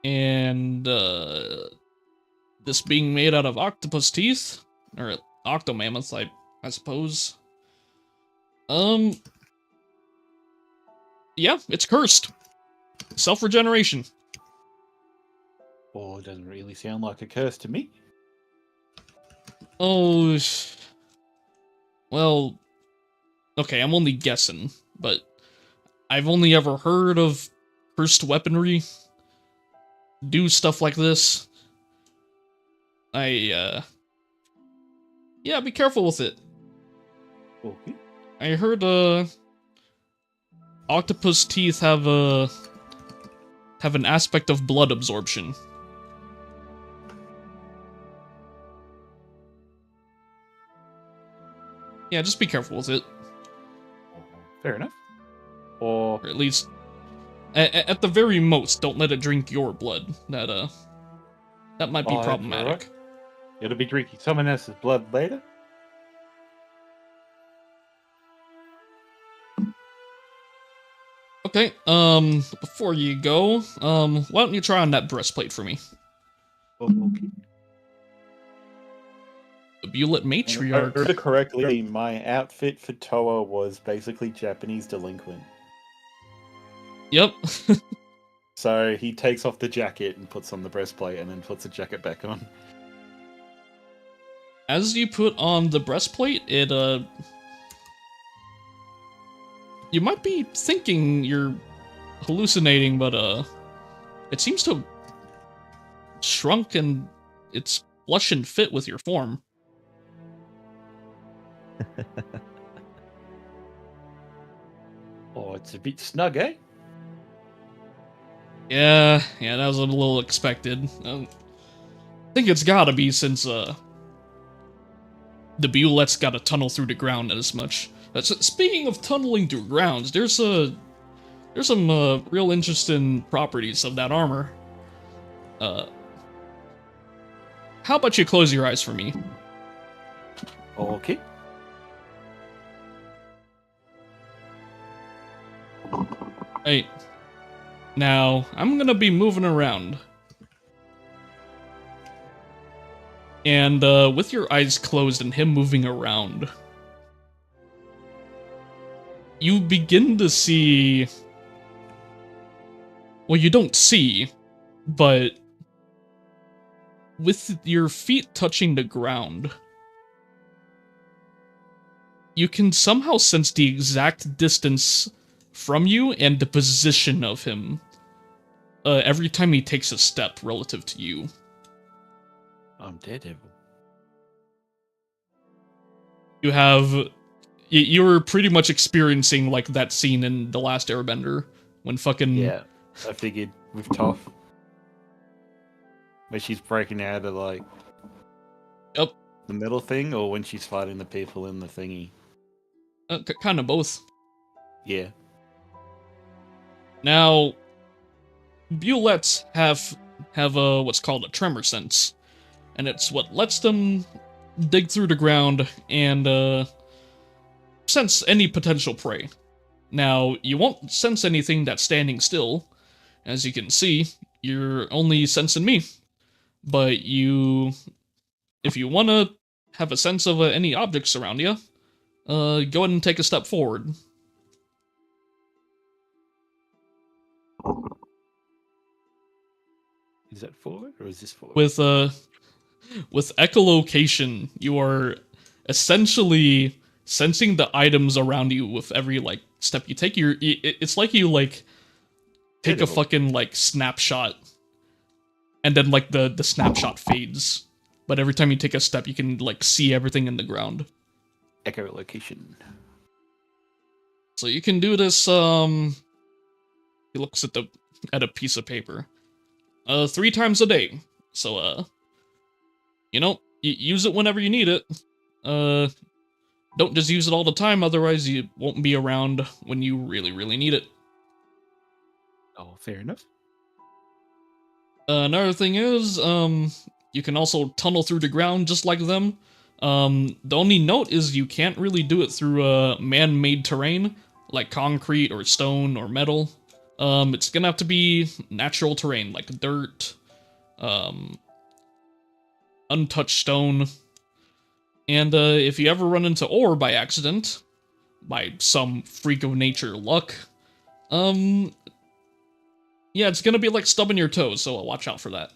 Speaker 6: and, this being made out of octopus teeth, or octomammoths, I suppose. Yeah, it's cursed. Self-regeneration.
Speaker 5: Oh, it doesn't really sound like a curse to me.
Speaker 6: Oh, well, okay, I'm only guessing, but I've only ever heard of cursed weaponry do stuff like this. Yeah, be careful with it.
Speaker 5: Okay.
Speaker 6: I heard, octopus teeth have an aspect of blood absorption. Yeah, just be careful with it.
Speaker 5: Fair enough. Or
Speaker 6: Or at least, at the very most, don't let it drink your blood. That might be
Speaker 5: that's
Speaker 6: problematic.
Speaker 5: alright. It'll be drinking someone else's blood later.
Speaker 6: Okay, before you go, why don't you try on that breastplate for me?
Speaker 5: Okay.
Speaker 6: The Bulet
Speaker 5: If I
Speaker 6: Matriarch.
Speaker 5: remember correctly, my outfit for Toa was basically Japanese delinquent.
Speaker 6: Yep.
Speaker 5: So he takes off the jacket and puts on the breastplate and then puts the jacket back on.
Speaker 6: As you put on the breastplate, it, you might be thinking you're hallucinating, but, it seems to have shrunk and it's flush and fit with your form.
Speaker 5: Oh, it's a bit snug, eh?
Speaker 6: Yeah, that was a little expected. I think it's gotta be since, the Bulet's gotta tunnel through the ground as much. Speaking of tunneling through grounds, there's some real interesting properties of that armor. How about you close your eyes for me?
Speaker 5: Okay.
Speaker 6: Right. Now, I'm gonna be moving around. And, with your eyes closed and him moving around, you begin to see... Well, you don't see, but with your feet touching the ground, you can somehow sense the exact distance from you and the position of him every time he takes a step relative to you.
Speaker 5: I'm Daredevil.
Speaker 6: You're pretty much experiencing like that scene in The Last Airbender when fucking
Speaker 5: Yeah, I figured with Toph. Where she's breaking out of like
Speaker 6: Yep.
Speaker 5: the middle thing, or when she's fighting the people in the thingy.
Speaker 6: Kind of both.
Speaker 5: Yeah.
Speaker 6: Now, Bullets have what's called a tremor sense, and it's what lets them dig through the ground and sense any potential prey. Now, you won't sense anything that's standing still. As you can see, you're only sensing me. But if you want to have a sense of any objects around you, go ahead and take a step forward.
Speaker 5: Is that forward or is this forward?
Speaker 6: With echolocation, you are essentially sensing the items around you with every like step you take. It's like you like take a fucking like snapshot, and then like the snapshot fades. But every time you take a step, you can like see everything in the ground.
Speaker 5: Echolocation.
Speaker 6: So you can do this. He looks at a piece of paper. 3 times a day. So use it whenever you need it. Don't just use it all the time, otherwise you won't be around when you really, really need it.
Speaker 5: Oh, fair enough.
Speaker 6: Another thing is, you can also tunnel through the ground just like them. The only note is you can't really do it through man-made terrain, like concrete or stone or metal. It's gonna have to be natural terrain, like dirt, untouched stone. And if you ever run into ore by accident, by some freak of nature luck, yeah, it's gonna be like stubbing your toes, so watch out for that.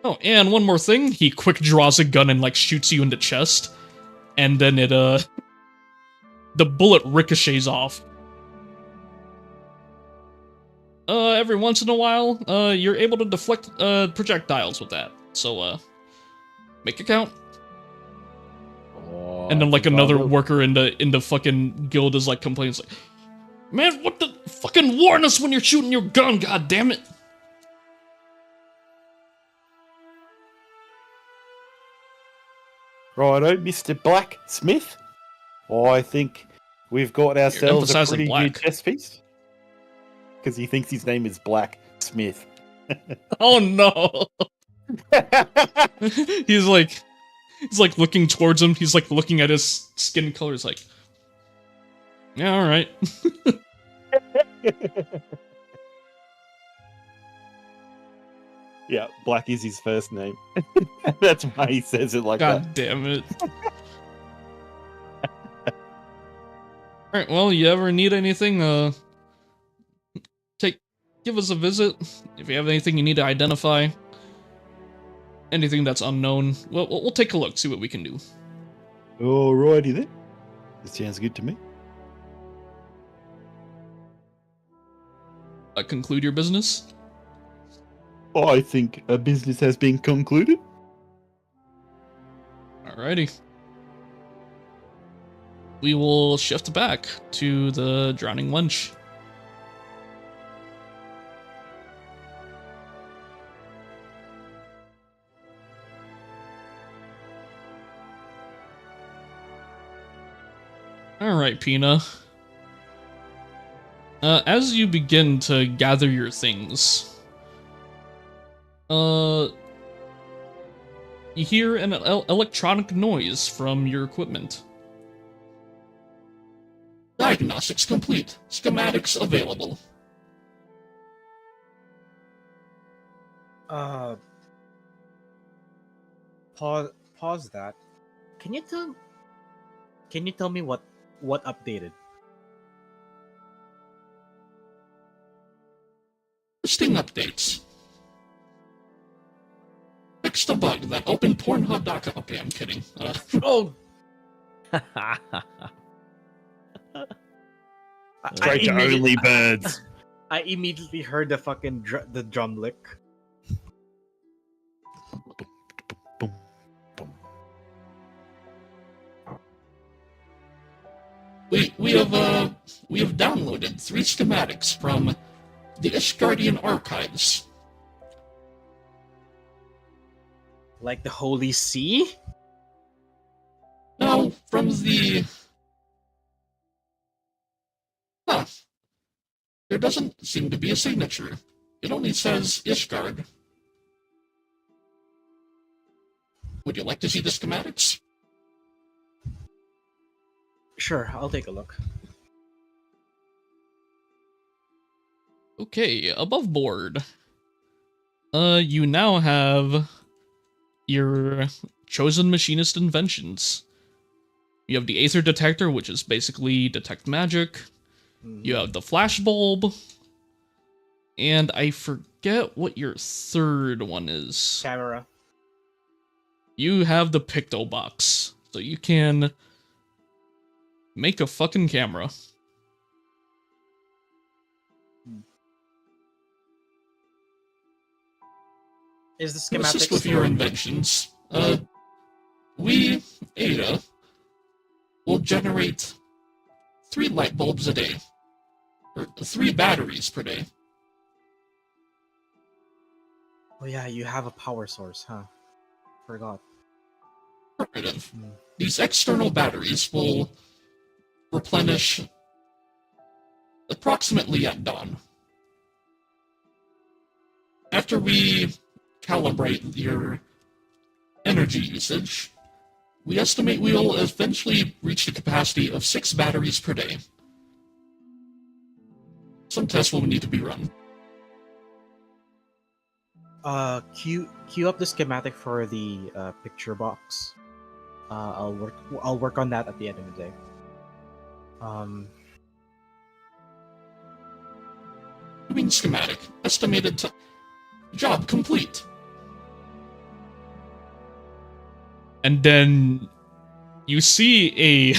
Speaker 6: Oh, and one more thing, he quick draws a gun and like shoots you in the chest, and then the bullet ricochets off. Every once in a while, you're able to deflect projectiles with that. So, make it count.
Speaker 5: Oh,
Speaker 6: And then like another worker in the fucking guild is like complains like, "Man, what the fucking warn us when you're shooting your gun, god damn it."
Speaker 5: Righto, Mr. Blacksmith. I think we've got ourselves a pretty good chess piece. Because he thinks his name is Blacksmith.
Speaker 6: Oh no. He's like looking towards him. He's like looking at his skin color. He's like, yeah, all right.
Speaker 5: Yeah, Black is his first name. That's why he says it like that.
Speaker 6: God damn it. Alright, well, you ever need anything, give us a visit. If you have anything you need to identify, anything that's unknown, we'll take a look, see what we can do.
Speaker 5: Alrighty then. That sounds good to me.
Speaker 6: Conclude your business?
Speaker 5: I think a business has been concluded.
Speaker 6: Alrighty. We will shift back to the Drowning Wench. Alright, Pina. As you begin to gather your things, you hear an electronic noise from your equipment. Diagnostics complete. Schematics available.
Speaker 1: Pause that. Can you tell me what updated?
Speaker 6: Listing updates. just a bug that opened Pornhub.com. Okay, I'm kidding.
Speaker 1: Oh,
Speaker 5: Straight to only birds.
Speaker 1: I immediately heard the fucking the drum lick.
Speaker 5: Boom, boom.
Speaker 6: We have downloaded 3 schematics from the Ishgardian archives.
Speaker 1: Like the Holy See?
Speaker 6: No, from the... Huh. There doesn't seem to be a signature. It only says Ishgard. Would you like to see the schematics?
Speaker 1: Sure, I'll take a look.
Speaker 3: Okay, above board. You now have your chosen machinist inventions. You have the Aether Detector, which is basically detect magic. You have the flash bulb. And I forget what your third one is.
Speaker 1: Camera.
Speaker 3: You have the Picto Box. So you can make a fucking camera.
Speaker 1: Is the
Speaker 6: To
Speaker 1: schematic
Speaker 6: assist with your inventions, we, Ada, will generate 3 light bulbs a day. Or 3 batteries per day.
Speaker 1: Oh yeah, you have a power source, huh? Forgot.
Speaker 6: Alternative. These external batteries will replenish approximately at dawn. After we calibrate your energy usage, we estimate we will eventually reach the capacity of 6 batteries per day. Some tests will need to be run.
Speaker 1: Queue up the schematic for the picture box. I'll work on that at the end of the day.
Speaker 6: Doing schematic. Estimated job complete.
Speaker 3: And then you see a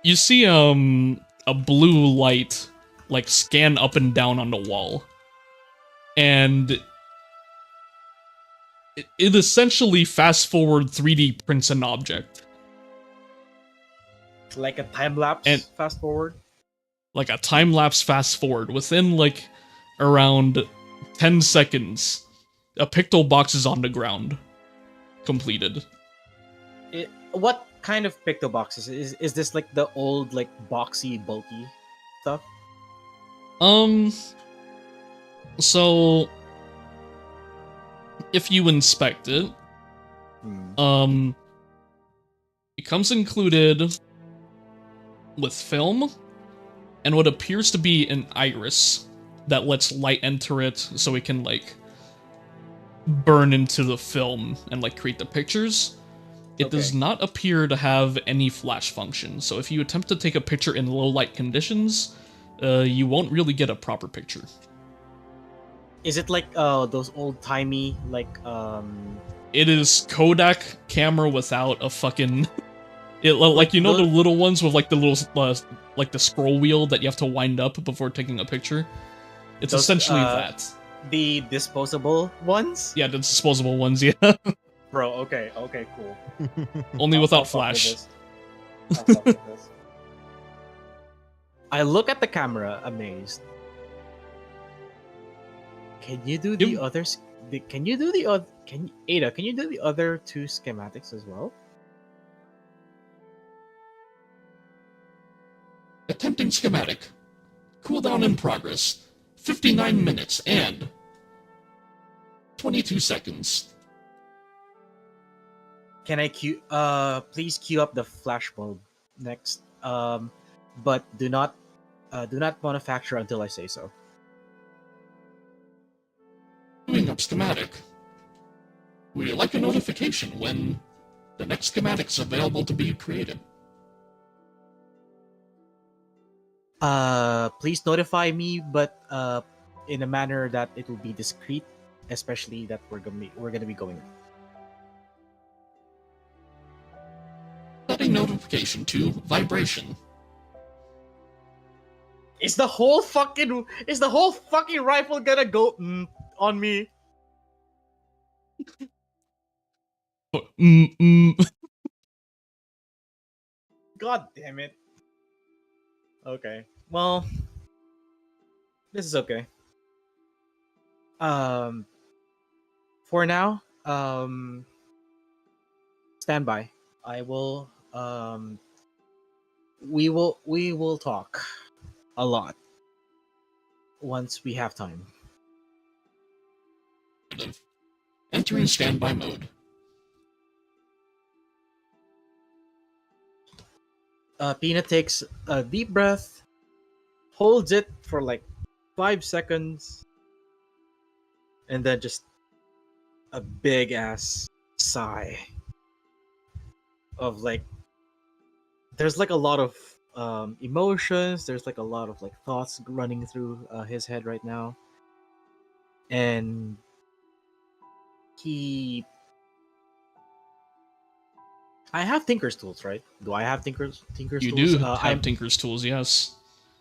Speaker 3: you see a blue light like scan up and down on the wall. And it essentially fast forward 3D prints an object.
Speaker 1: Like a time lapse
Speaker 3: And-
Speaker 1: fast forward.
Speaker 3: Like a time lapse fast forward within like around 10 seconds. A Picto Box is on the ground. Completed.
Speaker 1: What kind of Picto boxes? Is this like the old like boxy bulky stuff?
Speaker 3: So if you inspect it, it comes included with film and what appears to be an iris that lets light enter it so it can like burn into the film and like create the pictures. It does not appear to have any flash function, so if you attempt to take a picture in low light conditions, you won't really get a proper picture.
Speaker 1: Is it like those old timey like
Speaker 3: It is Kodak camera without a fucking like you know the little ones with like the little like the scroll wheel that you have to wind up before taking a picture? It's
Speaker 1: those,
Speaker 3: essentially that.
Speaker 1: the disposable ones?
Speaker 3: Yeah, the disposable ones, yeah.
Speaker 1: Bro, okay, cool.
Speaker 3: Only without flash.
Speaker 1: I'll fuck with this. I look at the camera amazed. Can you do the others? Can you do the other? Ada? Can you do the other 2 schematics as well?
Speaker 6: Attempting schematic. Cooldown in progress. 59 minutes and 22 seconds.
Speaker 1: Can I please queue up the flash bulb next? But do not manufacture until I say so.
Speaker 6: Doing up schematic. Would you like a notification when the next schematic's available to be created?
Speaker 1: Please notify me, but in a manner that it will be discreet especially that we're gonna be going.
Speaker 6: Setting notification to vibration.
Speaker 1: Is the whole fucking rifle gonna go on me? God damn it. Okay. Well, this is okay. For now, stand by. I will we will talk a lot once we have time.
Speaker 6: Entering standby mode.
Speaker 1: Peanut takes a deep breath, holds it for like 5 seconds, and then just a big ass sigh of like, there's like a lot of emotions, there's like a lot of like thoughts running through his head right now, and I have Tinker's tools, right? Do I have Tinker's
Speaker 6: You
Speaker 1: tools?
Speaker 6: do have Tinker's tools, yes.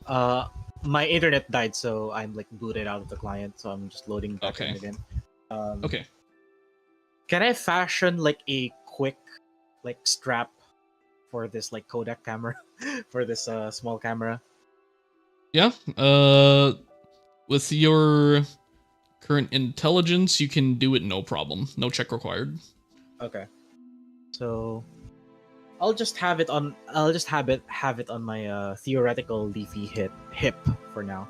Speaker 1: My internet died, so I'm like booted out of the client, so I'm just loading back in again.
Speaker 6: Okay.
Speaker 1: Can I fashion like a quick like strap for this like Kodak camera, for this small camera?
Speaker 6: Yeah. With your current intelligence, you can do it no problem. No check required.
Speaker 1: Okay. So I'll just have it on my theoretical leafy hip for now.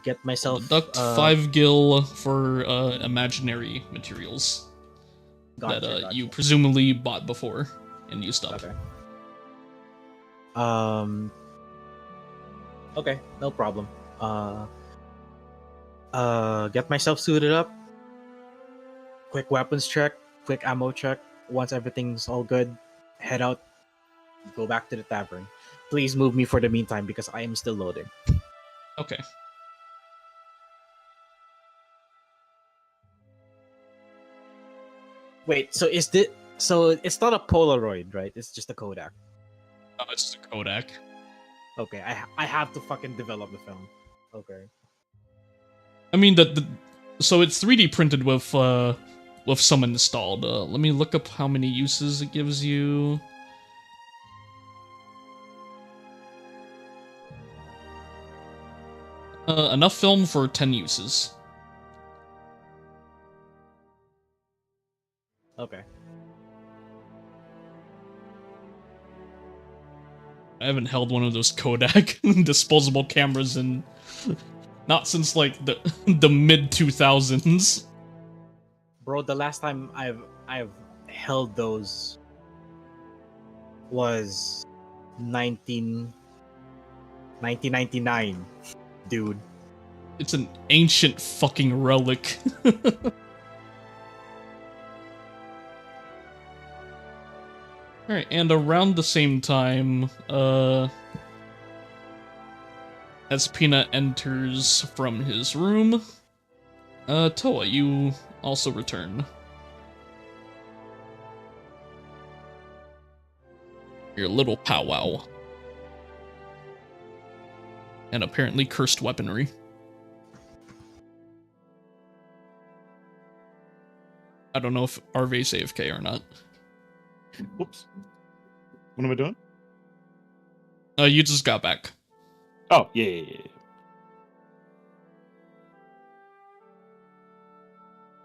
Speaker 1: Get myself
Speaker 6: Deduct 5 gil for imaginary materials that you presumably bought before and used up.
Speaker 1: Okay. Okay, no problem. Get myself suited up. Quick weapons check, quick ammo check. Once everything's all good, head out. Go back to the tavern. Please move me for the meantime because I am still loading.
Speaker 6: Okay.
Speaker 1: Wait, so it's not a Polaroid, right? It's just a Kodak.
Speaker 6: Oh, it's a Kodak.
Speaker 1: Okay, I have to fucking develop the film. Okay.
Speaker 6: I mean, so it's 3D printed with some installed. Let me look up how many uses it gives you. Enough film for 10 uses.
Speaker 1: Okay.
Speaker 6: I haven't held one of those Kodak disposable cameras in not since like the mid 2000s.
Speaker 1: Bro, the last time I've held those was 1999, dude.
Speaker 6: It's an ancient fucking relic. Alright, and around the same time, as Peanut enters from his room, Toa, you also return. Your little powwow. And apparently cursed weaponry. I don't know if Arve's AFK or not.
Speaker 5: Whoops. What am I doing?
Speaker 6: You just got back.
Speaker 5: Oh, yeah.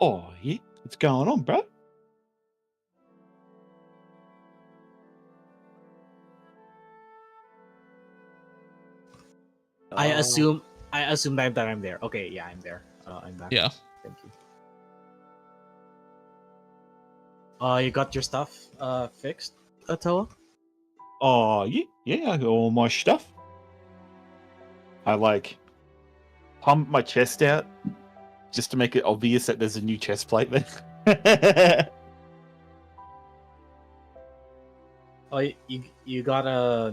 Speaker 5: Oh, yeah. What's going on, bro?
Speaker 1: I assume that I'm there. Okay, yeah, I'm there. I'm back.
Speaker 6: Yeah.
Speaker 1: Thank you. You got your stuff fixed, Toa?
Speaker 5: Oh, yeah, I got all my stuff. I like pump my chest out just to make it obvious that there's a new chest plate there.
Speaker 1: Oh, you got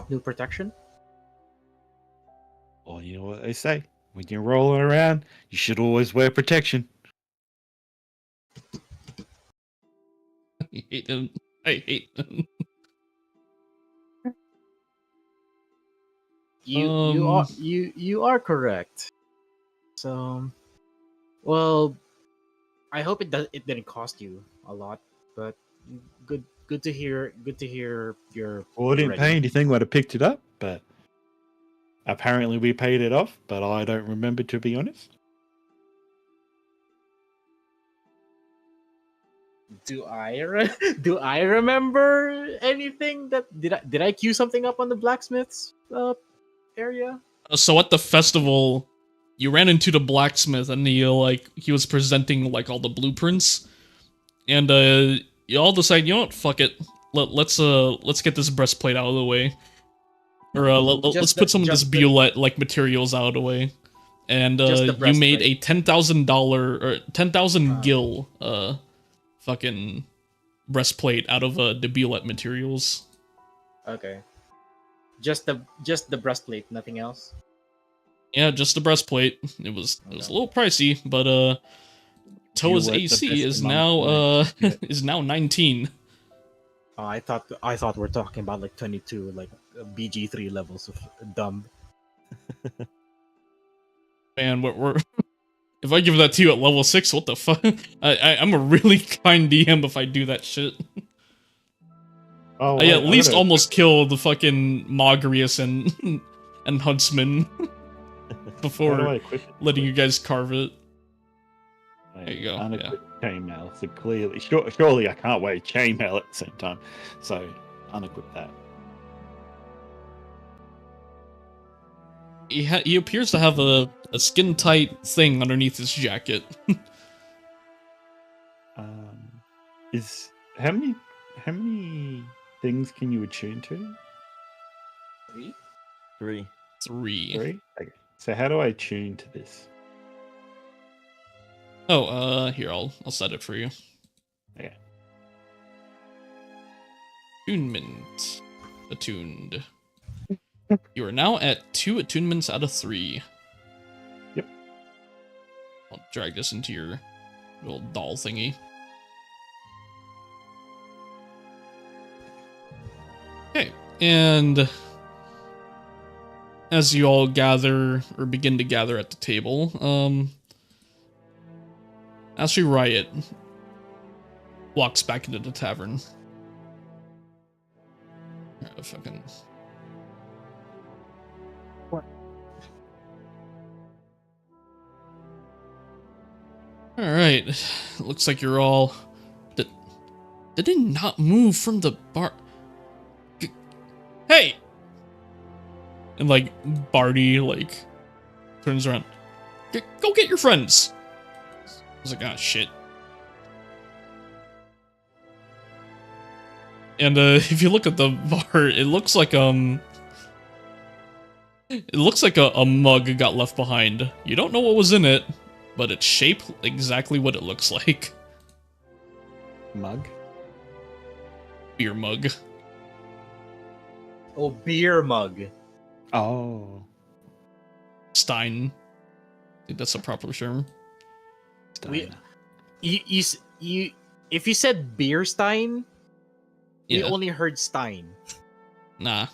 Speaker 1: new protection?
Speaker 5: Oh, you know what they say? When you're rolling around, you should always wear protection.
Speaker 6: hate them. I hate them.
Speaker 1: You are correct. So, well, I hope it didn't cost you a lot, but good to hear. Good to hear you're.
Speaker 5: Well, I didn't
Speaker 1: ready.
Speaker 5: pay anything when I picked it up, but apparently we paid it off. But I don't remember, to be honest.
Speaker 1: Do do I remember anything that did I queue something up on the blacksmith's area?
Speaker 6: So at the festival, you ran into the blacksmith, and he was presenting like all the blueprints, and you all decide, you know what, fuck it, let's get this breastplate out of the way, or let's put some of this Bulette like materials out of the way, and you made a $10,000 or 10,000 gil fucking breastplate out of the Bulette materials.
Speaker 1: Okay. Just the breastplate, nothing else.
Speaker 6: Yeah, just the breastplate. It was a little pricey, but Toa's AC is now is now 19.
Speaker 1: Oh, I thought we're talking about like 22, like BG3 levels of dumb.
Speaker 6: Man, we're if I give that to you at level 6, what the fuck? I'm a really kind DM if I do that shit.
Speaker 5: Oh,
Speaker 6: I at least almost killed the fucking Mogrius and Huntsman before letting you guys carve it. There you go.
Speaker 5: Unequipped chainmail. So clearly, surely I can't wear chainmail at the same time. So unequip that.
Speaker 6: He appears to have a skin tight thing underneath his jacket.
Speaker 5: Is how many things can you attune to?
Speaker 4: 3.
Speaker 6: 3.
Speaker 5: Okay. So how do I attune to this?
Speaker 6: Oh, here, I'll set it for you.
Speaker 5: Okay.
Speaker 6: Attunement. Attuned. You are now at 2 attunements out of 3.
Speaker 5: Yep.
Speaker 6: I'll drag this into your little doll thingy. Okay, and as you all gather, or begin to gather at the table, Ashley Riot walks back into the tavern. Fucking...
Speaker 2: What?
Speaker 6: Alright, looks like you're all... Did they not move from the bar? Hey! And, like, Barty, like, turns around. Go get your friends! I was like, ah, shit. And, if you look at the bar, it looks like, a mug got left behind. You don't know what was in it, but it's shaped exactly what it looks like.
Speaker 5: Mug?
Speaker 6: Beer mug.
Speaker 1: Oh, beer mug.
Speaker 5: Oh.
Speaker 6: Stein. I think that's a proper term.
Speaker 1: If you said beer Stein, we
Speaker 6: Yeah.
Speaker 1: only heard Stein.
Speaker 6: Nah.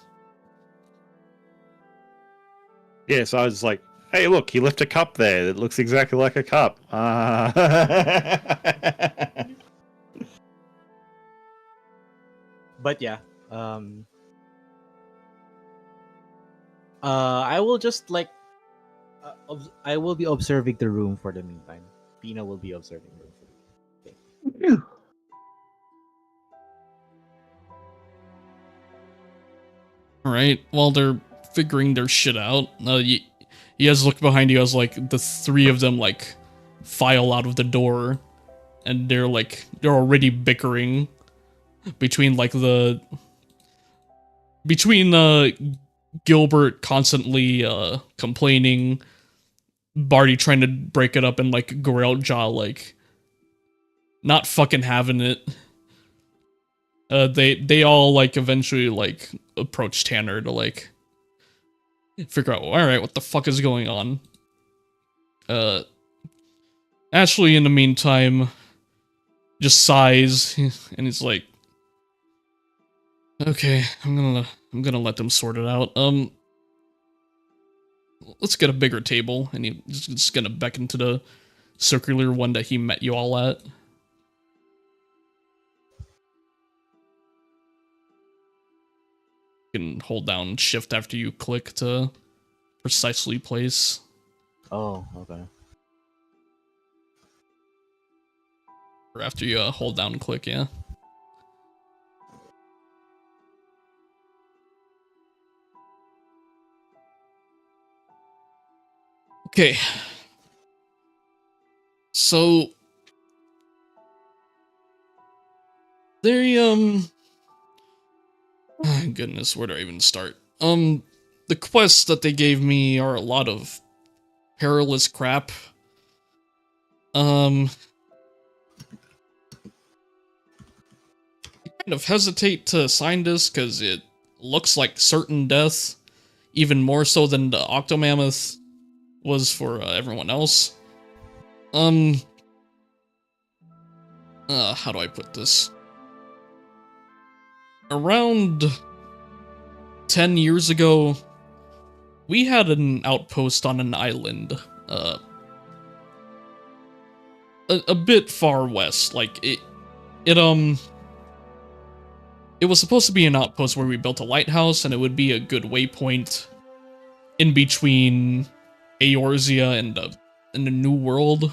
Speaker 5: Yeah, so I was like, hey, look, he left a cup there that looks exactly like a cup.
Speaker 1: But yeah, I will just like, I will be observing the room for the meantime. Pina will be observing the room. Okay.
Speaker 6: Alright, while they're figuring their shit out, you guys look behind you as, like, the 3 of them, like, file out of the door, and they're already bickering between, like, Gilbert constantly, complaining, Barty trying to break it up, and, like, Grailjaw, like, not fucking having it. They all, like, eventually, like, approach Tanner to, like, figure out, alright, what the fuck is going on? Ashley, in the meantime, just sighs, and he's like, "Okay, I'm gonna let them sort it out. Let's get a bigger table," and he's just gonna beckon to the circular one that he met you all at. You can hold down shift after you click to precisely place.
Speaker 1: Oh, okay.
Speaker 6: Or after you hold down and click, yeah. Okay. So they goodness, where do I even start? The quests that they gave me are a lot of perilous crap. I kind of hesitate to assign this because it looks like certain death, even more so than the Octomammoth was for everyone else. How do I put this? Around 10 years ago, we had an outpost on an island, a bit far west. Like, it was supposed to be an outpost where we built a lighthouse, and it would be a good waypoint in between Eorzea and the New World.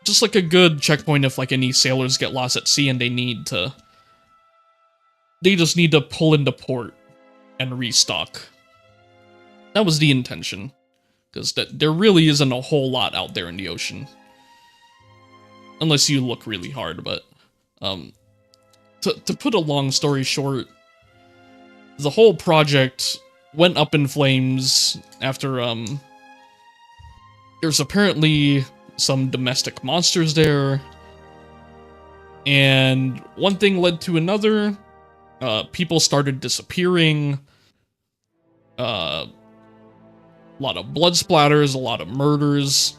Speaker 6: Just like a good checkpoint if like any sailors get lost at sea and they just need to pull into port and restock. That was the intention, because there really isn't a whole lot out there in the ocean, unless you look really hard. But to put a long story short, the whole project went up in flames after there's apparently some domestic monsters there, and one thing led to another. People started disappearing, a lot of blood splatters, a lot of murders,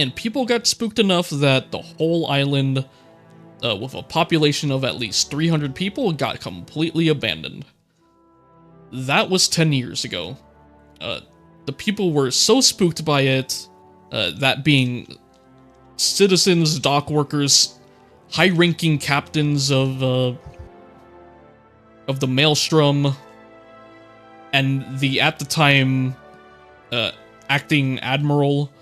Speaker 6: and people got spooked enough that the whole island, with a population of at least 300 people, got completely abandoned. That was 10 years ago. The people were so spooked by it, that being citizens, dock workers, high-ranking captains of the Maelstrom, and the, at the time, acting admiral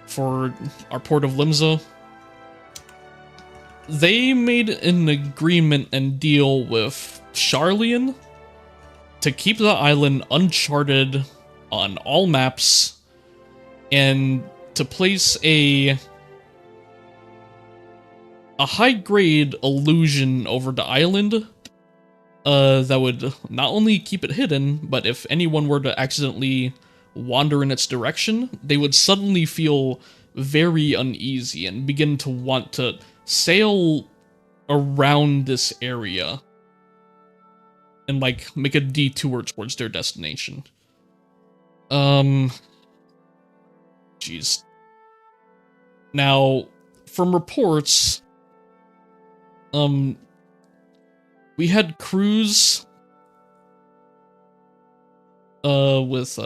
Speaker 6: for our port of Limsa, they made an agreement and deal with Sharlayan to keep the island uncharted on all maps, and to place a high-grade illusion over the island that would not only keep it hidden, but if anyone were to accidentally wander in its direction, they would suddenly feel very uneasy and begin to want to sail around this area and, like, make a detour towards their destination. Jeez. Now, from reports, we had crews with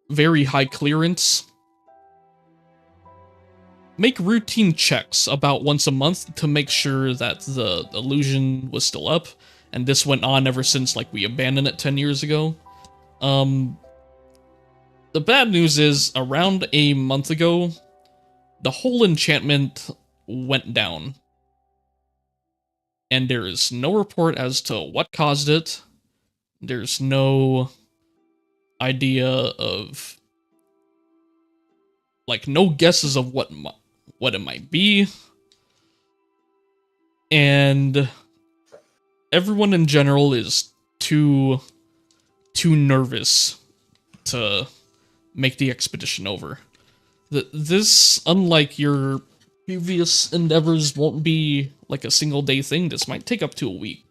Speaker 6: very high clearance make routine checks about once a month to make sure that the illusion was still up, and this went on ever since, like, we abandoned it 10 years ago. The bad news is, around a month ago, the whole enchantment went down. And there is no report as to what caused it. There's no idea of, like, no guesses of what it might be. And everyone in general is too nervous to make the expedition over. This, unlike your previous endeavors, won't be like a single day thing. This might take up to a week.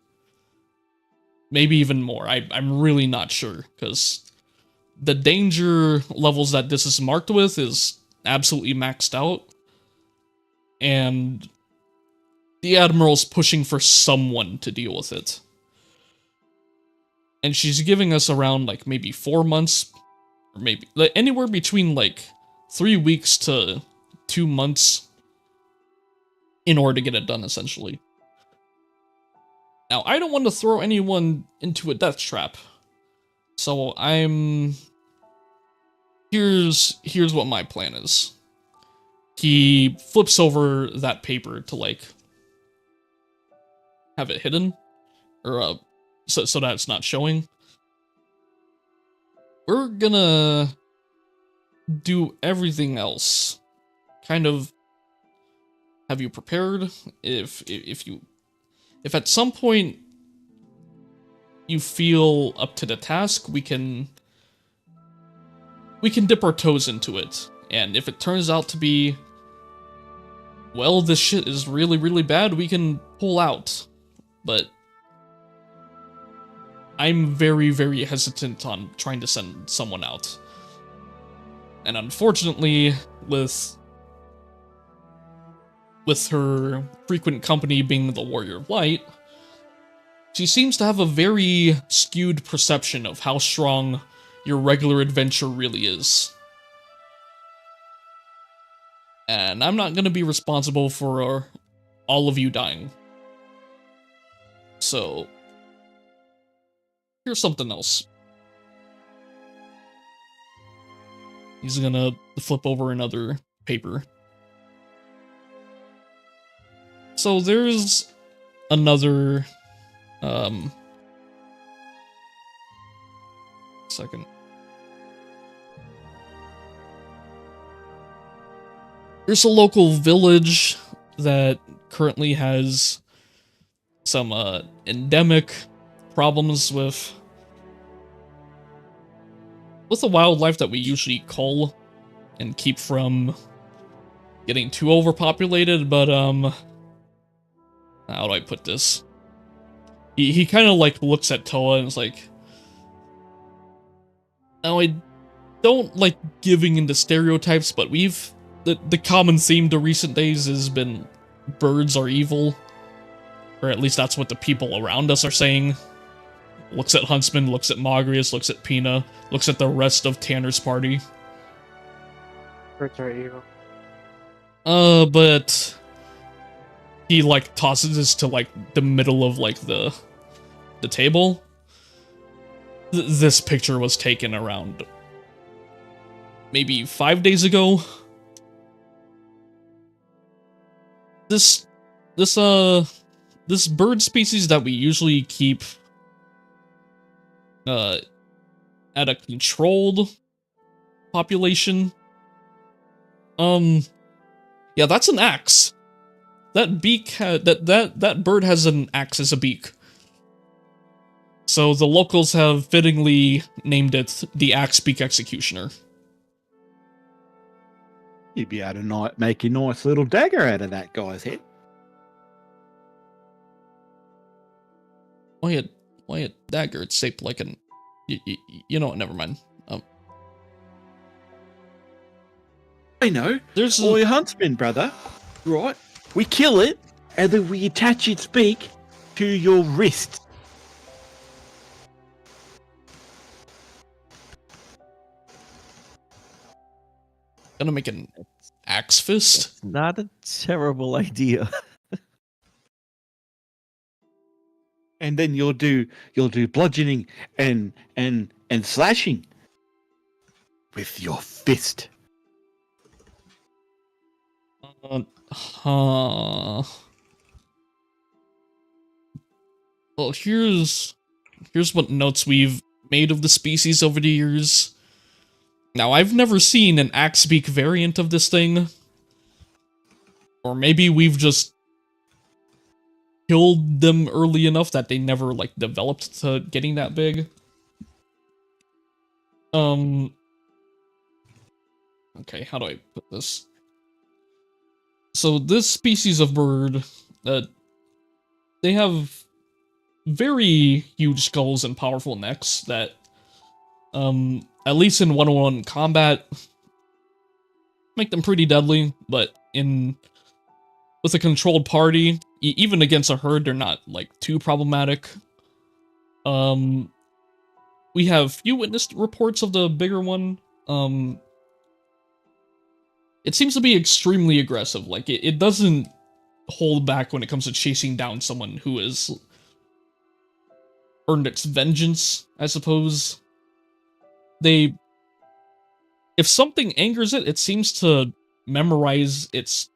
Speaker 6: Maybe even more. I'm really not sure, because the danger levels that this is marked with is absolutely maxed out. and the Admiral's pushing for someone to deal with it. And she's giving us around, like, maybe 4 months, or maybe like, anywhere between, like, 3 weeks to 2 months in order to get it done, essentially. Now, I don't want to throw anyone into a death trap, so here's what my plan is. He flips over that paper to, like, have it hidden, or so that it's not showing. We're gonna do everything else. Kind of have you prepared. If at some point you feel up to the task, we can dip our toes into it. And if it turns out to be, well, this shit is really, really bad, we can pull out. But I'm very, very hesitant on trying to send someone out. And unfortunately, with her frequent company being the Warrior of Light, she seems to have a very skewed perception of how strong your regular adventure really is. And I'm not going to be responsible for all of you dying. So, here's something else. He's gonna flip over another paper. So there's another, second. There's a local village that currently has some endemic problems with the wildlife that we usually cull and keep from getting too overpopulated, but how do I put this? He kind of like looks at Toa and is like, now I don't like giving into stereotypes, but the common theme to recent days has been birds are evil. Or at least that's what the people around us are saying. Looks at Huntsman, looks at Magrius, looks at Pina, looks at the rest of Tanner's party.
Speaker 8: Birds are evil.
Speaker 6: But he like tosses this to like the middle of like the table. This picture was taken around maybe 5 days ago. This bird species that we usually keep at a controlled population. Yeah, that's an axe. That beak that bird has an axe as a beak. So the locals have fittingly named it the Axe Beak Executioner.
Speaker 5: You'd be able to make a nice little dagger out of that guy's head.
Speaker 6: Why a dagger? It's shaped like an... You know what, never mind.
Speaker 5: I know.
Speaker 6: There's
Speaker 5: a huntsman, brother. Right? We kill it, and then we attach its beak to your wrist.
Speaker 6: Gonna make an axe fist?
Speaker 4: It's not a terrible idea.
Speaker 5: And then you'll do bludgeoning and slashing with your fist.
Speaker 6: Well, here's what notes we've made of the species over the years. Now, I've never seen an Axebeak variant of this thing. Or maybe we've just killed them early enough that they never, like, developed to getting that big. Okay, how do I put this? So this species of bird, they have very huge skulls and powerful necks that, at least in one-on-one combat, make them pretty deadly, but in with a controlled party, even against a herd, they're not like too problematic. We have few witness reports of the bigger one. It seems to be extremely aggressive. Like, it doesn't hold back when it comes to chasing down someone who has earned its vengeance, I suppose. If something angers it, it seems to memorize its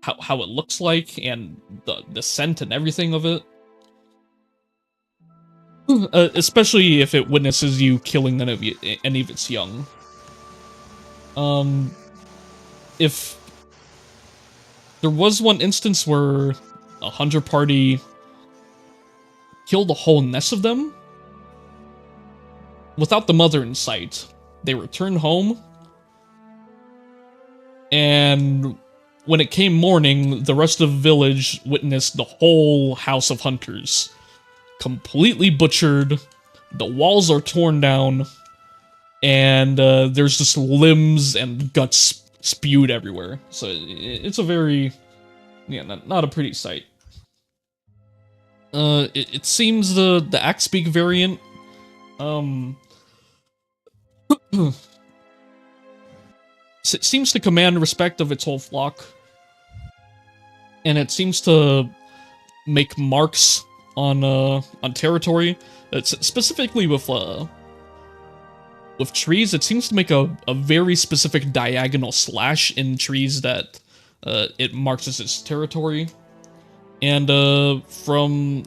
Speaker 6: how it looks like and the scent and everything of it. Especially if it witnesses you killing any of its young. If there was one instance where a hunter party killed a whole nest of them without the mother in sight. They returned home, and when it came morning, the rest of the village witnessed the whole house of hunters completely butchered. The walls are torn down, and there's just limbs and guts spewed everywhere. So it's a very, not a pretty sight. It seems the Axpeak variant, seems to command respect of its whole flock, and it seems to make marks on territory. It's specifically with trees. It seems to make a very specific diagonal slash in trees that it marks as its territory. And from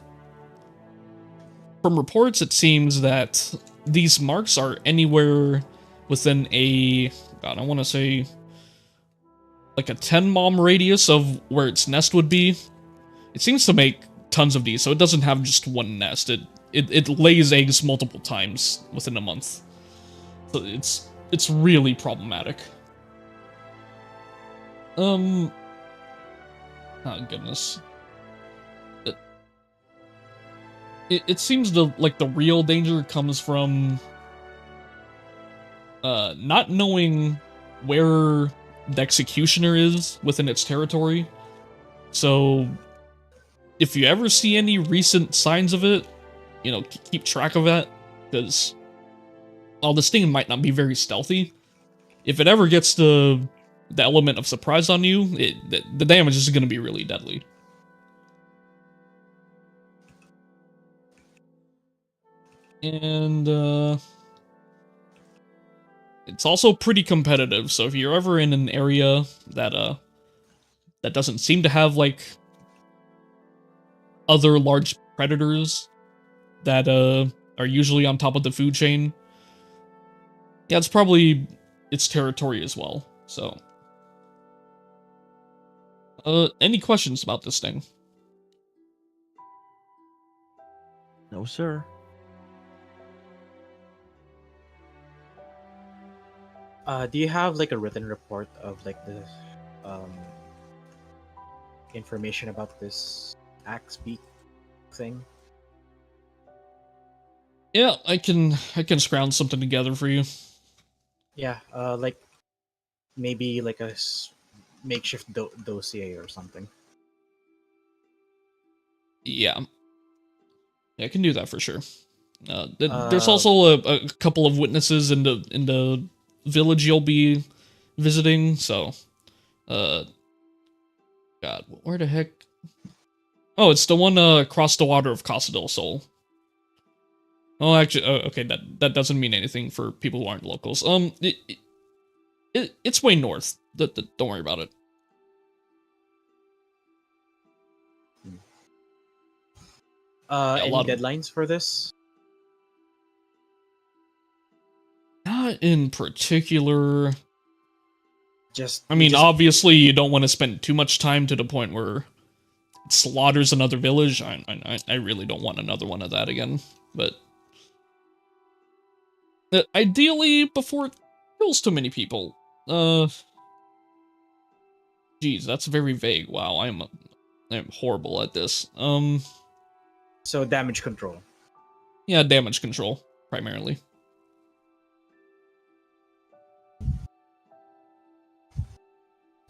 Speaker 6: reports, it seems that these marks are anywhere within I want to say, like a 10-mom radius of where its nest would be. It seems to make tons of these, so it doesn't have just one nest. It lays eggs multiple times within a month. So it's really problematic. Oh goodness. It seems like the real danger comes from not knowing where the executioner is within its territory. So if you ever see any recent signs of it, keep track of that, because while this thing might not be very stealthy, if it ever gets the element of surprise on you, the damage is going to be really deadly. And it's also pretty competitive, so if you're ever in an area that doesn't seem to have like other large predators that are usually on top of the food chain, yeah, it's probably its territory as well. So any questions about this thing?
Speaker 4: No, sir.
Speaker 8: Do you have like a written report of like the information about this Axpeak thing?
Speaker 6: Yeah, I can scrounge something together for you.
Speaker 8: Yeah, like maybe like a makeshift dossier or something.
Speaker 6: Yeah, I can do that for sure. There's also a couple of witnesses in the village you'll be visiting, so God, where the heck? Oh, it's the one across the water of Casa del Sol. Oh, actually, okay, that doesn't mean anything for people who aren't locals. It's way north. Don't worry about it.
Speaker 8: Any deadlines for this?
Speaker 6: Not in particular.
Speaker 8: I mean,
Speaker 6: obviously, you don't want to spend too much time to the point where it slaughters another village. I really don't want another one of that again. But ideally, before it kills too many people. Geez, that's very vague. Wow, I am horrible at this.
Speaker 8: So damage control.
Speaker 6: Yeah, damage control primarily.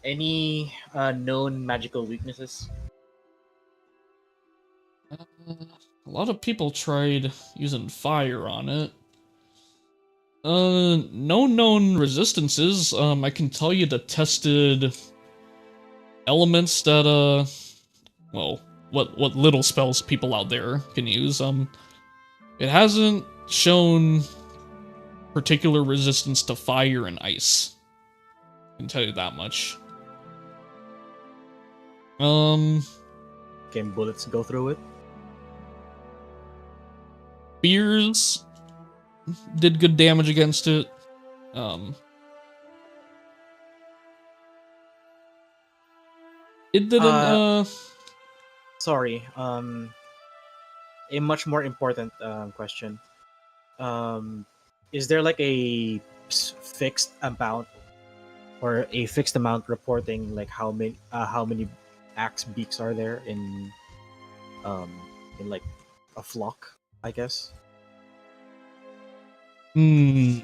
Speaker 8: Any known magical weaknesses?
Speaker 6: A lot of people tried using fire on it. No known resistances. I can tell you the tested elements that, well, what little spells people out there can use. It hasn't shown particular resistance to fire and ice. I can tell you that much.
Speaker 8: Can bullets go through it?
Speaker 6: Spears did good damage against it. It didn't,
Speaker 8: Sorry. A much more important question. Is there like a fixed amount or a fixed amount reporting like how many axe beaks are there in like a flock, I guess?
Speaker 6: I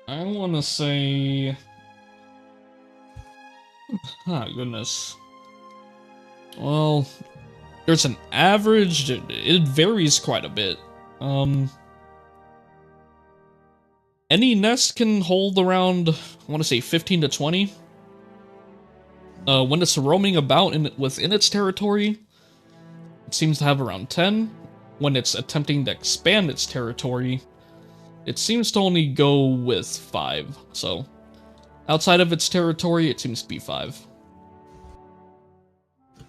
Speaker 6: want to say... Ah, goodness. Well, there's an average. It varies quite a bit. Any nest can hold around, I want to say 15 to 20. When it's roaming about within its territory, it seems to have around 10. When it's attempting to expand its territory, it seems to only go with 5. So, outside of its territory, it seems to be 5. It's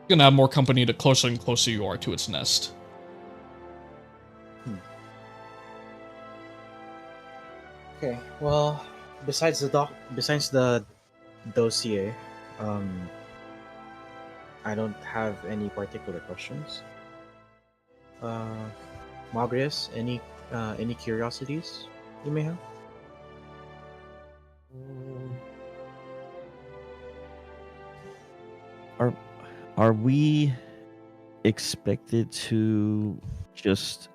Speaker 6: gonna have more company the closer and closer you are to its nest.
Speaker 8: Okay. Well, besides the dossier, I don't have any particular questions. Magrius, any curiosities you may have?
Speaker 4: Are we expected to just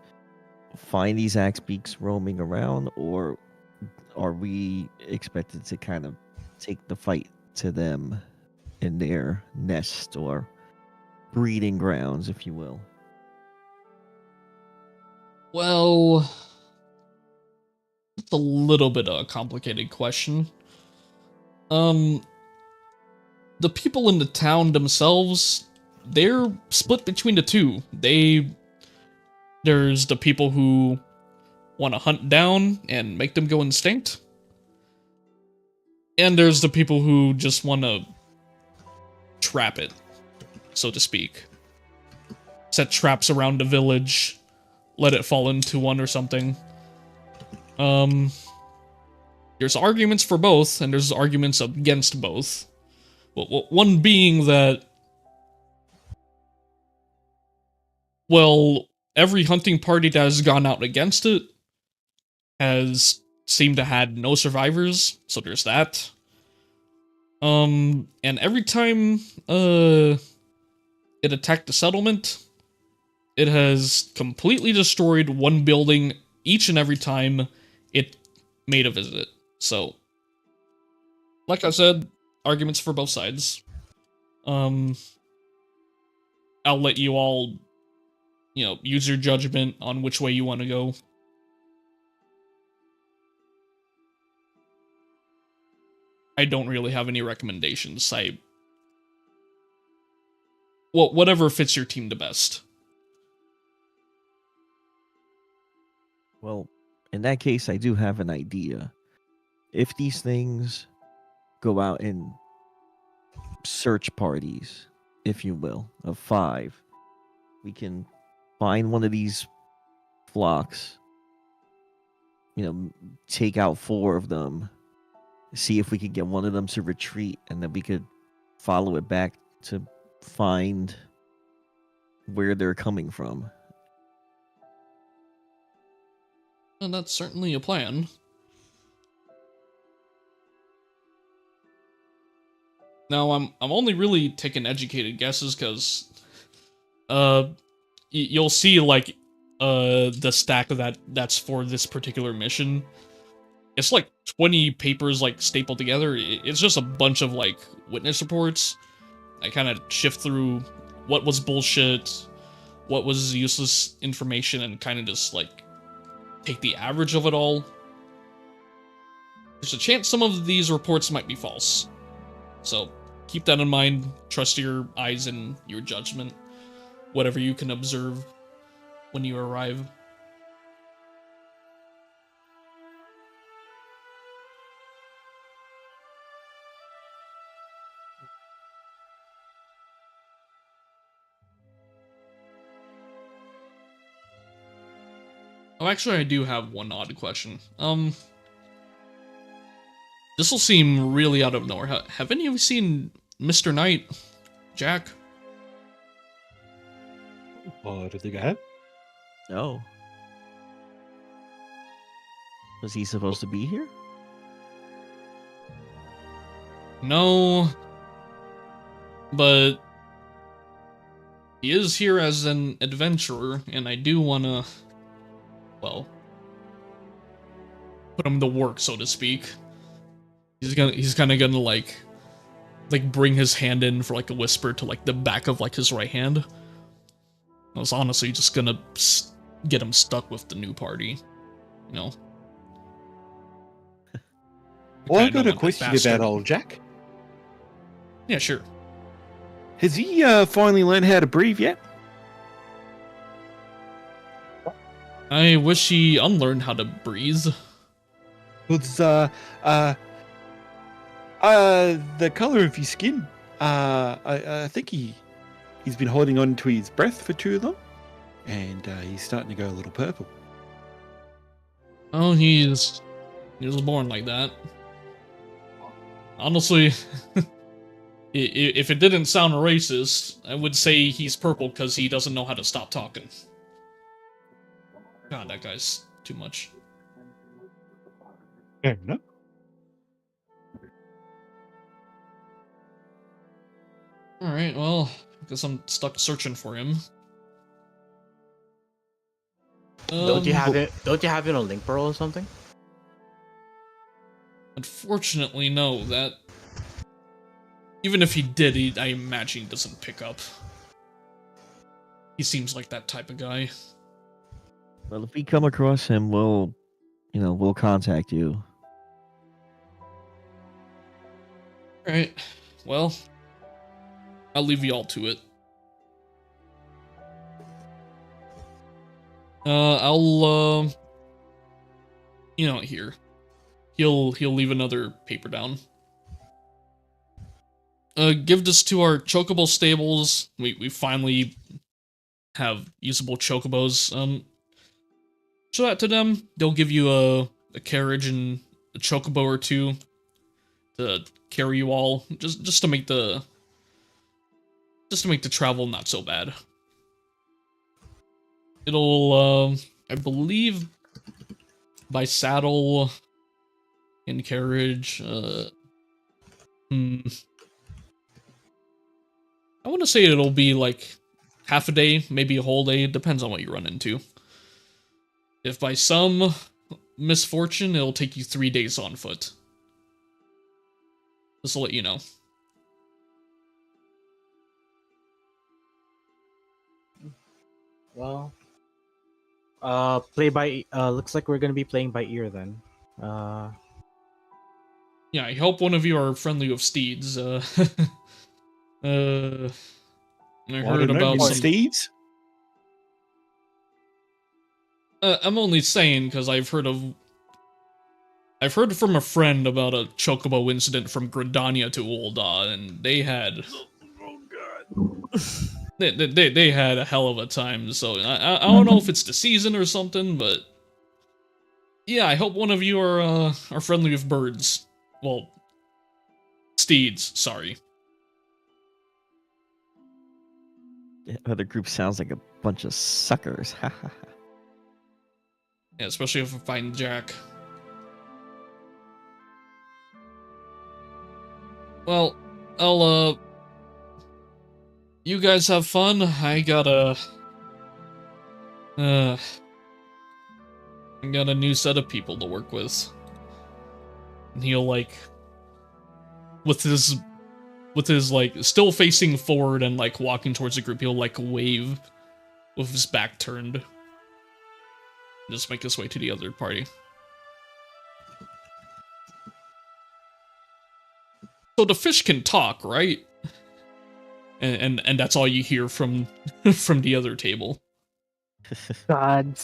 Speaker 4: find these axe beaks roaming around, or are we expected to kind of take the fight to them in their nest or breeding grounds, if you will?
Speaker 6: Well, it's a little bit of a complicated question. The people in the town themselves, they're split between the two. There's the people who want to hunt down and make them go extinct. And there's the people who just want to trap it, so to speak. Set traps around the village, let it fall into one or something. There's arguments for both, and there's arguments against both. Well, one being that, well, every hunting party that has gone out against it has seemed to had no survivors, so there's that. And every time it attacked the settlement, it has completely destroyed one building each and every time it made a visit. So, like I said, arguments for both sides. I'll let you all, use your judgment on which way you want to go. I don't really have any recommendations. Whatever fits your team the best.
Speaker 4: Well, in that case, I do have an idea. If these things go out in search parties, if you will, of 5, we can find one of these flocks, take out 4 of them, see if we could get one of them to retreat, and then we could follow it back to find where they're coming from.
Speaker 6: And that's certainly a plan. Now, I'm only really taking educated guesses because you'll see the stack that's for this particular mission. it's like 20 papers like stapled together. It's just a bunch of like witness reports. I kind of shift through what was bullshit, what was useless information, and kind of just like take the average of it all. There's a chance some of these reports might be false. So keep that in mind. Trust your eyes and your judgment. Whatever you can observe when you arrive. Oh, actually, I do have one odd question. This will seem really out of nowhere. Have any of you seen Mr. Knight, Jack?
Speaker 5: Oh, I don't think I have.
Speaker 4: No. Was he supposed to be here?
Speaker 6: No. But he is here as an adventurer, and I do want to, well, put him to work, so to speak. He's kind of gonna like bring his hand in for like a whisper to like the back of like his right hand. I was honestly just gonna get him stuck with the new party, you know.
Speaker 5: Well, I got a question about old Jack.
Speaker 6: Yeah, sure.
Speaker 5: Has he finally learned how to breathe yet?
Speaker 6: I wish he unlearned how to breathe.
Speaker 5: It's the color of his skin. I think he's been holding on to his breath for too long, and he's starting to go a little purple.
Speaker 6: Oh, he was born like that. Honestly, if it didn't sound racist, I would say he's purple because he doesn't know how to stop talking. God, that guy's too much.
Speaker 5: Fair enough.
Speaker 6: Alright, well, I guess I'm stuck searching for him.
Speaker 8: Don't you have it? Don't you have it on Link Pearl or something?
Speaker 6: Unfortunately, no. That even if he did, I imagine he doesn't pick up. He seems like that type of guy.
Speaker 4: Well, if we come across him, we'll contact you.
Speaker 6: Alright, well, I'll leave you all to it. Here. He'll leave another paper down. Give this to our chocobo stables. We finally have usable chocobos. Show that to them. They'll give you a carriage and a chocobo or two to carry you all, just to make the travel not so bad. It'll I believe by saddle and carriage I want to say it'll be like half a day, maybe a whole day, depends on what you run into. If by some misfortune, it'll take you 3 days on foot. Just to let you know.
Speaker 8: Well, looks like we're gonna be playing by ear then.
Speaker 6: Yeah, I hope one of you are friendly with steeds. I heard about some
Speaker 5: steeds.
Speaker 6: I'm only saying because I've heard from a friend about a chocobo incident from Gridania to Ul'dah, and they had they had a hell of a time. So I don't know if it's the season or something, but yeah, I hope one of you are friendly with birds. Well, steeds. Sorry.
Speaker 4: The other group sounds like a bunch of suckers.
Speaker 6: Yeah, especially if I find Jack. Well, I'll, you guys have fun. I got a new set of people to work with. And he'll like, with his like still facing forward and like walking towards the group, he'll like wave with his back turned. Just make his way to the other party. So the fish can talk, right? And that's all you hear from from the other table.
Speaker 2: God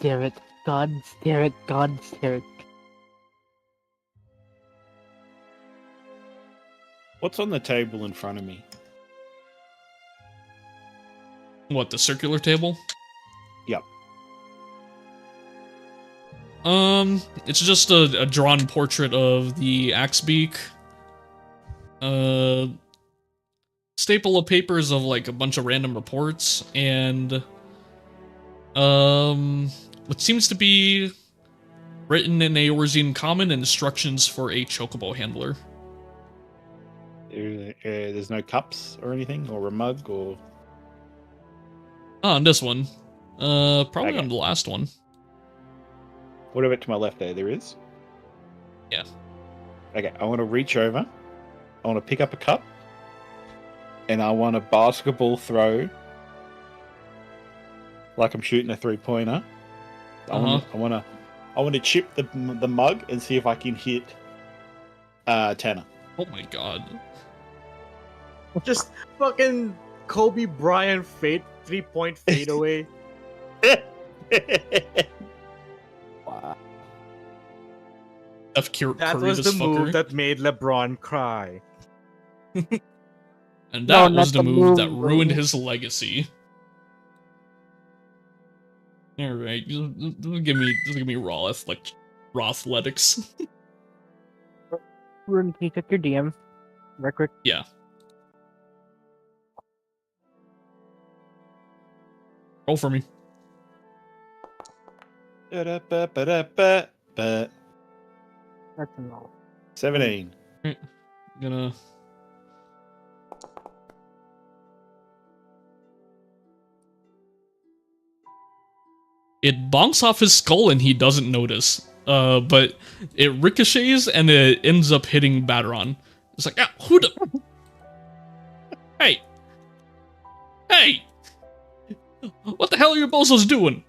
Speaker 2: damn it. God damn it. God damn it.
Speaker 5: What's on the table in front of me?
Speaker 6: What, the circular table?
Speaker 5: Yep.
Speaker 6: It's just a drawn portrait of the Axebeak. Staple of papers of like a bunch of random reports and what seems to be written in Eorzean Common instructions for a chocobo handler.
Speaker 5: There's no cups or anything, or a mug, or...
Speaker 6: Oh, on this one. Probably
Speaker 5: Okay.
Speaker 6: on the last one.
Speaker 5: What about to my left there? There is?
Speaker 6: Yeah.
Speaker 5: Okay, I want to reach over. I want to pick up a cup. And I want a basketball throw. Like I'm shooting a three-pointer. I want to chip the mug and see if I can hit Tanner.
Speaker 6: Oh my god.
Speaker 8: Just fucking Kobe Bryant fade 3-point fadeaway.
Speaker 2: Wow.
Speaker 8: That was the move that made LeBron cry.
Speaker 6: And
Speaker 2: No,
Speaker 6: that was
Speaker 2: not
Speaker 6: the
Speaker 2: the
Speaker 6: move that
Speaker 2: move,
Speaker 6: ruined
Speaker 2: bro.
Speaker 6: his legacy. Alright, just give me raw athletics.
Speaker 2: Ruben, can you check your DM record?
Speaker 6: Yeah. Roll for me.
Speaker 2: That's a no.
Speaker 5: 17.
Speaker 6: Gonna... It bonks off his skull and he doesn't notice. But it ricochets and it ends up hitting Bateron. It's like, ah, who the... Hey! Hey! What the hell are you bozos doing?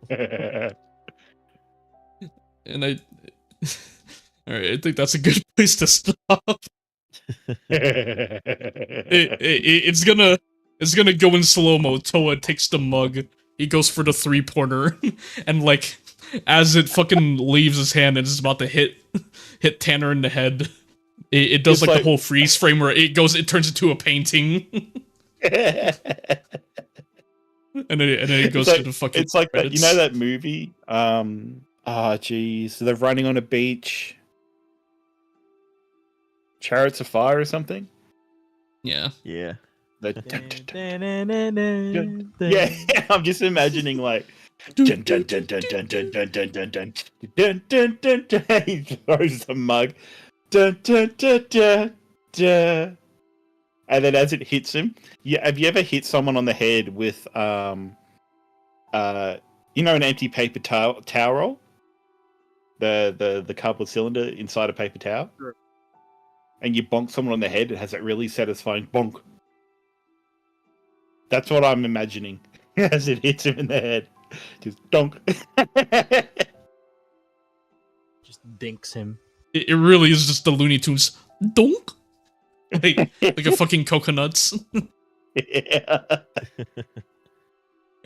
Speaker 6: And I... Alright, I think that's a good place to stop. It's gonna go in slow-mo. Toa takes the mug. He goes for the three-pointer. And like, as it fucking leaves his hand and is about to hit Tanner in the head, it does like the whole freeze frame where it turns into a painting. And then it goes to the fucking
Speaker 5: It's like that,
Speaker 6: credits.
Speaker 5: you know that movie? Jeez. So they're running on a beach. Chariots of Fire or something?
Speaker 6: Yeah.
Speaker 4: Yeah.
Speaker 5: Yeah, I'm just imagining like dun, dun, dun, dun, dun, dun, dun, dun, dun, dun, dun, dun, dun, dun. He throws the mug. Dun, dun, dun, dun, dun. And then as it hits him, have you ever hit someone on the head with an empty paper towel roll? The cardboard cylinder inside a paper towel?
Speaker 8: Sure.
Speaker 5: And you bonk someone on the head, it has that really satisfying bonk. That's what I'm imagining as it hits him in the head. Just donk.
Speaker 8: Just dinks him.
Speaker 6: It really is just the Looney Tunes. Donk! like a fucking coconuts.
Speaker 5: Yeah.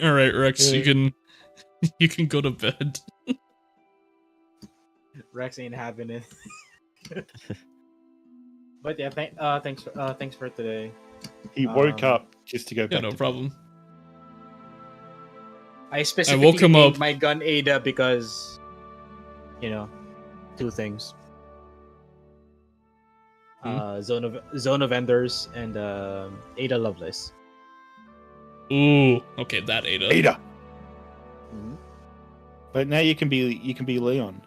Speaker 6: Alright, Rex, you can go to bed.
Speaker 8: Rex ain't having it. But yeah, thanks for today.
Speaker 5: He woke up just to go back.
Speaker 6: Yeah, no
Speaker 5: to
Speaker 6: problem.
Speaker 8: I specifically
Speaker 6: woke him
Speaker 8: named
Speaker 6: up.
Speaker 8: my gun Ada because, two things. Zone of Enders and Ada Lovelace.
Speaker 6: Ooh, okay, that Ada.
Speaker 5: Ada.
Speaker 8: Mhm.
Speaker 5: But now you can be Leon.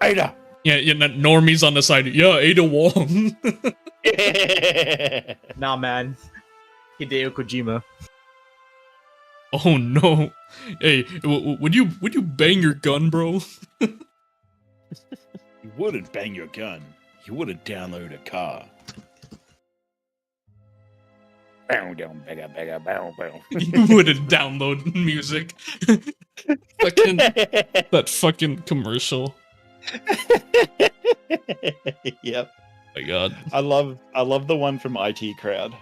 Speaker 5: Ada.
Speaker 6: Yeah, Normie's on the side. Yeah, Ada Wong.
Speaker 8: Nah, man. Hideo Kojima.
Speaker 6: Oh no. Hey, would you bang your gun, bro?
Speaker 5: wouldn't bang your gun. You wouldn't download a car. Bow down, bagga, bagga, bow, bow.
Speaker 6: You wouldn't download music. Fucking, that fucking commercial.
Speaker 5: Yep.
Speaker 6: My God.
Speaker 5: I love the one from IT Crowd.